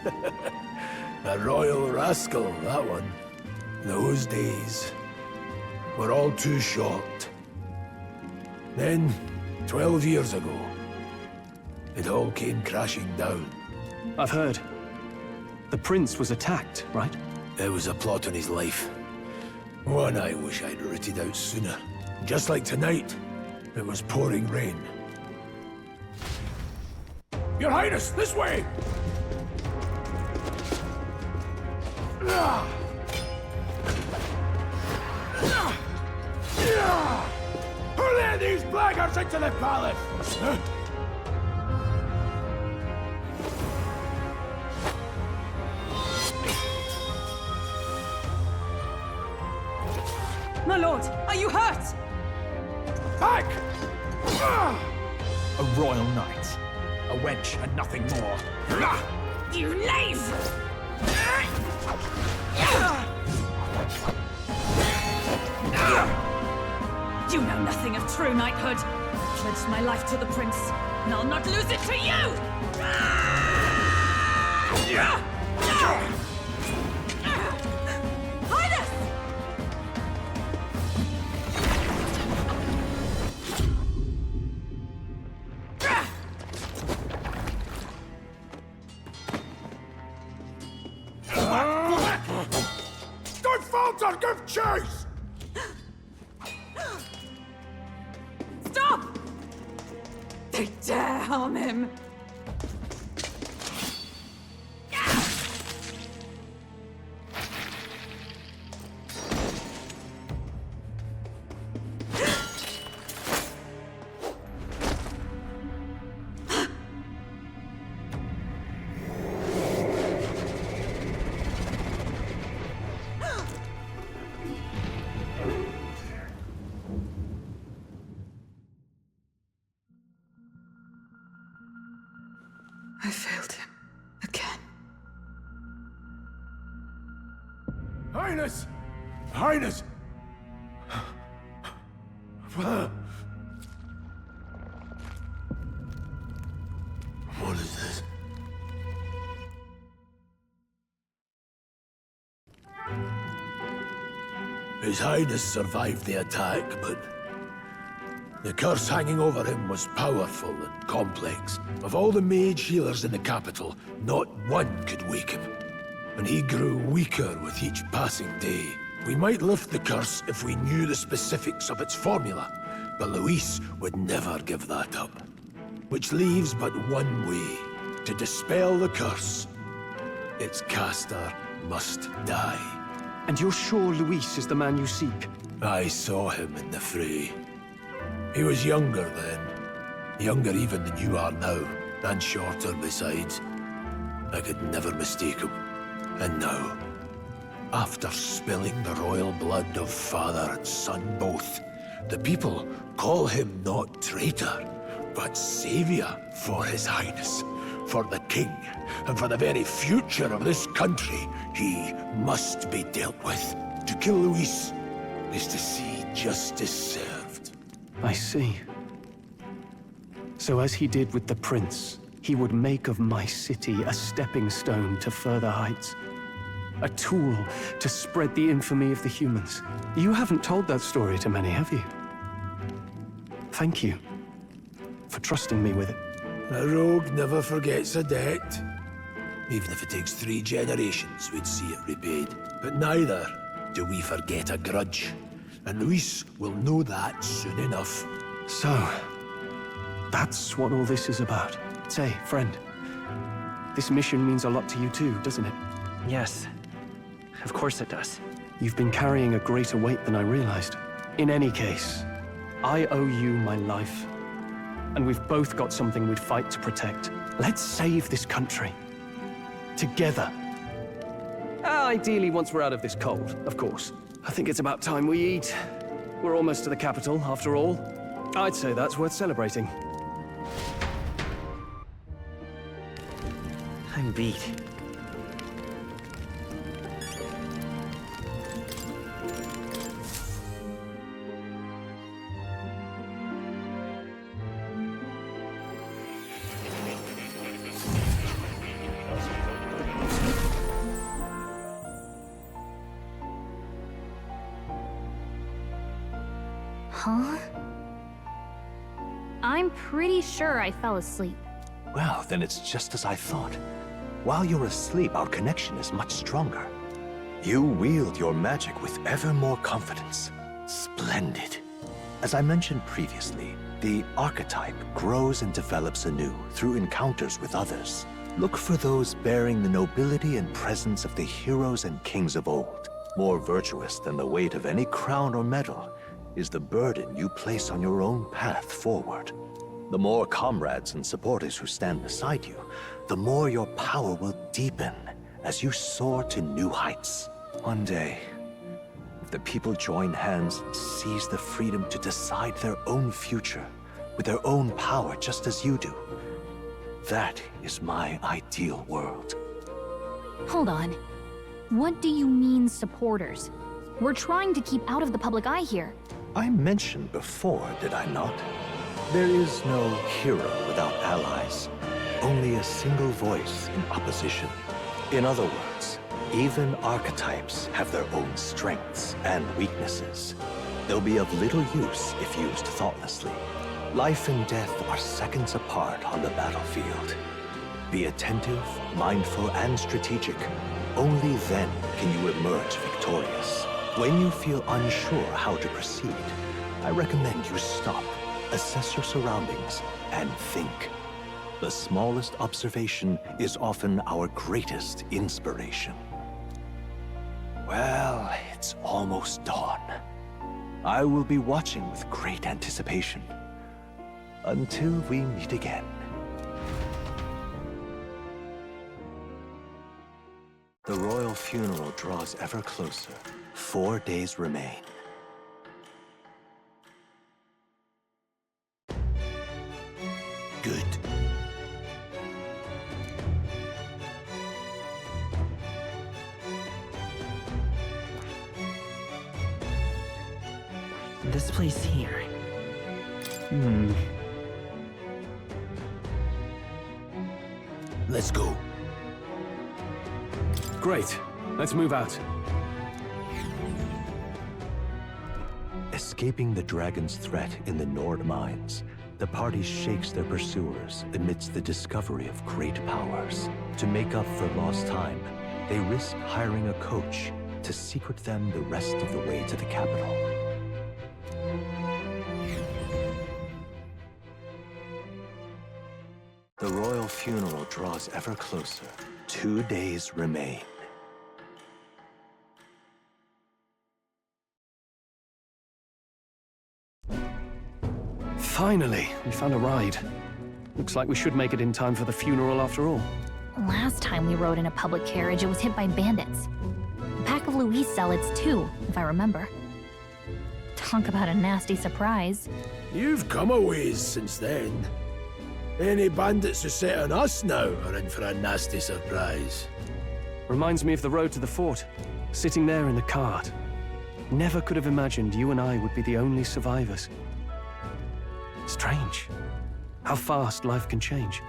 A royal rascal, that one. Those days were all too short. Then, 12 years ago, it all came crashing down. I've heard. The prince was attacked, right? There was a plot on his life. One I wish I'd rooted out sooner. Just like tonight, it was pouring rain. Your Highness, this way! Who let these blackguards into the palace? My lord, are you hurt? Back! A royal knight. A wench and nothing more. You knave! You know nothing of true knighthood. I pledged my life to the prince, and I'll not lose it to you! Highness! Don't falter! Give chase! Stop! They dare harm him! I failed him. Again. Highness! Highness! What is this? His Highness survived the attack, but the curse hanging over him was powerful and complex. Of all the mage healers in the capital, not one could wake him. And he grew weaker with each passing day. We might lift the curse if we knew the specifics of its formula, but Luis would never give that up. Which leaves but one way to dispel the curse. Its caster must die. And you're sure Luis is the man you seek? I saw him in the fray. He was younger then. Younger even than you are now, and shorter besides. I could never mistake him. And now, after spilling the royal blood of father and son both, the people call him not traitor, but savior for his Highness. For the king, and for the very future of this country, he must be dealt with. To kill Luis is to see justice served. I see. So as he did with the prince, he would make of my city a stepping stone to further heights. A tool to spread the infamy of the humans. You haven't told that story to many, have you? Thank you for trusting me with it. A rogue never forgets a debt. Even if it takes 3 generations, we'd see it repaid. But neither do we forget a grudge. And Luis will know that soon enough. So, that's what all this is about. Say, friend, this mission means a lot to you too, doesn't it? Yes. Of course it does. You've been carrying a greater weight than I realized. In any case, I owe you my life. And we've both got something we'd fight to protect. Let's save this country. Together. Ideally, once we're out of this cold, of course. I think it's about time we eat. We're almost to the capital, after all. I'd say that's worth celebrating. I'm beat. Huh? I'm pretty sure I fell asleep. Well, then it's just as I thought. While you're asleep, our connection is much stronger. You wield your magic with ever more confidence. Splendid. As I mentioned previously, the archetype grows and develops anew through encounters with others. Look for those bearing the nobility and presence of the heroes and kings of old. More virtuous than the weight of any crown or medal is the burden you place on your own path forward. The more comrades and supporters who stand beside you, the more your power will deepen as you soar to new heights. One day, if the people join hands and seize the freedom to decide their own future with their own power just as you do, that is my ideal world. Hold on. What do you mean, supporters? We're trying to keep out of the public eye here. I mentioned before, did I not? There is no hero without allies, only a single voice in opposition. In other words, even archetypes have their own strengths and weaknesses. They'll be of little use if used thoughtlessly. Life and death are seconds apart on the battlefield. Be attentive, mindful, and strategic. Only then can you emerge victorious. When you feel unsure how to proceed, I recommend you stop, assess your surroundings, and think. The smallest observation is often our greatest inspiration. Well, it's almost dawn. I will be watching with great anticipation. Until we meet again. The royal funeral draws ever closer. 4 days remain. Good. This place here. Let's go. Great. Let's move out. Escaping the dragon's threat in the Nord mines, the party shakes their pursuers amidst the discovery of great powers. To make up for lost time, they risk hiring a coach to secret them the rest of the way to the capital. The royal funeral draws ever closer. 2 days remain. Finally, we found a ride. Looks like we should make it in time for the funeral after all. Last time we rode in a public carriage, it was hit by bandits. A pack of Louis zealots, too, if I remember. Talk about a nasty surprise. You've come a ways since then. Any bandits who set on us now are in for a nasty surprise. Reminds me of the road to the fort. Sitting there in the cart. Never could have imagined you and I would be the only survivors. Strange. How fast life can change.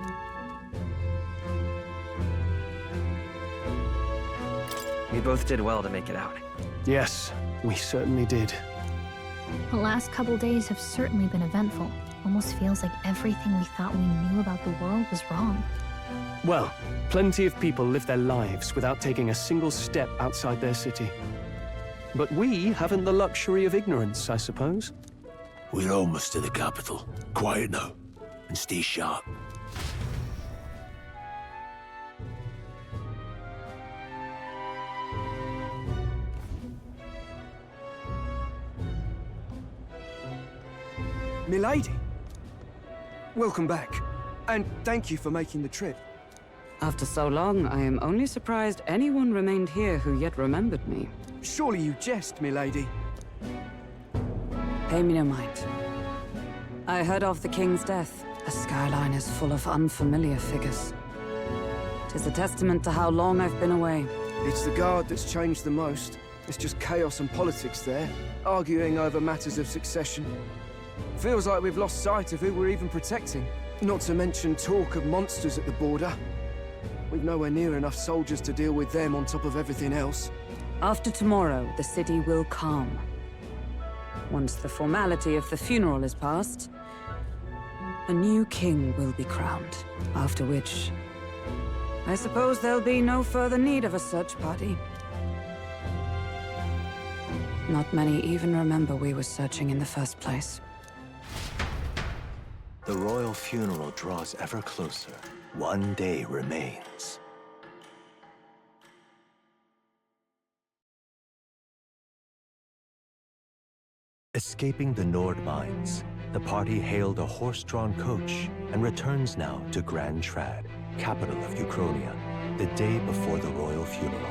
We both did well to make it out. Yes, we certainly did. The last couple days have certainly been eventful. Almost feels like everything we thought we knew about the world was wrong. Well, plenty of people live their lives without taking a single step outside their city. But we haven't the luxury of ignorance, I suppose. We're almost to the capital. Quiet now, and stay sharp. Milady, welcome back, and thank you for making the trip. After so long, I am only surprised anyone remained here who yet remembered me. Surely you jest, milady. Pay me no mind. I heard of the king's death. The skyline is full of unfamiliar figures. 'Tis a testament to how long I've been away. It's the Guard that's changed the most. It's just chaos and politics there, arguing over matters of succession. Feels like we've lost sight of who we're even protecting. Not to mention talk of monsters at the border. We've nowhere near enough soldiers to deal with them on top of everything else. After tomorrow, the city will calm. Once the formality of the funeral is past, a new king will be crowned. After which, I suppose there'll be no further need of a search party. Not many even remember we were searching in the first place. The royal funeral draws ever closer. One day remains. Escaping the Nord mines, the party hailed a horse-drawn coach and returns now to Grand Trad, capital of Ukrainia, the day before the royal funeral.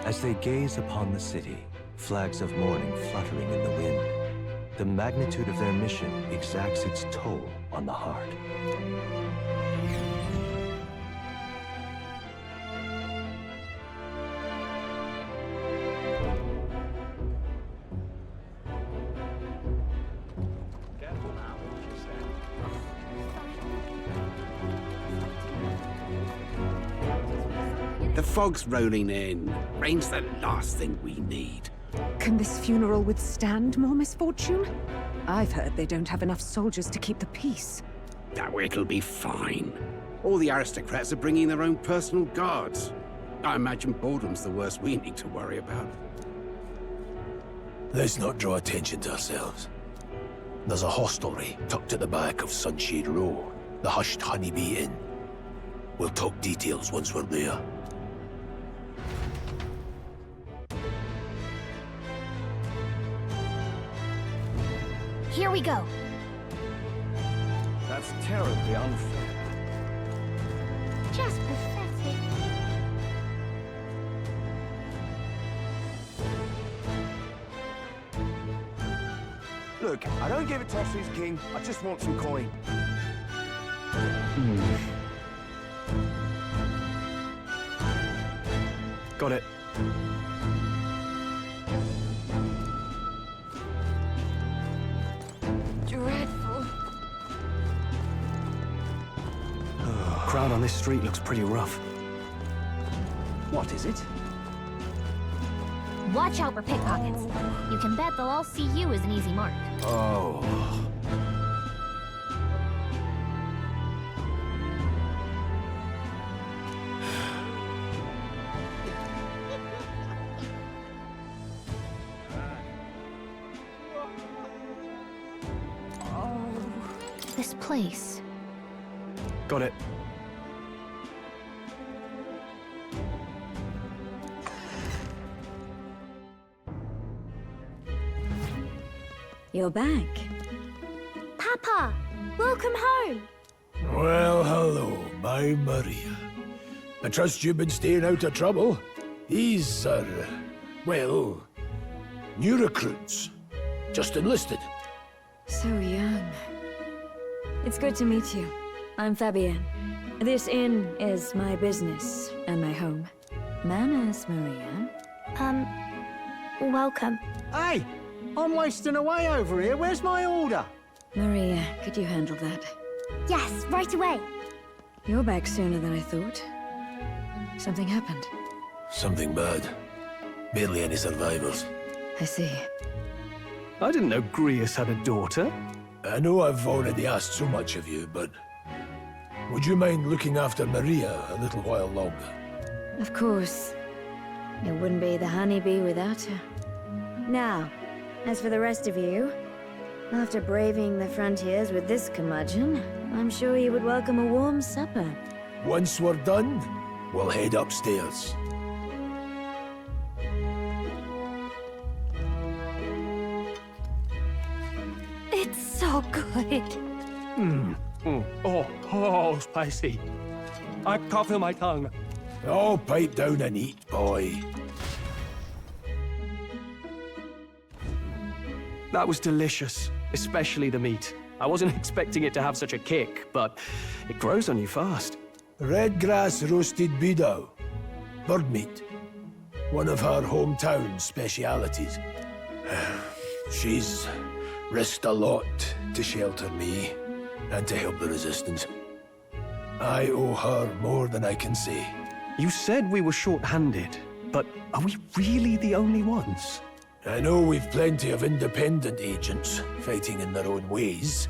As they gaze upon the city, flags of mourning fluttering in the wind, the magnitude of their mission exacts its toll on the heart. The fog's rolling in. Rain's the last thing we need. Can this funeral withstand more misfortune? I've heard they don't have enough soldiers to keep the peace. Oh, it'll be fine. All the aristocrats are bringing their own personal guards. I imagine boredom's the worst we need to worry about. Let's not draw attention to ourselves. There's a hostelry tucked at the back of Sunshade Row, the Hushed Honeybee Inn. We'll talk details once we're there. Here we go. That's terribly unfair. Just pathetic. Look, I don't give it to Tossi's king. I just want some coin. Got it. Dreadful. Crowd on this street looks pretty rough. What is it? Watch out for pickpockets. You can bet they'll all see you as an easy mark. Oh. This place. Got it. You're back. Papa! Welcome home! Well, hello, my Maria. I trust you've been staying out of trouble. These are, well, new recruits. Just enlisted. So young. It's good to meet you. I'm Fabienne. This inn is my business and my home. Manners, Maria. Welcome. Hey! I'm wasting away over here. Where's my order? Maria, could you handle that? Yes, right away. You're back sooner than I thought. Something happened. Something bad. Barely any survivors. I see. I didn't know Grius had a daughter. I know I've already asked so much of you, but would you mind looking after Maria a little while longer? Of course. It wouldn't be the honeybee without her. Now, as for the rest of you, after braving the frontiers with this curmudgeon, I'm sure you would welcome a warm supper. Once we're done, we'll head upstairs. It's so good. Oh, spicy. I can't feel my tongue. Oh, pipe down and eat, boy. That was delicious, especially the meat. I wasn't expecting it to have such a kick, but it grows on you fast. Red grass roasted beedow. Bird meat. One of her hometown specialities. She's risked a lot to shelter me and to help the Resistance. I owe her more than I can say. You said we were short-handed, but are we really the only ones? I know we've plenty of independent agents fighting in their own ways,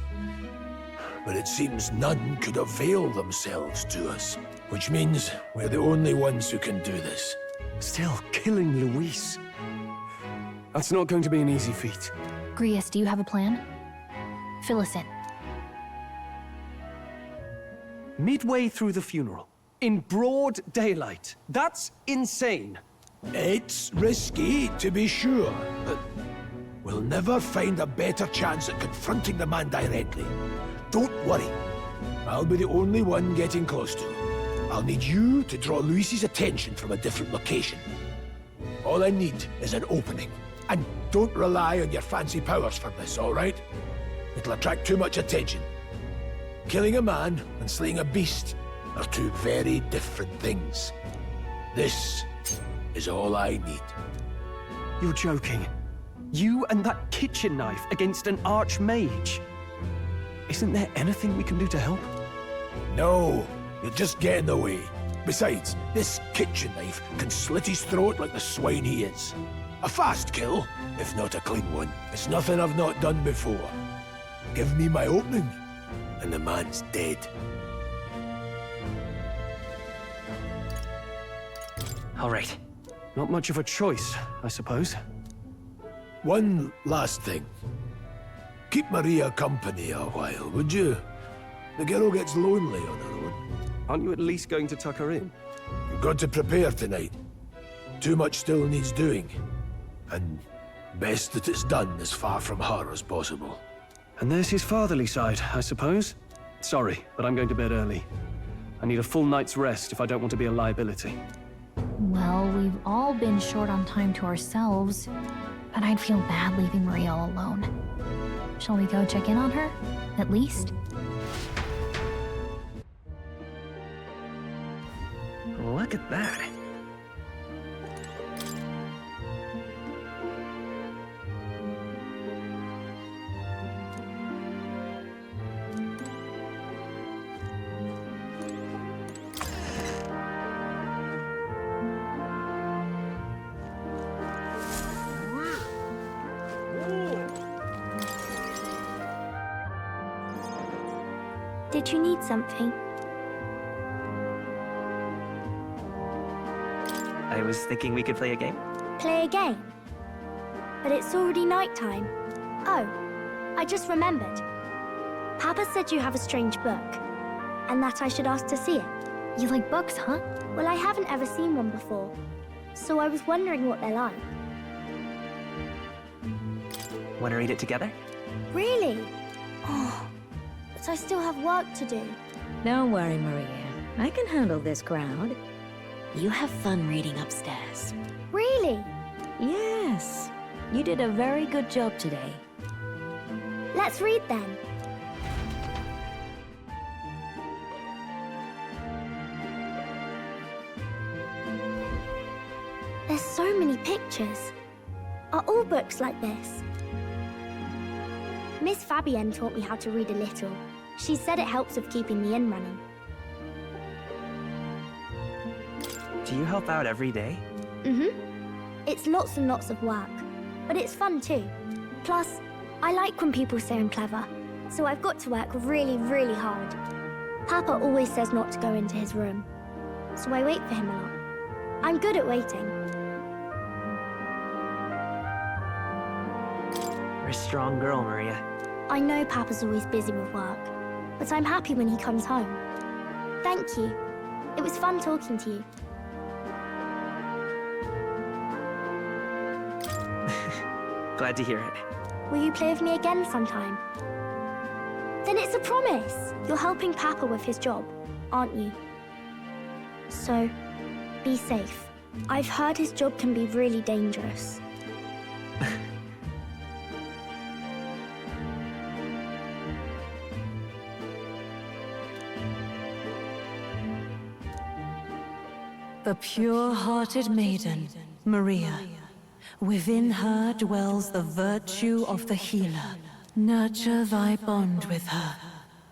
but it seems none could avail themselves to us, which means we're the only ones who can do this. Still, killing Luis. That's not going to be an easy feat. Grius, do you have a plan? Fill us in. Midway through the funeral, in broad daylight. That's insane. It's risky, to be sure, but we'll never find a better chance at confronting the man directly. Don't worry. I'll be the only one getting close to him. I'll need you to draw Luis's attention from a different location. All I need is an opening. And don't rely on your fancy powers for this, all right? It'll attract too much attention. Killing a man and slaying a beast are two very different things. This is all I need. You're joking. You and that kitchen knife against an archmage. Isn't there anything we can do to help? No, you'll just get in the way. Besides, this kitchen knife can slit his throat like the swine he is. A fast kill, if not a clean one. It's nothing I've not done before. Give me my opening, and the man's dead. All right. Not much of a choice, I suppose. One last thing. Keep Maria company a while, would you? The girl gets lonely on her own. Aren't you at least going to tuck her in? You've got to prepare tonight. Too much still needs doing. And best that it's done as far from her as possible. And there's his fatherly side, I suppose. Sorry, but I'm going to bed early. I need a full night's rest if I don't want to be a liability. Well, we've all been short on time to ourselves, but I'd feel bad leaving Maria all alone. Shall we go check in on her, at least? Look at that. Did you need something? I was thinking we could play a game. Play a game? But it's already nighttime. Oh, I just remembered. Papa said you have a strange book, and that I should ask to see it. You like books, huh? Well, I haven't ever seen one before, so I was wondering what they're like. Want to read it together? Really? Oh, but I still have work to do. Don't worry, Maria. I can handle this crowd. You have fun reading upstairs. Really? Yes. You did a very good job today. Let's read then. There's so many pictures. Are all books like this? Miss Fabienne taught me how to read a little. She said it helps with keeping the inn running. Do you help out every day? Mm-hmm. It's lots and lots of work, but it's fun too. Plus, I like when people say I'm clever, so I've got to work really, really hard. Papa always says not to go into his room, so I wait for him a lot. I'm good at waiting. You're a strong girl, Maria. I know Papa's always busy with work, but I'm happy when he comes home. Thank you. It was fun talking to you. Glad to hear it. Will you play with me again sometime? Then it's a promise! You're helping Papa with his job, aren't you? So, be safe. I've heard his job can be really dangerous. The pure-hearted maiden, Maria. Within her dwells the virtue of the healer. Nurture thy bond with her,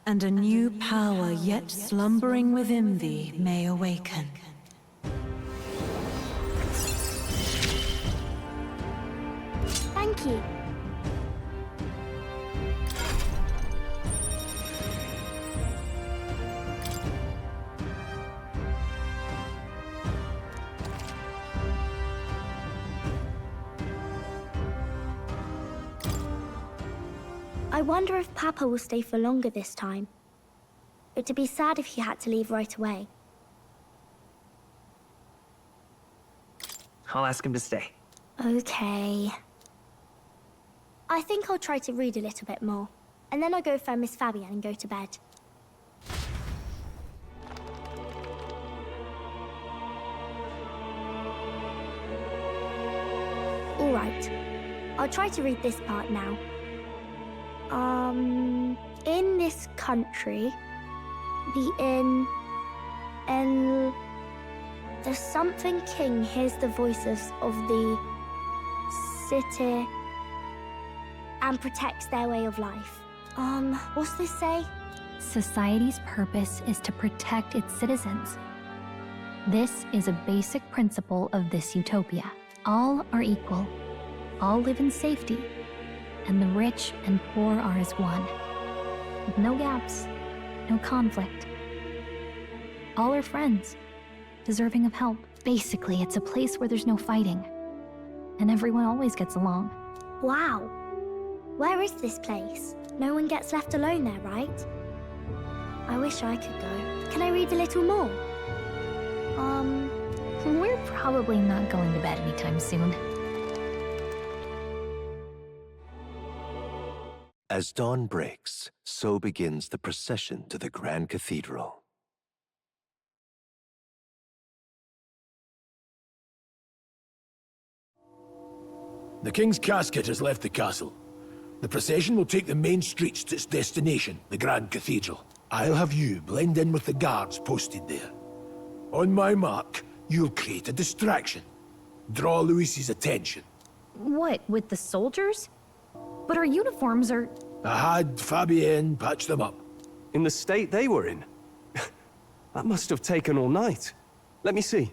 and a new power yet slumbering within thee may awaken. Thank you. I wonder if Papa will stay for longer this time. It'd be sad if he had to leave right away. I'll ask him to stay. Okay. I think I'll try to read a little bit more, and then I'll go find Miss Fabian and go to bed. All right. I'll try to read this part now. In this country, the something king hears the voices of the city and protects their way of life. What's this say? Society's purpose is to protect its citizens. This is a basic principle of this utopia. All are equal. All live in safety. And the rich and poor are as one. With no gaps, no conflict. All are friends, deserving of help. Basically, it's a place where there's no fighting. And everyone always gets along. Wow. Where is this place? No one gets left alone there, right? I wish I could go. Can I read a little more? We're probably not going to bed anytime soon. As dawn breaks, so begins the procession to the Grand Cathedral. The King's casket has left the castle. The procession will take the main streets to its destination, the Grand Cathedral. I'll have you blend in with the guards posted there. On my mark, you'll create a distraction. Draw Luis's attention. What, with the soldiers? But our uniforms are... I had Fabienne patch them up. In the state they were in? That must have taken all night. Let me see.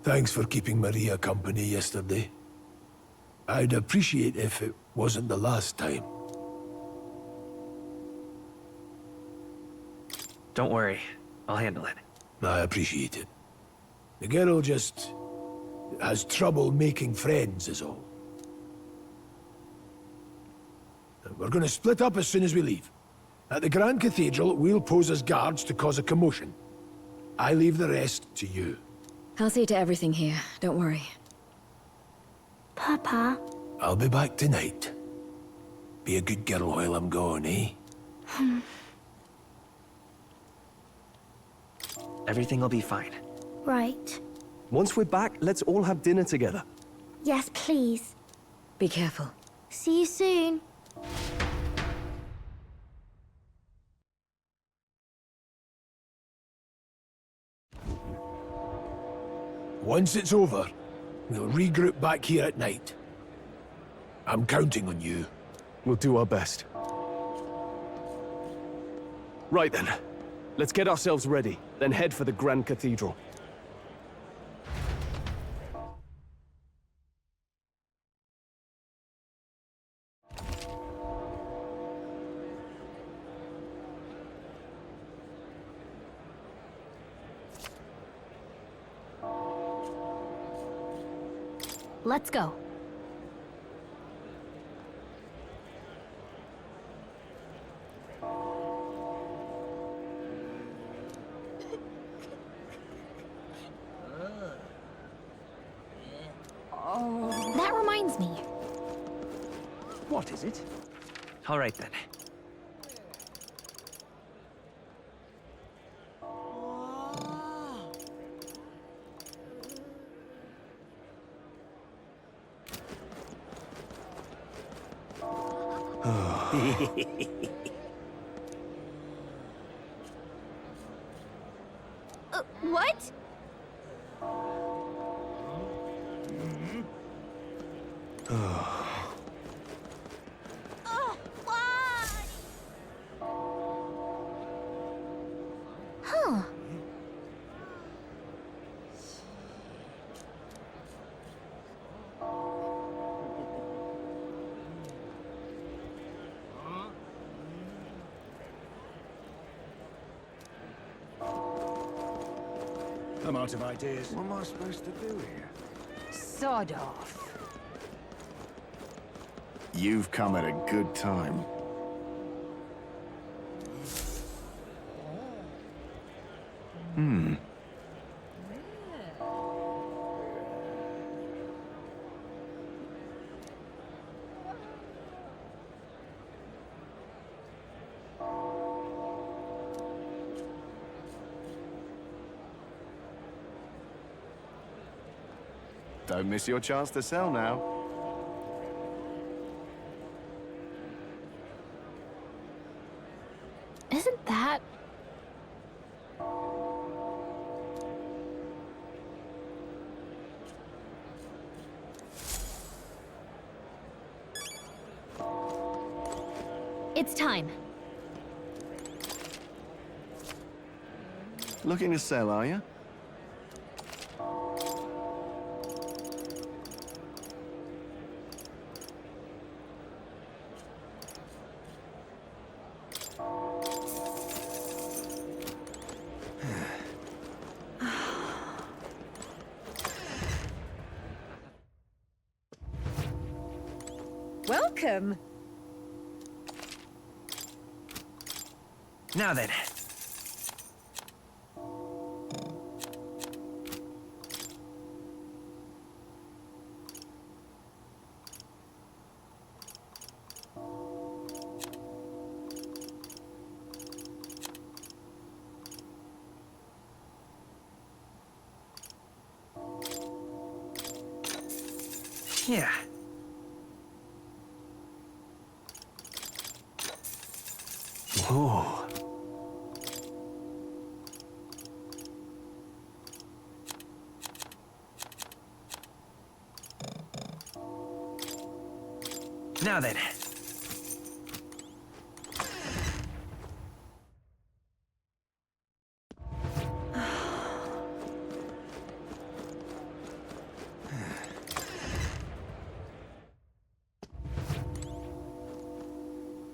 Thanks for keeping Maria company yesterday. I'd appreciate if it wasn't the last time. Don't worry. I'll handle it. I appreciate it. The girl just has trouble making friends is all. We're gonna split up as soon as we leave. At the Grand Cathedral, we'll pose as guards to cause a commotion. I leave the rest to you. I'll see to everything here, don't worry. Papa? I'll be back tonight. Be a good girl while I'm gone, eh? Everything will be fine. Right. Once we're back, let's all have dinner together. Yes, please. Be careful. See you soon. Once it's over, we'll regroup back here at night. I'm counting on you. We'll do our best. Right then. Let's get ourselves ready, then head for the Grand Cathedral. Let's go. That reminds me. What is it? All right then. What? Why? Huh. I'm out of ideas. What am I supposed to do here? Sod off. You've come at a good time. Don't miss your chance to sell now. Isn't that... It's time. Looking to sell, are you? Welcome. Now then. Yeah. Whoa. Now then.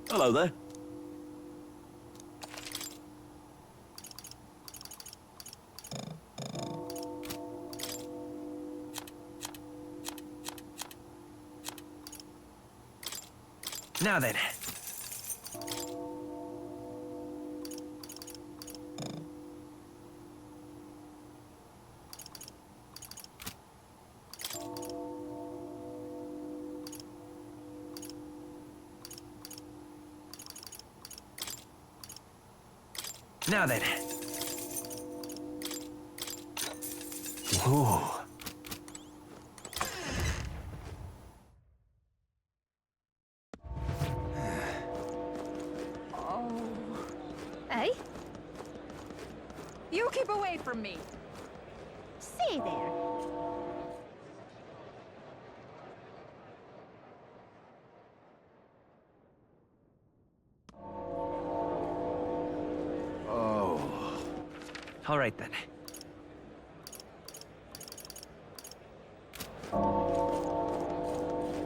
Hello there. Now then. Now then. Whoa. Hey? You keep away from me. Say there. All right then.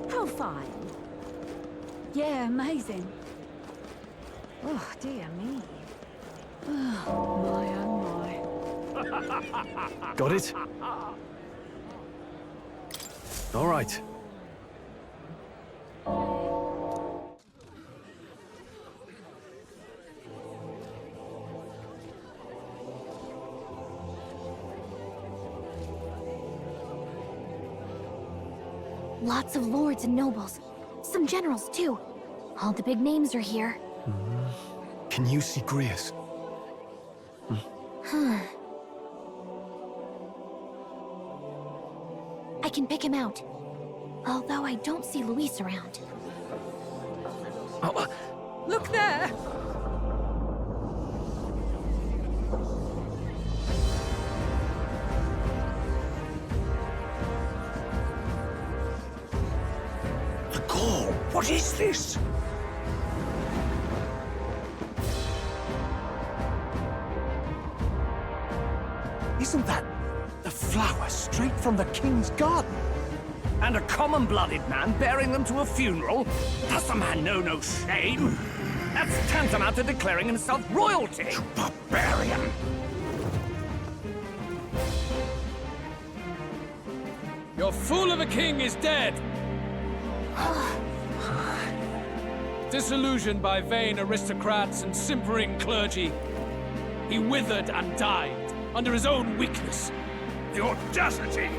How fine. Yeah, amazing. Oh, dear me. Oh, my, oh, my. Got it? All right. Lots of lords and nobles. Some generals, too. All the big names are here. Can you see Grius? I can pick him out. Although I don't see Luis around. Look there! What is this? Isn't that the flower straight from the king's garden? And a common-blooded man bearing them to a funeral? Does the man know no shame? That's tantamount to declaring himself royalty. You barbarian! Your fool of a king is dead! Disillusioned by vain aristocrats and simpering clergy, he withered and died under his own weakness. The audacity!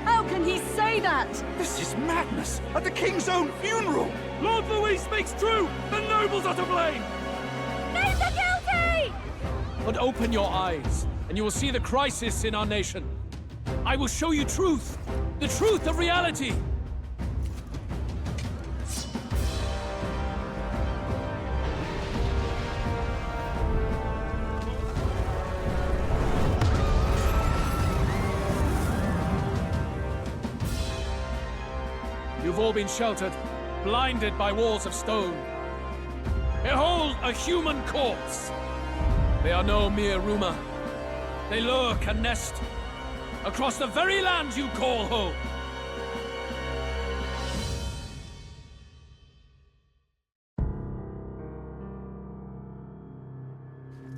How can he say that? This is madness! At the king's own funeral! Lord Louis speaks true! The nobles are to blame! Name the guilty! But open your eyes, and you will see the crisis in our nation. I will show you truth, the truth of reality. You've all been sheltered, blinded by walls of stone. Behold a human corpse! They are no mere rumor. They lurk and nest across the very land you call home.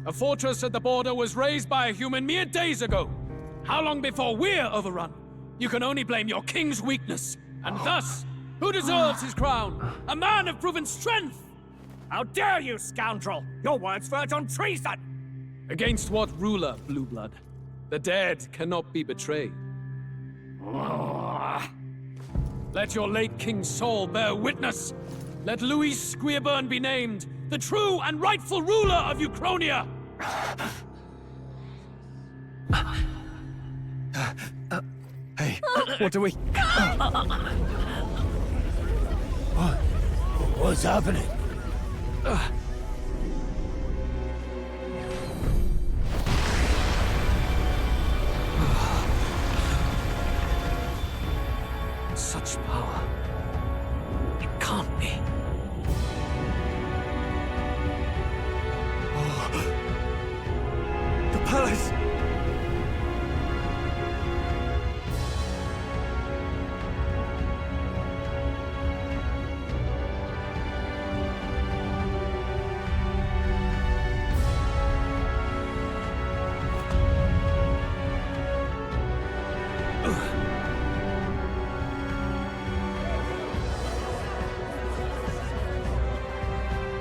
A fortress at the border was raised by a human mere days ago. How long before we're overrun? You can only blame your king's weakness. And thus, who deserves his crown? A man of proven strength! How dare you, scoundrel! Your words verge on treason! Against what ruler, Blueblood? The dead cannot be betrayed. Let your late king's soul bear witness. Let Louis Squeerburn be named the true and rightful ruler of Uchronia. Hey, what do we... What's happening? Such power. It can't be. The palace!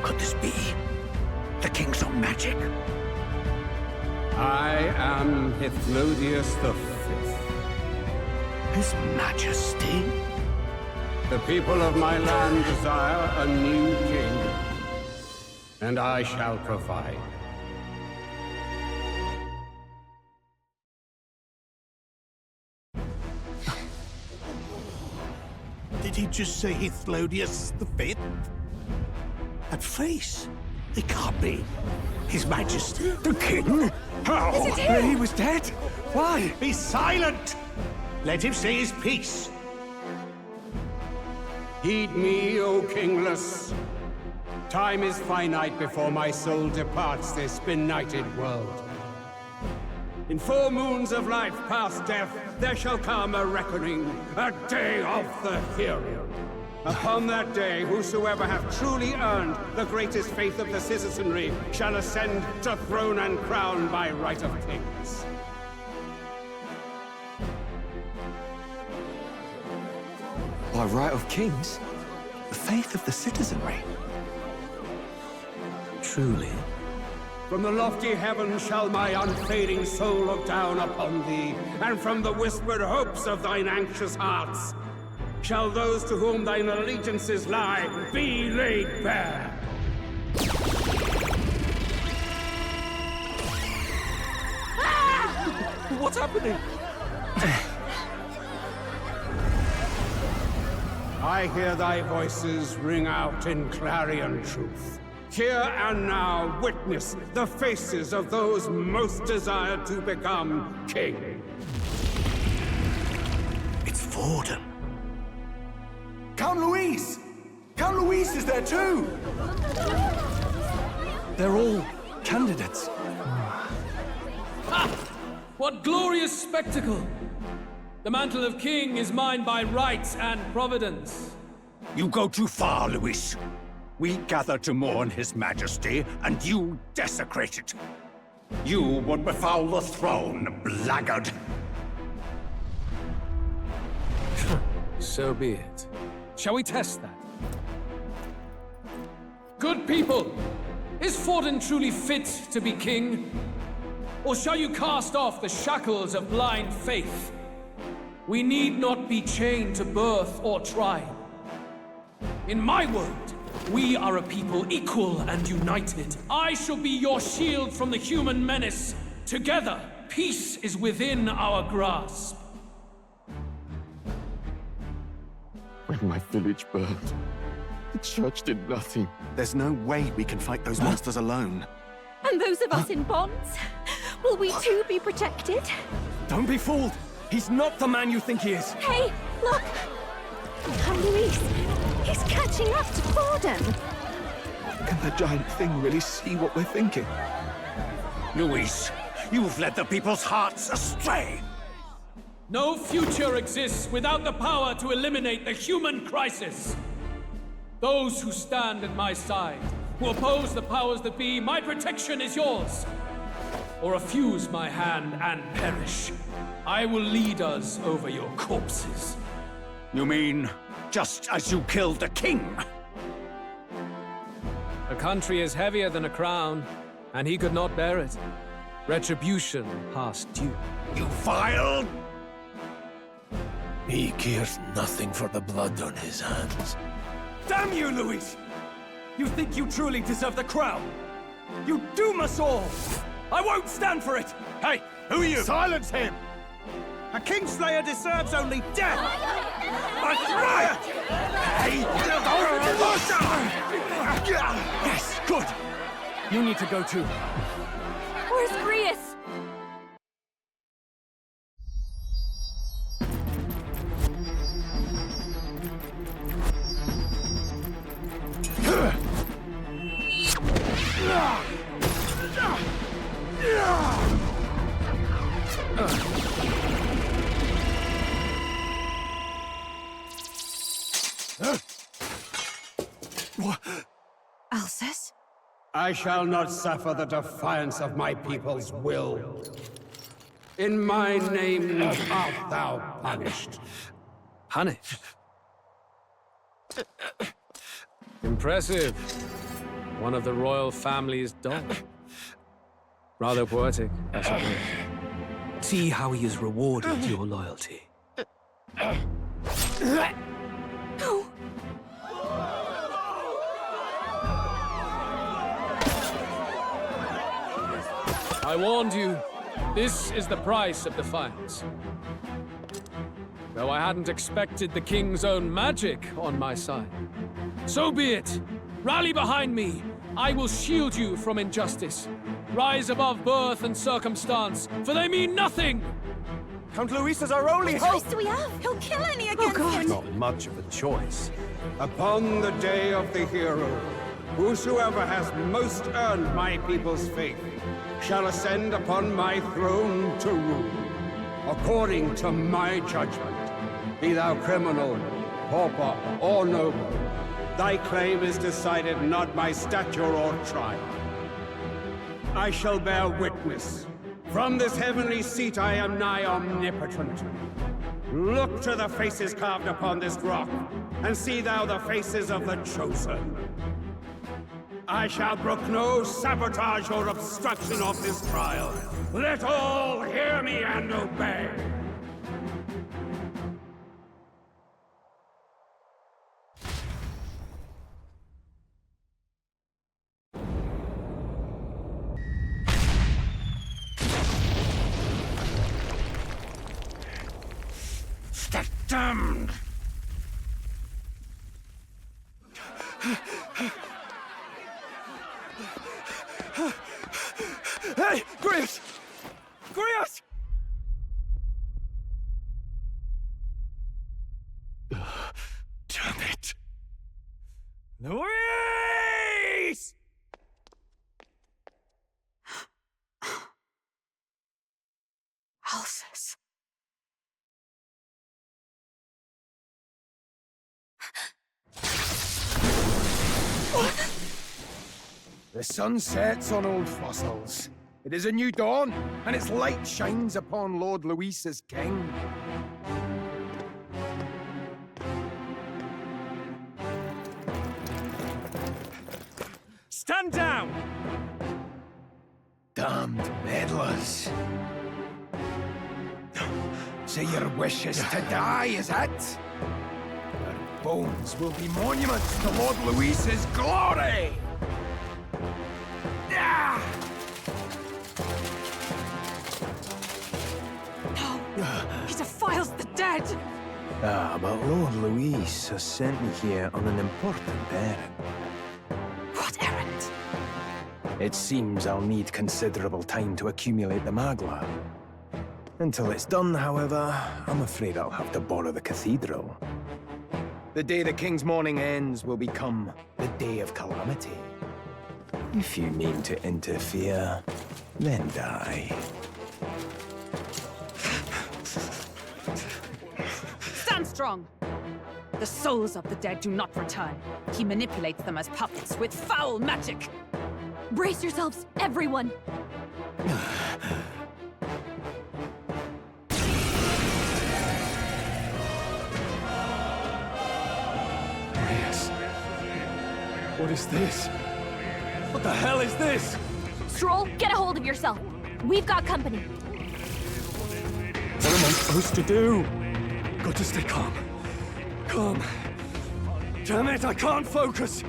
Could this be the king's own magic? I am Hythlodius V. His Majesty? The people of my land desire a new king, and I shall provide. Did he just say Hythlodius V? That face? It can't be. His Majesty? The king? How? Is it him? He was dead? Why? Be silent! Let him say his piece. Heed me, O kingless. Time is finite before my soul departs this benighted world. In 4 moons of life past death, there shall come a reckoning, a day of the hero. Upon that day, whosoever hath truly earned the greatest faith of the citizenry shall ascend to throne and crown by right of kings. By right of kings? The faith of the citizenry? Truly? From the lofty heavens shall my unfading soul look down upon thee, and from the whispered hopes of thine anxious hearts shall those to whom thine allegiances lie be laid bare. What's happening? I hear thy voices ring out in clarion truth. Here and now witness the faces of those most desired to become king. It's Vorden. Count Louise! Count Louise is there too! They're all candidates. Ha! What glorious spectacle! The mantle of king is mine by right and providence. You go too far, Louis. We gather to mourn his majesty, and you desecrate it. You would befoul the throne, blackguard. So be it. Shall we test that? Good people, is Forden truly fit to be king? Or shall you cast off the shackles of blind faith? We need not be chained to birth or tribe. In my world, we are a people equal and united. I shall be your shield from the human menace. Together, peace is within our grasp. When my village burned, the church did nothing. There's no way we can fight those monsters alone. And those of us in bonds? Will we too be protected? Don't be fooled! He's not the man you think he is! Hey, look! Come, Luis! He's catching up to Forden! Can the giant thing really see what we're thinking? Louis, you've led the people's hearts astray! No future exists without the power to eliminate the human crisis. Those who stand at my side, who oppose the powers that be, my protection is yours. Or refuse my hand and perish. I will lead us over your corpses. You mean, just as you killed the king? A country is heavier than a crown, and he could not bear it. Retribution past due. You vile... He cares nothing for the blood on his hands. Damn you, Louis! You think you truly deserve the crown? You doom us all! I won't stand for it! Hey, who are you? Silence him! A Kingslayer deserves only death! A riot! Hey! Yes, good! You need to go too. Where's Grius? Alcest? I shall not suffer the defiance of my people's will. In my name art thou punished. Punished? Impressive. One of the royal family's dog. Rather poetic, I suppose. See how he has rewarded your loyalty. No. I warned you. This is the price of defiance. Though I hadn't expected the king's own magic on my side. So be it. Rally behind me. I will shield you from injustice. Rise above birth and circumstance, for they mean nothing! Count Luis is our only What choice do we have? He'll kill any against him! Not much of a choice. Upon the day of the hero, whosoever has most earned my people's faith shall ascend upon my throne to rule, according to my judgment. Be thou criminal, pauper, or noble, thy claim is decided not by stature or tribe. I shall bear witness. From this heavenly seat I am nigh omnipotent. Look to the faces carved upon this rock, and see thou the faces of the chosen. I shall brook no sabotage or obstruction of this trial. Let all hear me and obey. Damned! Hey, Grius! Grius! Damn it. Pulses. The sun sets on old fossils. It is a new dawn, and its light shines upon Lord Luis as king. Stand down! Damned meddlers. So your wish is to die, is it? Your bones will be monuments to Lord Luis's glory! No! He defiles the dead! Ah, but Lord Luis has sent me here on an important errand. What errand? It seems I'll need considerable time to accumulate the Magla. Until it's done, however, I'm afraid I'll have to borrow the cathedral. The day the king's mourning ends will become the day of calamity. If you mean to interfere, then die. Stand strong! The souls of the dead do not return. He manipulates them as puppets with foul magic! Brace yourselves, everyone! Yes. What is this? What the hell is this? Strohl, get a hold of yourself. We've got company. What am I supposed to do? Got to stay calm. Calm. Damn it, I can't focus!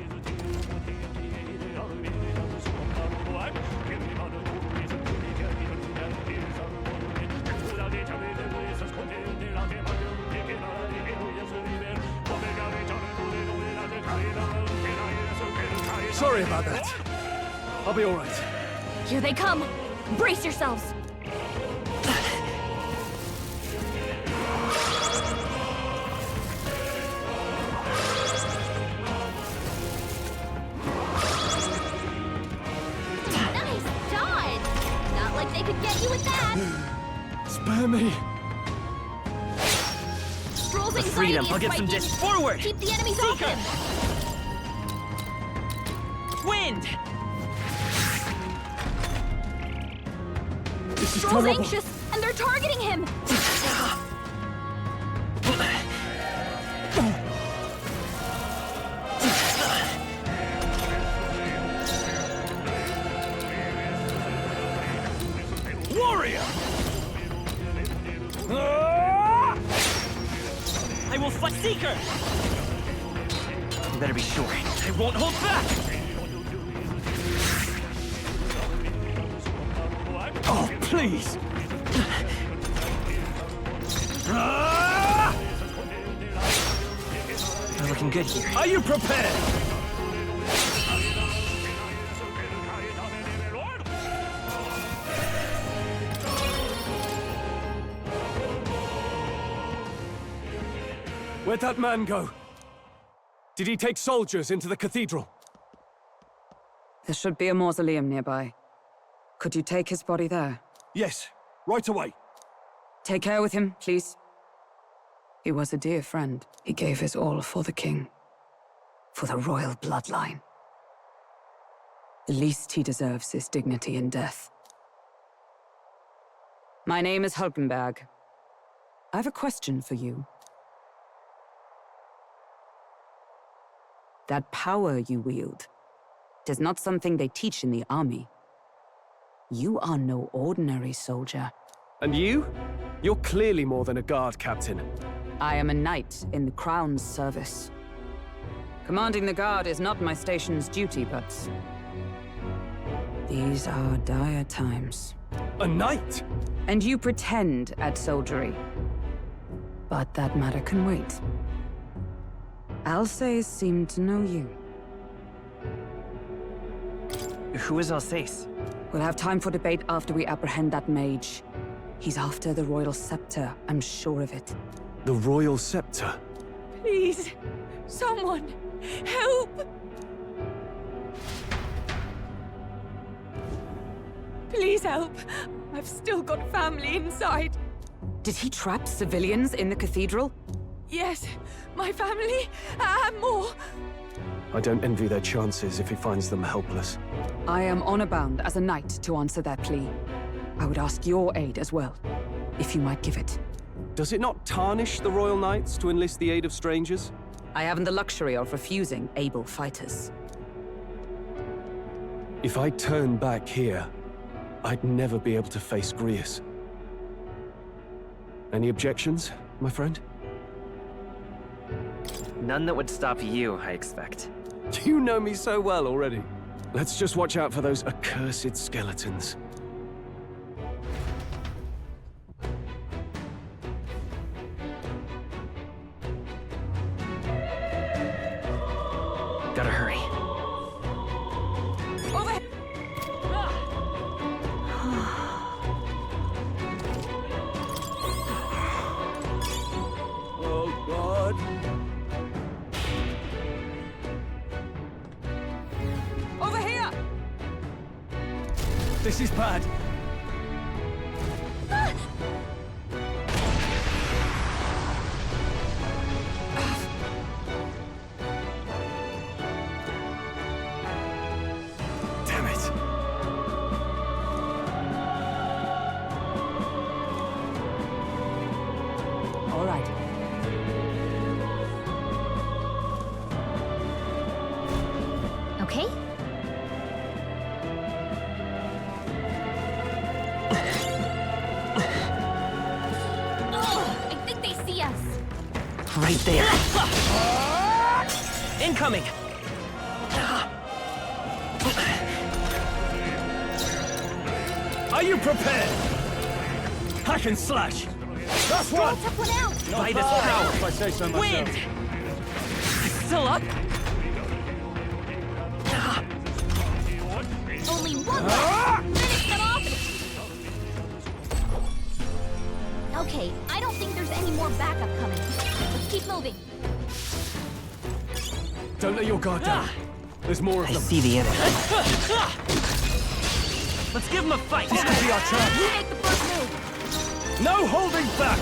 Sorry about that. I'll be all right. Here they come. Brace yourselves. Nice dodge! Not like they could get you with that! Spare me! Strohl's With anxiety freedom, is I'll get some spiking. dish forward! Keep the enemies off him! Wind! This is Strohl's terrible. anxious, and they're targeting him! Warrior! I will fight Seeker! You better be sure. I won't hold back! Oh, please! We're looking good here. Are you prepared? Where'd that man go? Did he take soldiers into the cathedral? There should be a mausoleum nearby. Could you take his body there? Yes, right away. Take care with him, please. He was a dear friend. He gave his all for the king. For the royal bloodline. The least he deserves is dignity in death. My name is Hulkenberg. I have a question for you. That power you wield, it is not something they teach in the army. You are no ordinary soldier. And you? You're clearly more than a guard captain. I am a knight in the Crown's service. Commanding the guard is not my station's duty, but... these are dire times. A knight? And you pretend at soldiery. But that matter can wait. Alsace seemed to know you. Who is Alsace? We'll have time for debate after we apprehend that mage. He's after the royal scepter, I'm sure of it. The royal scepter? Please, someone, help! Please help. I've still got family inside. Did he trap civilians in the cathedral? Yes, my family and more. I don't envy their chances if he finds them helpless. I am honor bound as a knight to answer their plea. I would ask your aid as well, if you might give it. Does it not tarnish the Royal Knights to enlist the aid of strangers? I haven't the luxury of refusing able fighters. If I turn back here, I'd never be able to face Grius. Any objections, my friend? None that would stop you, I expect. You know me so well already. Let's just watch out for those accursed skeletons. Gotta hurry. Over. Oh, God. Over here! This is bad. Damn it. All right. Okay? I think they see us. Right there. Incoming! Are you prepared? Hack and slash. That's one. Took one out. Fight is power. If I say so myself. Wind! Still up? Only one left. Finish them off. Okay, I don't think there's any more backup coming. Let's keep moving. Don't let your guard down. There's more of I them. see the enemy. Let's give him a fight! This could be our chance. You make the first move. No holding back.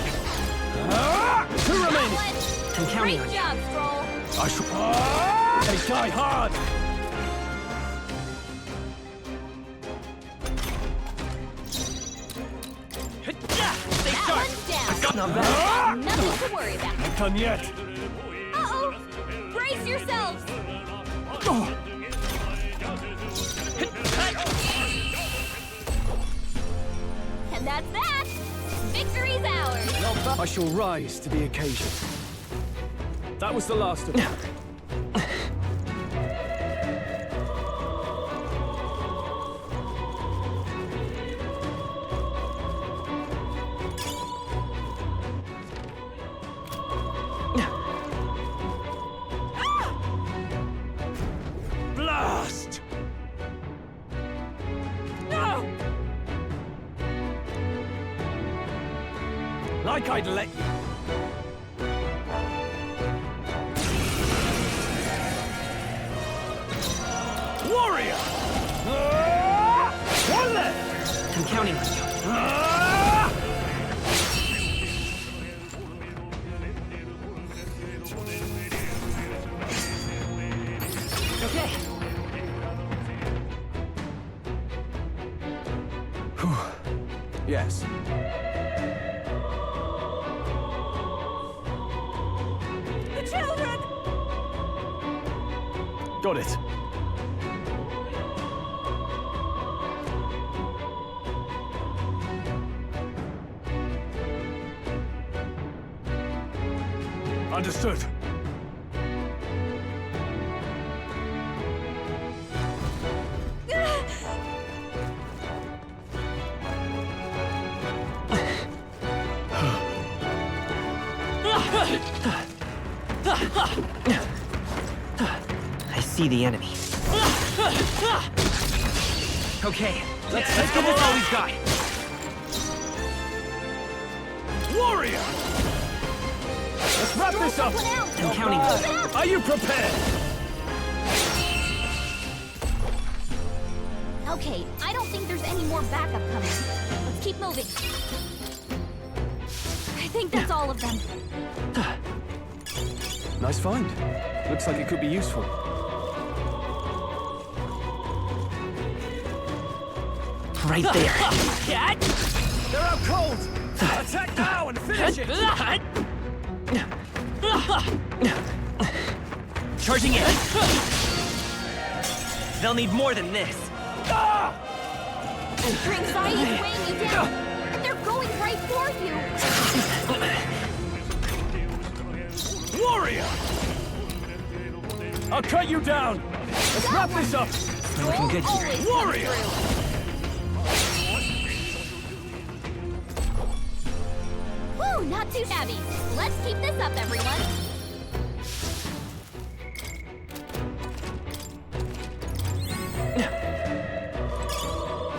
Two remaining. I'm counting on Great you. job, Strohl. I shall. They die hard. Stay That sharp! one's down. Not bad. Nothing to worry about. Not done yet. Uh-oh. Brace yourselves. And that's that. Victory's ours. I shall rise to the occasion. That was the last of them. Blast! No! Like I'd let you. Warrior! One left! I'm counting on you. Okay. Yes. The children! Got it. Understood. I see the enemy. Okay, let's give this all we've got. Warrior! Let's wrap this up. I'm counting on you. Are you prepared? Okay, I don't think there's any more backup coming. Let's keep moving. I think that's all of them. Nice find. Looks like it could be useful. Right there. They're out cold! Attack now and finish it! Charging in. They'll need more than this. Your anxiety is weighing you down. They're going right for you. Warrior! I'll cut you down! Let's wrap this up! We're looking good here. Warrior! Woo, not too shabby. Let's keep this up, everyone.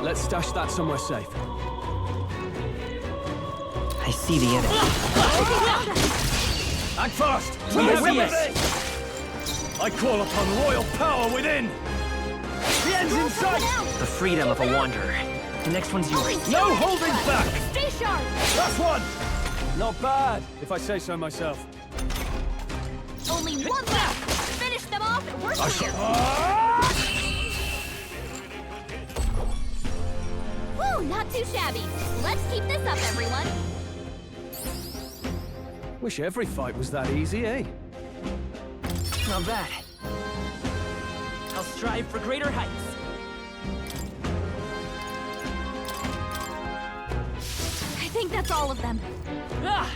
Let's stash that somewhere safe. I see the enemy. Act fast! We have this! I call upon royal power within! The end's in sight! The freedom of a wanderer. The next one's yours. No holding back! Stay sharp! Last one! Not bad, if I say so myself. Only one left! Finish them off and we're clear! Woo, not too shabby. Let's keep this up, everyone. Wish every fight was that easy, eh? Not bad. I'll strive for greater heights. I think that's all of them. Ah!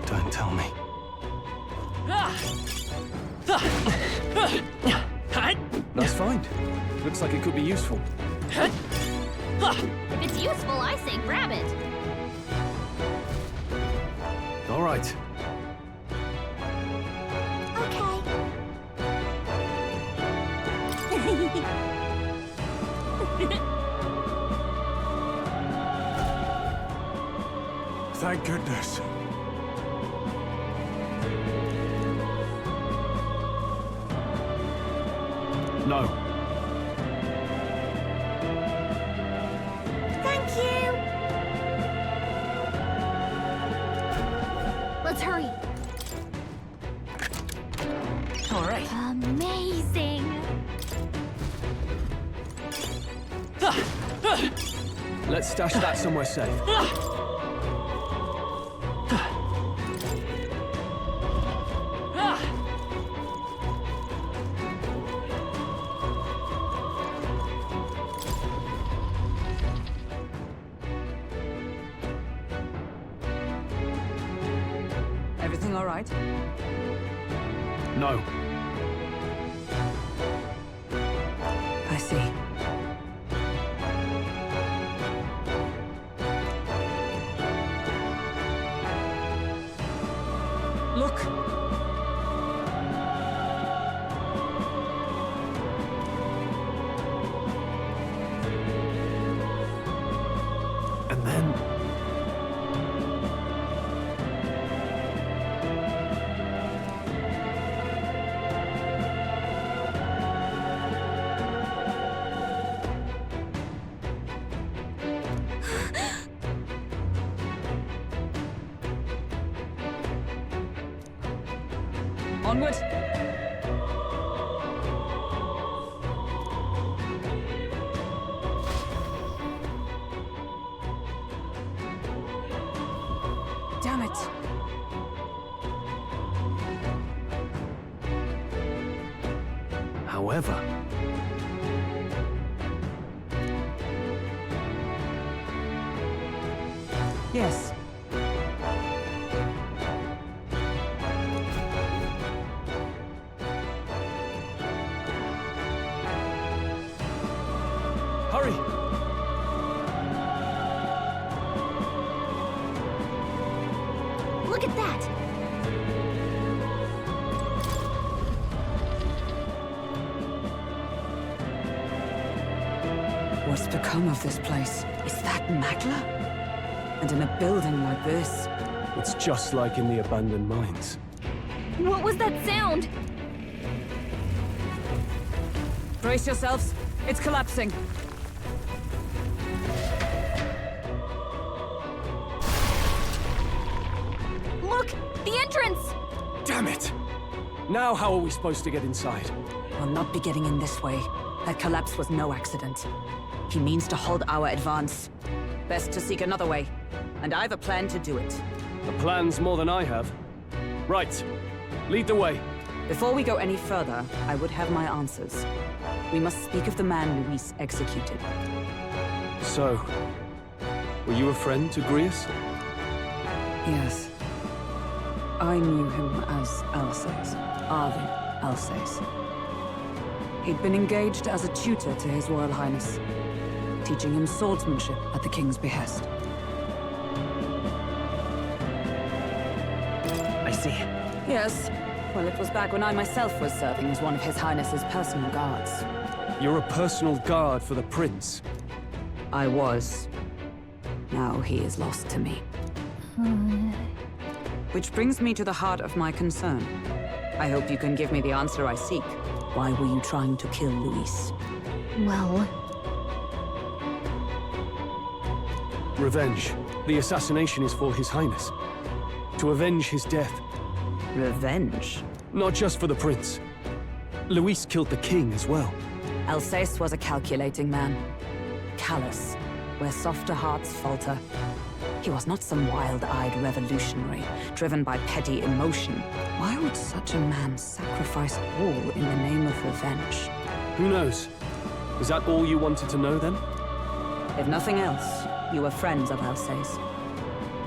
Don't tell me. Nice find. Looks like it could be useful. If it's useful, I say grab it. All right. Thank goodness. No. Thank you. Let's hurry. All right. Amazing. Let's stash that somewhere safe. Everything all right? No. I see. Look! And then... Onward! Damn it! However... Yes. Hurry! Look at that. Was What's become of this place? Is that Magla? And in a building like this? It's just like in the abandoned mines. What was that sound? Brace yourselves. It's collapsing. Look! The entrance! Damn it! Now how are we supposed to get inside? We'll not be getting in this way. That collapse was no accident. He means to hold our advance. Best to seek another way. And I've a plan to do it. The plan's more than I have. Right. Lead the way. Before we go any further, I would have my answers. We must speak of the man Luis executed. So, were you a friend to Grius? Yes. I knew him as Alsace. Arvin Alsace. He'd been engaged as a tutor to His Royal Highness, teaching him swordsmanship at the King's behest. I see. Yes. Well, it was back when I myself was serving as one of His Highness's personal guards. You're a personal guard for the Prince? I was. Now he is lost to me. Which brings me to the heart of my concern. I hope you can give me the answer I seek. Why were you trying to kill Luis? Well... Revenge. The assassination is for His Highness. To avenge his death. Revenge? Not just for the Prince. Luis killed the King as well. Alsace was a calculating man. Callous, where softer hearts falter. He was not some wild-eyed revolutionary, driven by petty emotion. Why would such a man sacrifice all in the name of revenge? Who knows? Is that all you wanted to know, then? If nothing else, you were friends of Alsace.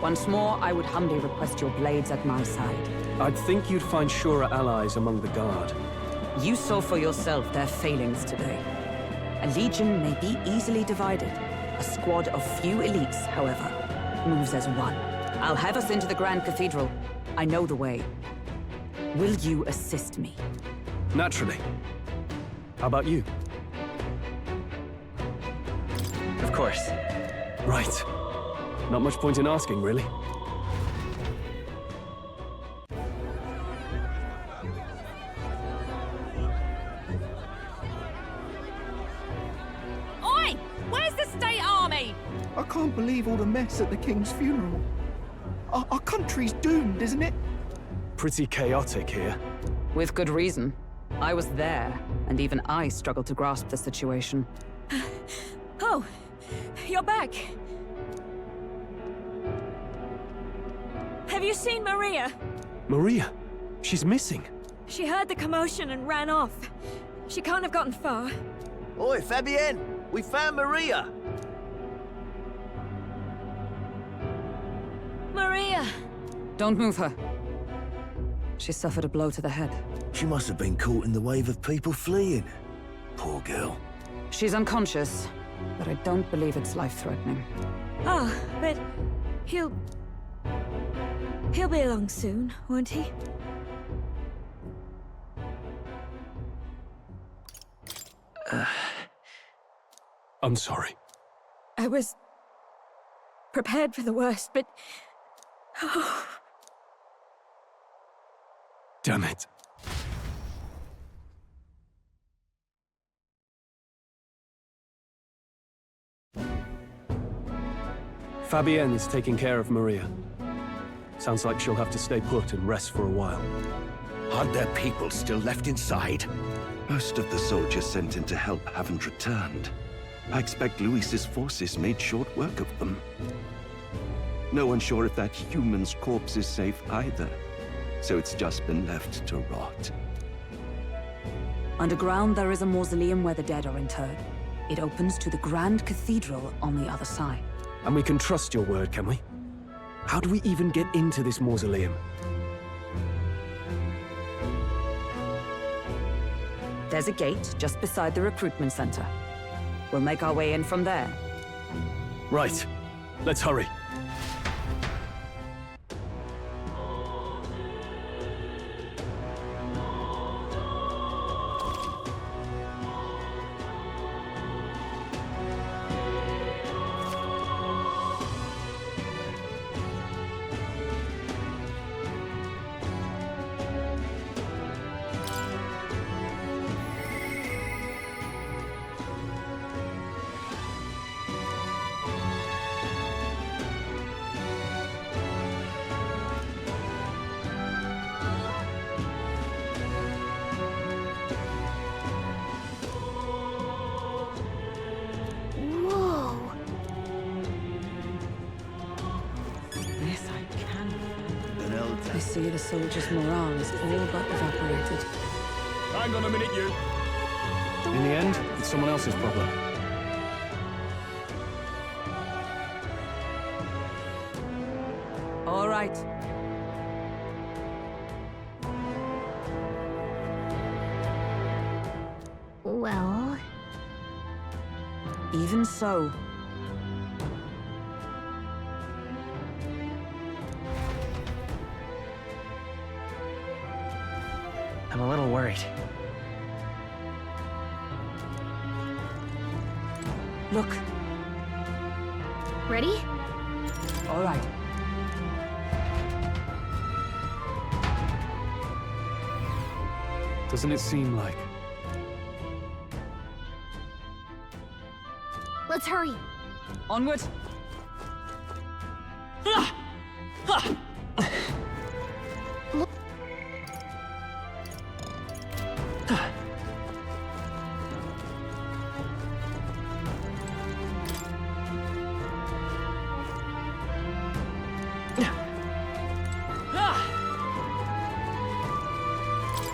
Once more, I would humbly request your blades at my side. I'd think you'd find surer allies among the Guard. You saw for yourself their failings today. A legion may be easily divided. A squad of few elites, however, moves as one. I'll have us into the Grand Cathedral. I know the way. Will you assist me? Naturally. How about you? Of course. Right. Not much point in asking, really. Oi! Where's the state army? I can't believe all the mess at the King's funeral. Our country's doomed, isn't it? Pretty chaotic here. With good reason. I was there, and even I struggled to grasp the situation. Oh, you're back. Have you seen Maria? Maria? She's missing. She heard the commotion and ran off. She can't have gotten far. Oi, Fabienne! We found Maria! Maria! Don't move her. She suffered a blow to the head. She must have been caught in the wave of people fleeing. Poor girl. She's unconscious, but I don't believe it's life-threatening. Ah, but he'll be along soon, won't he? I'm sorry. I was prepared for the worst, but... Oh. Damn it. Fabienne is taking care of Maria. Sounds like she'll have to stay put and rest for a while. Aren't there people still left inside? Most of the soldiers sent in to help haven't returned. I expect Luis's forces made short work of them. No one's sure if that human's corpse is safe either, so it's just been left to rot. Underground, there is a mausoleum where the dead are interred. It opens to the Grand Cathedral on the other side. And we can trust your word, can we? How do we even get into this mausoleum? There's a gate just beside the recruitment center. We'll make our way in from there. Right. Let's hurry. I see the soldiers' morale is all but evaporated. Hang on a minute, you. In the end, it's someone else's problem. All right. Well... Even so. I'm a little worried. Look. Ready? All right. Doesn't it seem like? Let's hurry. Onward.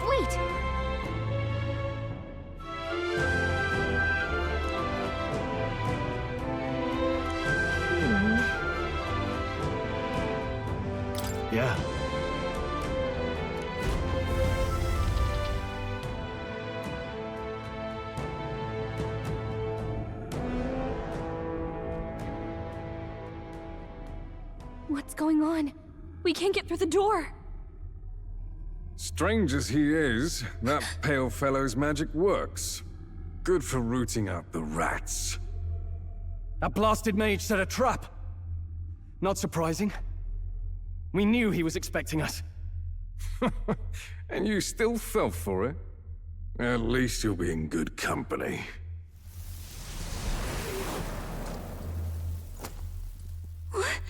Wait! Yeah. What's going on? We can't get through the door. Strange as he is, that pale fellow's magic works. Good for rooting out the rats. That blasted mage set a trap. Not surprising. We knew he was expecting us. And you still fell for it? At least you'll be in good company. What?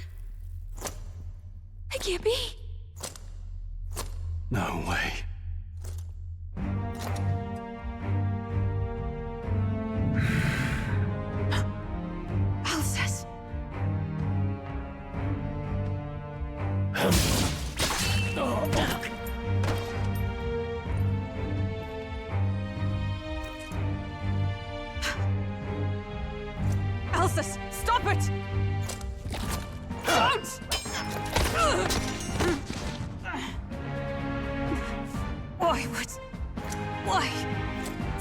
It can't be. No way. Alcest. Alcest, stop it! Don't! Why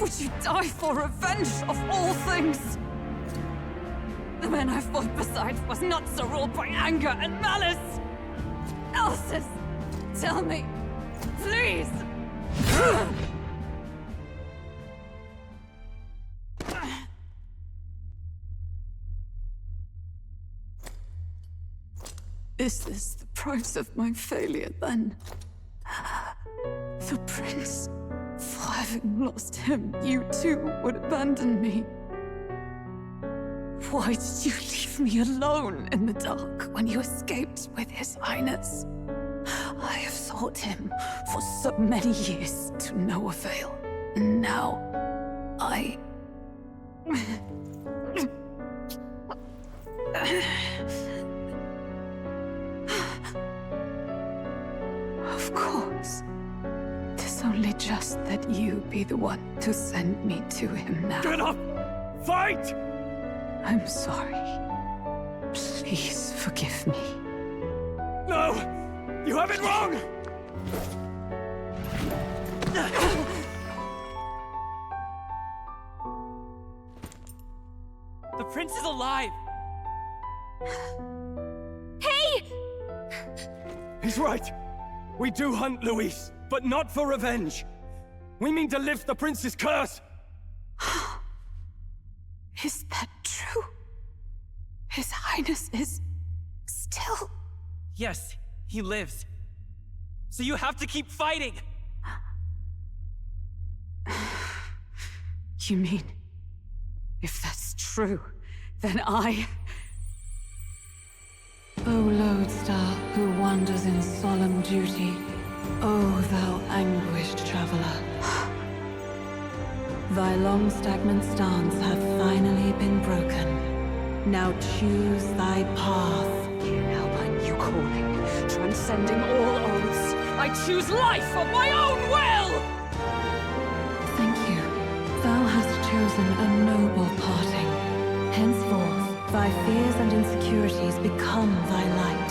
would you die for revenge of all things? The man I fought beside was not so ruled by anger and malice. Alcest, tell me, please. Is this the price of my failure, then? The prince? For having lost him, you too would abandon me. Why did you leave me alone in the dark when you escaped with his highness? I have sought him for so many years to no avail, and now I... Of course. 'Tis only just that you be the one to send me to him now. Get up! Fight! I'm sorry. Please forgive me. No! You have it wrong! The prince is alive! Hey! He's right. We do hunt Luis, but not for revenge. We mean to lift the prince's curse. Is that true? His highness is... still... Yes, he lives. So you have to keep fighting! You mean... if that's true, then I... O lodestar who wanders in solemn duty, O thou anguished traveler. Thy long stagnant stance hath finally been broken. Now choose thy path. Hear now my new calling, transcending all oaths. I choose life of my own will! Thank you. Thou hast chosen a noble parting. Henceforth, thy fears and insecurities become thy light.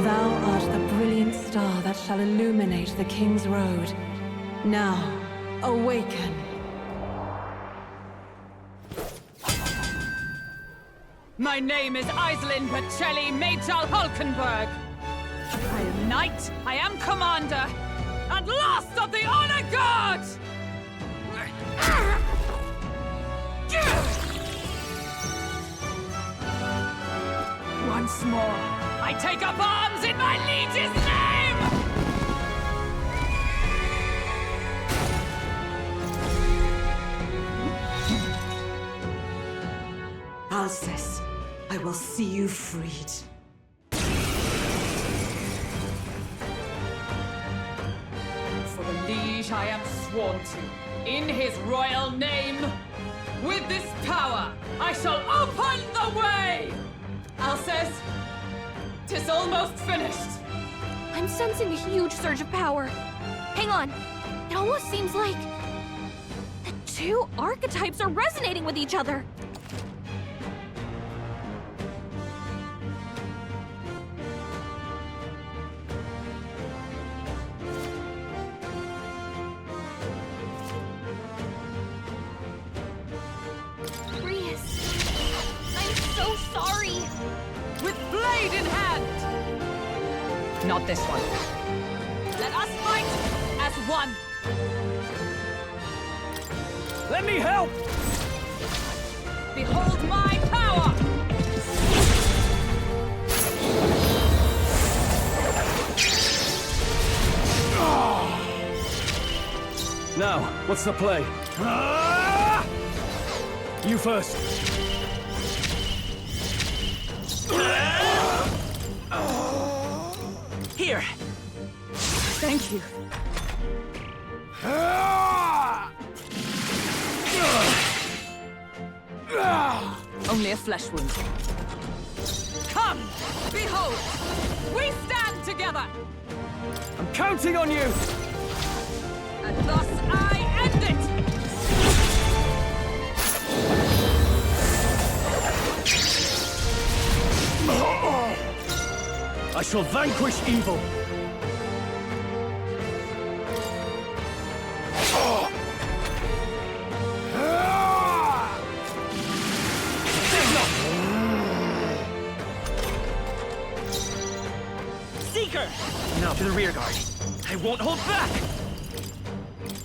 Thou art the brilliant star that shall illuminate the King's Road. Now, awaken. My name is Iselin Pacelli Majal Hulkenberg. I am knight, I am commander, and last of the Honor Guard! Once more, I take up arms in my liege's name! Alcest, I will see you freed. For the liege I am sworn to, in his royal name. With this power, I shall open the way! Alcest, 'tis almost finished. I'm sensing a huge surge of power. Hang on. It almost seems like the two archetypes are resonating with each other. Sorry! With blade in hand! Not this one. Let us fight as one! Let me help! Behold my power! Now, what's the play? You first. Here! Thank you. Only a flesh wound. Come! Behold! We stand together! I'm counting on you! And thus I end it! I shall vanquish evil! Seeker! Now to the rear guard. I won't hold back!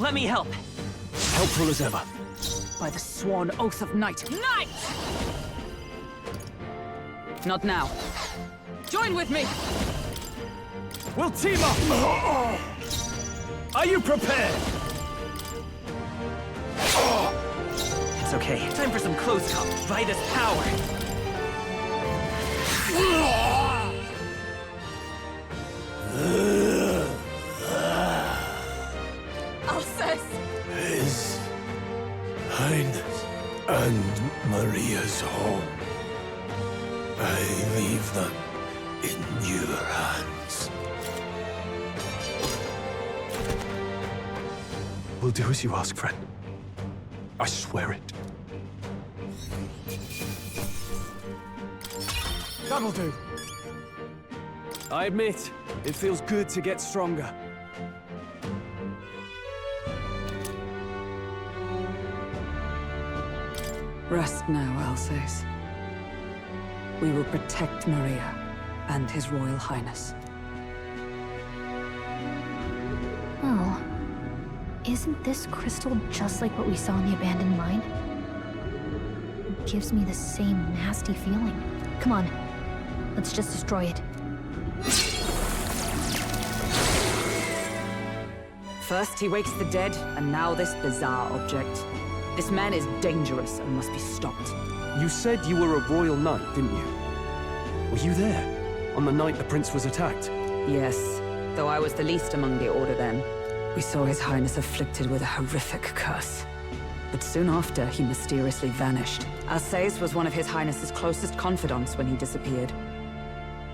Let me help. Helpful as ever. By the sworn oath of knight. Knight! Not now. Join with me! We'll team up! Are you prepared? It's okay. Time for some close combat. Vitus power. Alcest! His Highness and Maria's home. I leave them in your hands. We'll do as you ask, friend. I swear it. That'll do. I admit, it feels good to get stronger. Rest now, Alcest. We will protect Maria and His Royal Highness. Oh. Isn't this crystal just like what we saw in the abandoned mine? It gives me the same nasty feeling. Come on. Let's just destroy it. First he wakes the dead, and now this bizarre object. This man is dangerous and must be stopped. You said you were a royal knight, didn't you? Were you there? On the night the prince was attacked? Yes, though I was the least among the Order then. We saw His Highness afflicted with a horrific curse. But soon after, he mysteriously vanished. Alcest was one of His Highness's closest confidants when he disappeared.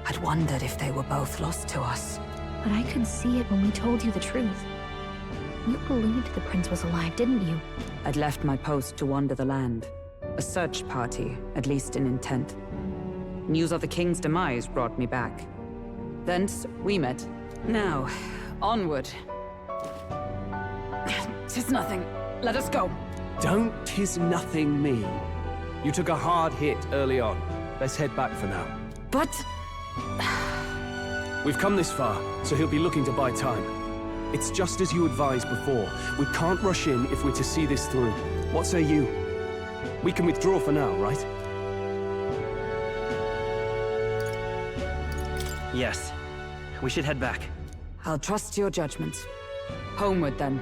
I'd wondered if they were both lost to us. But I could see it when we told you the truth. You believed the prince was alive, didn't you? I'd left my post to wander the land. A search party, at least in intent. News of the king's demise brought me back. Thence, we met. Now, onward. 'Tis nothing. Let us go. Don't tis nothing me. You took a hard hit early on. Let's head back for now. But... We've come this far, so he'll be looking to buy time. It's just as you advised before. We can't rush in if we're to see this through. What say you? We can withdraw for now, right? Yes. We should head back. I'll trust your judgment. Homeward, then.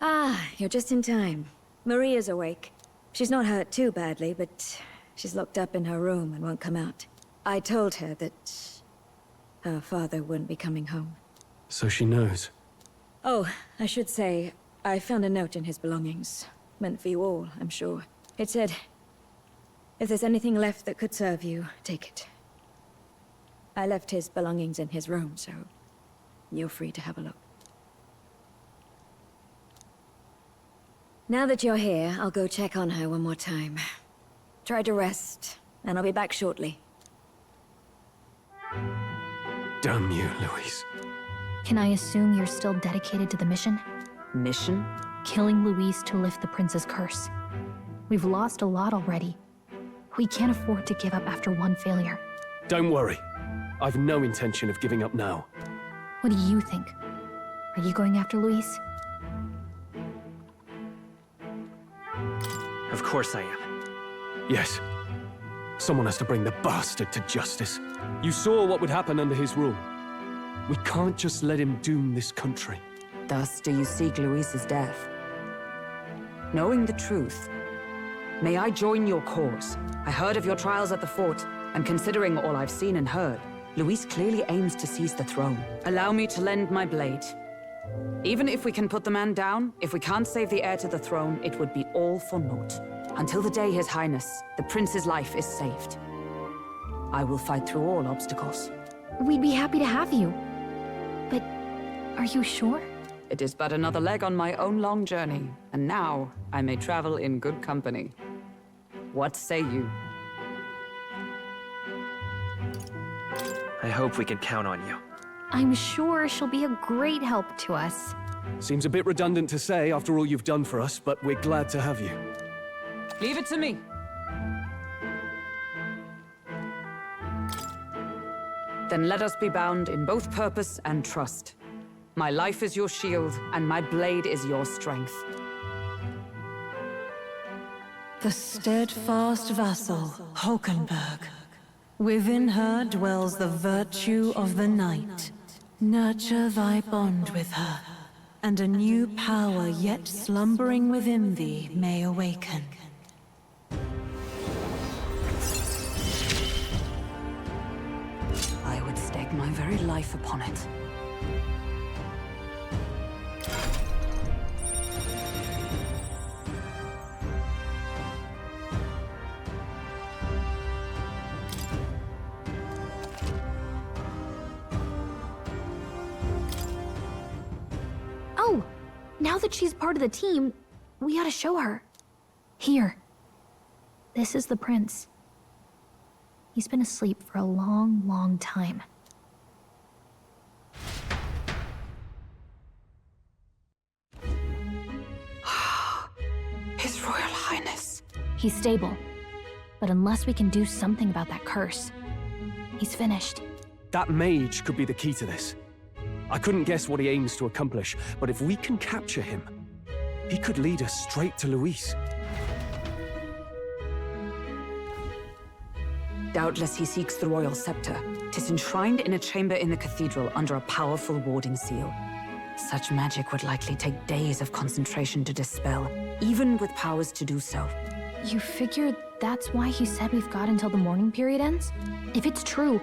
Ah, you're just in time. Maria's awake. She's not hurt too badly, but she's locked up in her room and won't come out. I told her that her father wouldn't be coming home. So she knows. Oh, I should say, I found a note in his belongings. Meant for you all, I'm sure. It said, if there's anything left that could serve you, take it. I left his belongings in his room, so you're free to have a look. Now that you're here, I'll go check on her one more time. Try to rest, and I'll be back shortly. Damn you, Louise. Can I assume you're still dedicated to the mission? Mission? Killing Louise to lift the prince's curse. We've lost a lot already. We can't afford to give up after one failure. Don't worry. I've no intention of giving up now. What do you think? Are you going after Louise? Of course I am. Yes. Someone has to bring the bastard to justice. You saw what would happen under his rule. We can't just let him doom this country. Thus do you seek Louise's death. Knowing the truth, may I join your cause? I heard of your trials at the fort, and considering all I've seen and heard, Louise clearly aims to seize the throne. Allow me to lend my blade. Even if we can put the man down, if we can't save the heir to the throne, it would be all for naught. Until the day His Highness, the prince's life is saved. I will fight through all obstacles. We'd be happy to have you. But are you sure? It is but another leg on my own long journey, and now I may travel in good company. What say you? I hope we can count on you. I'm sure she'll be a great help to us. Seems a bit redundant to say after all you've done for us, but we're glad to have you. Leave it to me. Then let us be bound in both purpose and trust. My life is your shield, and my blade is your strength. The steadfast vassal, Hulkenberg. Within her dwells the virtue of the knight. Nurture thy bond with her, and a new power yet slumbering within thee may awaken. I would stake my very life upon it. Oh, now that she's part of the team, we ought to show her. Here. This is the prince. He's been asleep for a long, long time. His Royal Highness. He's stable. But unless we can do something about that curse, he's finished. That mage could be the key to this. I couldn't guess what he aims to accomplish, but if we can capture him, he could lead us straight to Louise. Doubtless he seeks the royal scepter. 'Tis enshrined in a chamber in the cathedral under a powerful warding seal. Such magic would likely take days of concentration to dispel, even with powers to do so. You figure that's why he said we've got until the mourning period ends? If it's true,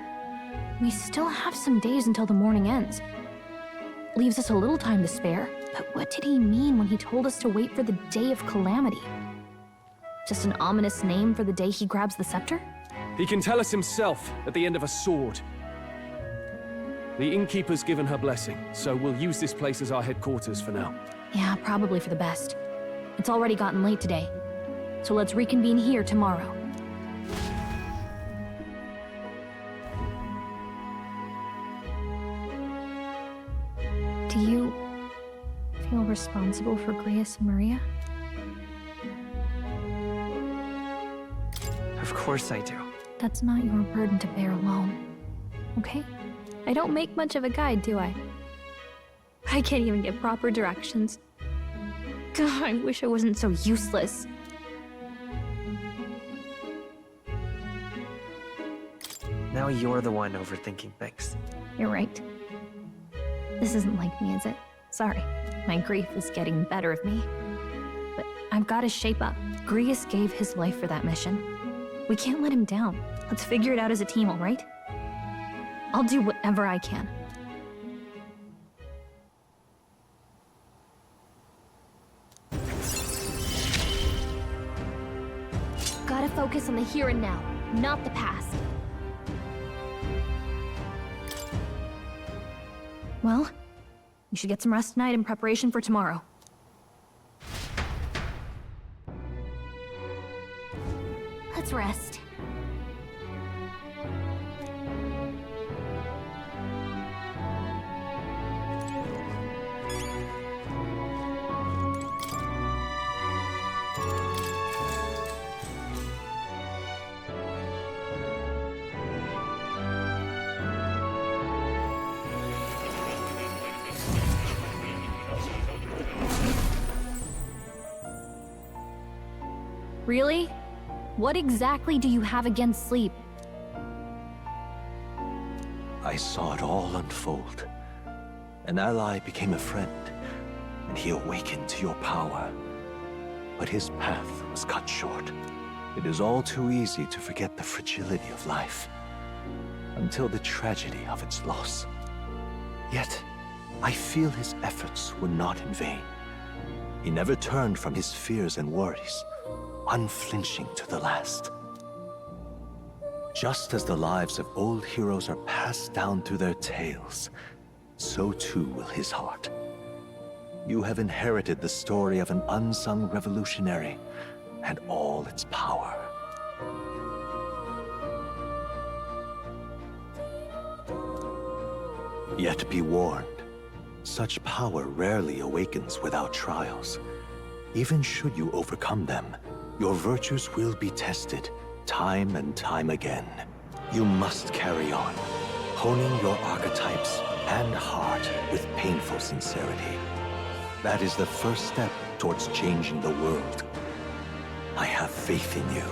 we still have some days until the mourning ends. Leaves us a little time to spare. But what did he mean when he told us to wait for the day of calamity? Just an ominous name for the day he grabs the scepter? He can tell us himself at the end of a sword. The innkeeper's given her blessing, so we'll use this place as our headquarters for now. Yeah, probably for the best. It's already gotten late today, so let's reconvene here tomorrow. Do you feel responsible for Grius and Maria? Of course I do. That's not your burden to bear alone, okay? I don't make much of a guide, do I? I can't even give proper directions. God, I wish I wasn't so useless. Now you're the one overthinking things. You're right. This isn't like me, is it? Sorry. My grief is getting the better of me. But I've got to shape up. Grius gave his life for that mission. We can't let him down. Let's figure it out as a team, all right? I'll do whatever I can. Gotta focus on the here and now, not the past. Well, you should get some rest tonight in preparation for tomorrow. Let's rest. Really? What exactly do you have against sleep? I saw it all unfold. An ally became a friend, and he awakened to your power. But his path was cut short. It is all too easy to forget the fragility of life, until the tragedy of its loss. Yet, I feel his efforts were not in vain. He never turned from his fears and worries, unflinching to the last. Just as the lives of old heroes are passed down through their tales, so too will his heart. You have inherited the story of an unsung revolutionary and all its power. Yet be warned, such power rarely awakens without trials. Even should you overcome them, your virtues will be tested, time and time again. You must carry on, honing your archetypes and heart with painful sincerity. That is the first step towards changing the world. I have faith in you.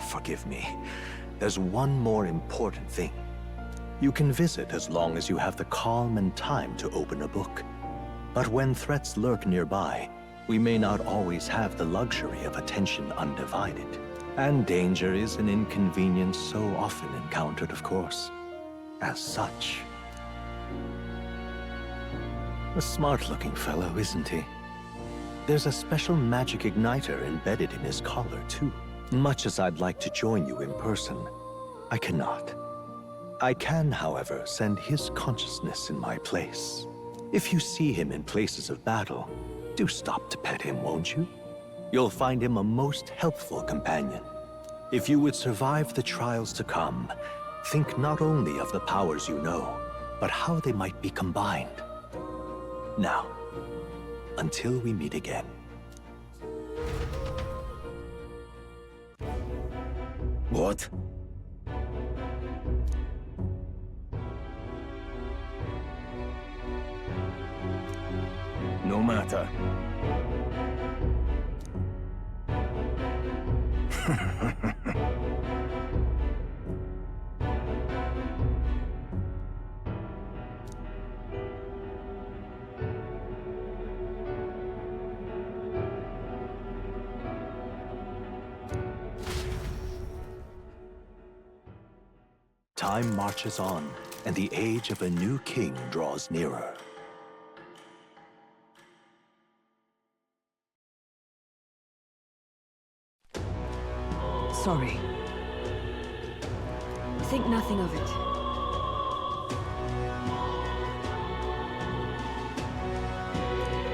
Forgive me. There's one more important thing. You can visit as long as you have the calm and time to open a book. But when threats lurk nearby, we may not always have the luxury of attention undivided. And danger is an inconvenience so often encountered, of course. As such. A smart-looking fellow, isn't he? There's a special magic igniter embedded in his collar, too. Much as I'd like to join you in person, I cannot. I can, however, send his consciousness in my place. If you see him in places of battle, do stop to pet him, won't you? You'll find him a most helpful companion. If you would survive the trials to come, think not only of the powers you know, but how they might be combined. Now, until we meet again. What? No matter. Time marches on, and the age of a new king draws nearer. Sorry. Think nothing of it.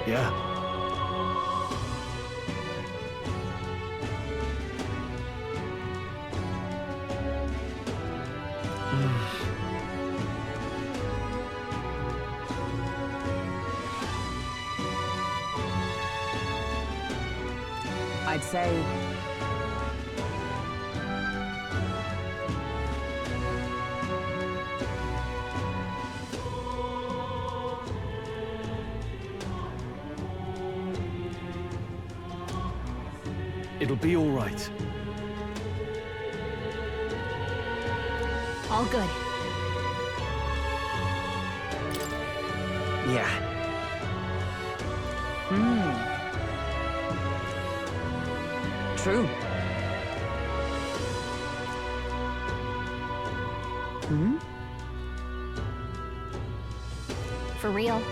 Yeah. I'd say... It'll be all right. All good. Yeah. True. For real.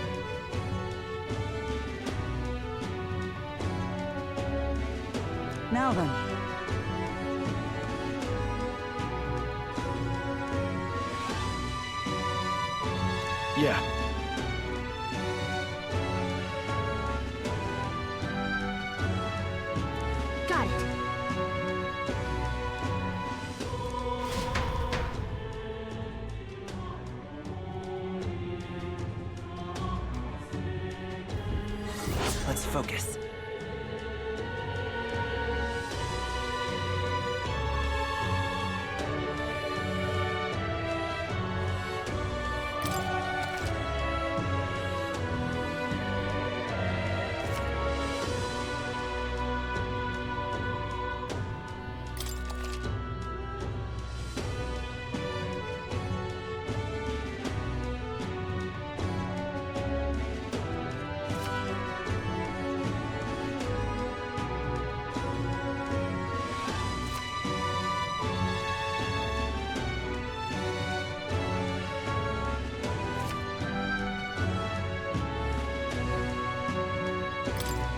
Now then. Yeah. Got it. Let's focus.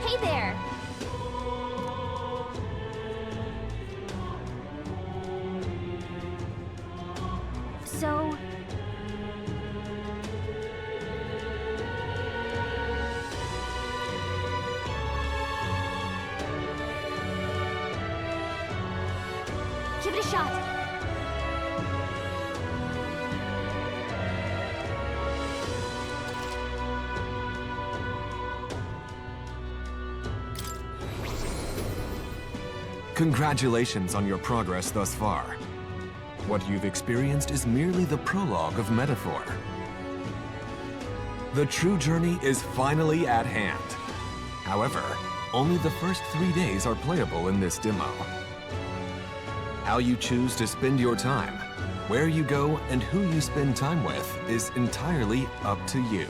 Hey there! So... give it a shot. Congratulations on your progress thus far. What you've experienced is merely the prologue of metaphor. The true journey is finally at hand. However, only the first 3 days are playable in this demo. How you choose to spend your time, where you go, and who you spend time with is entirely up to you.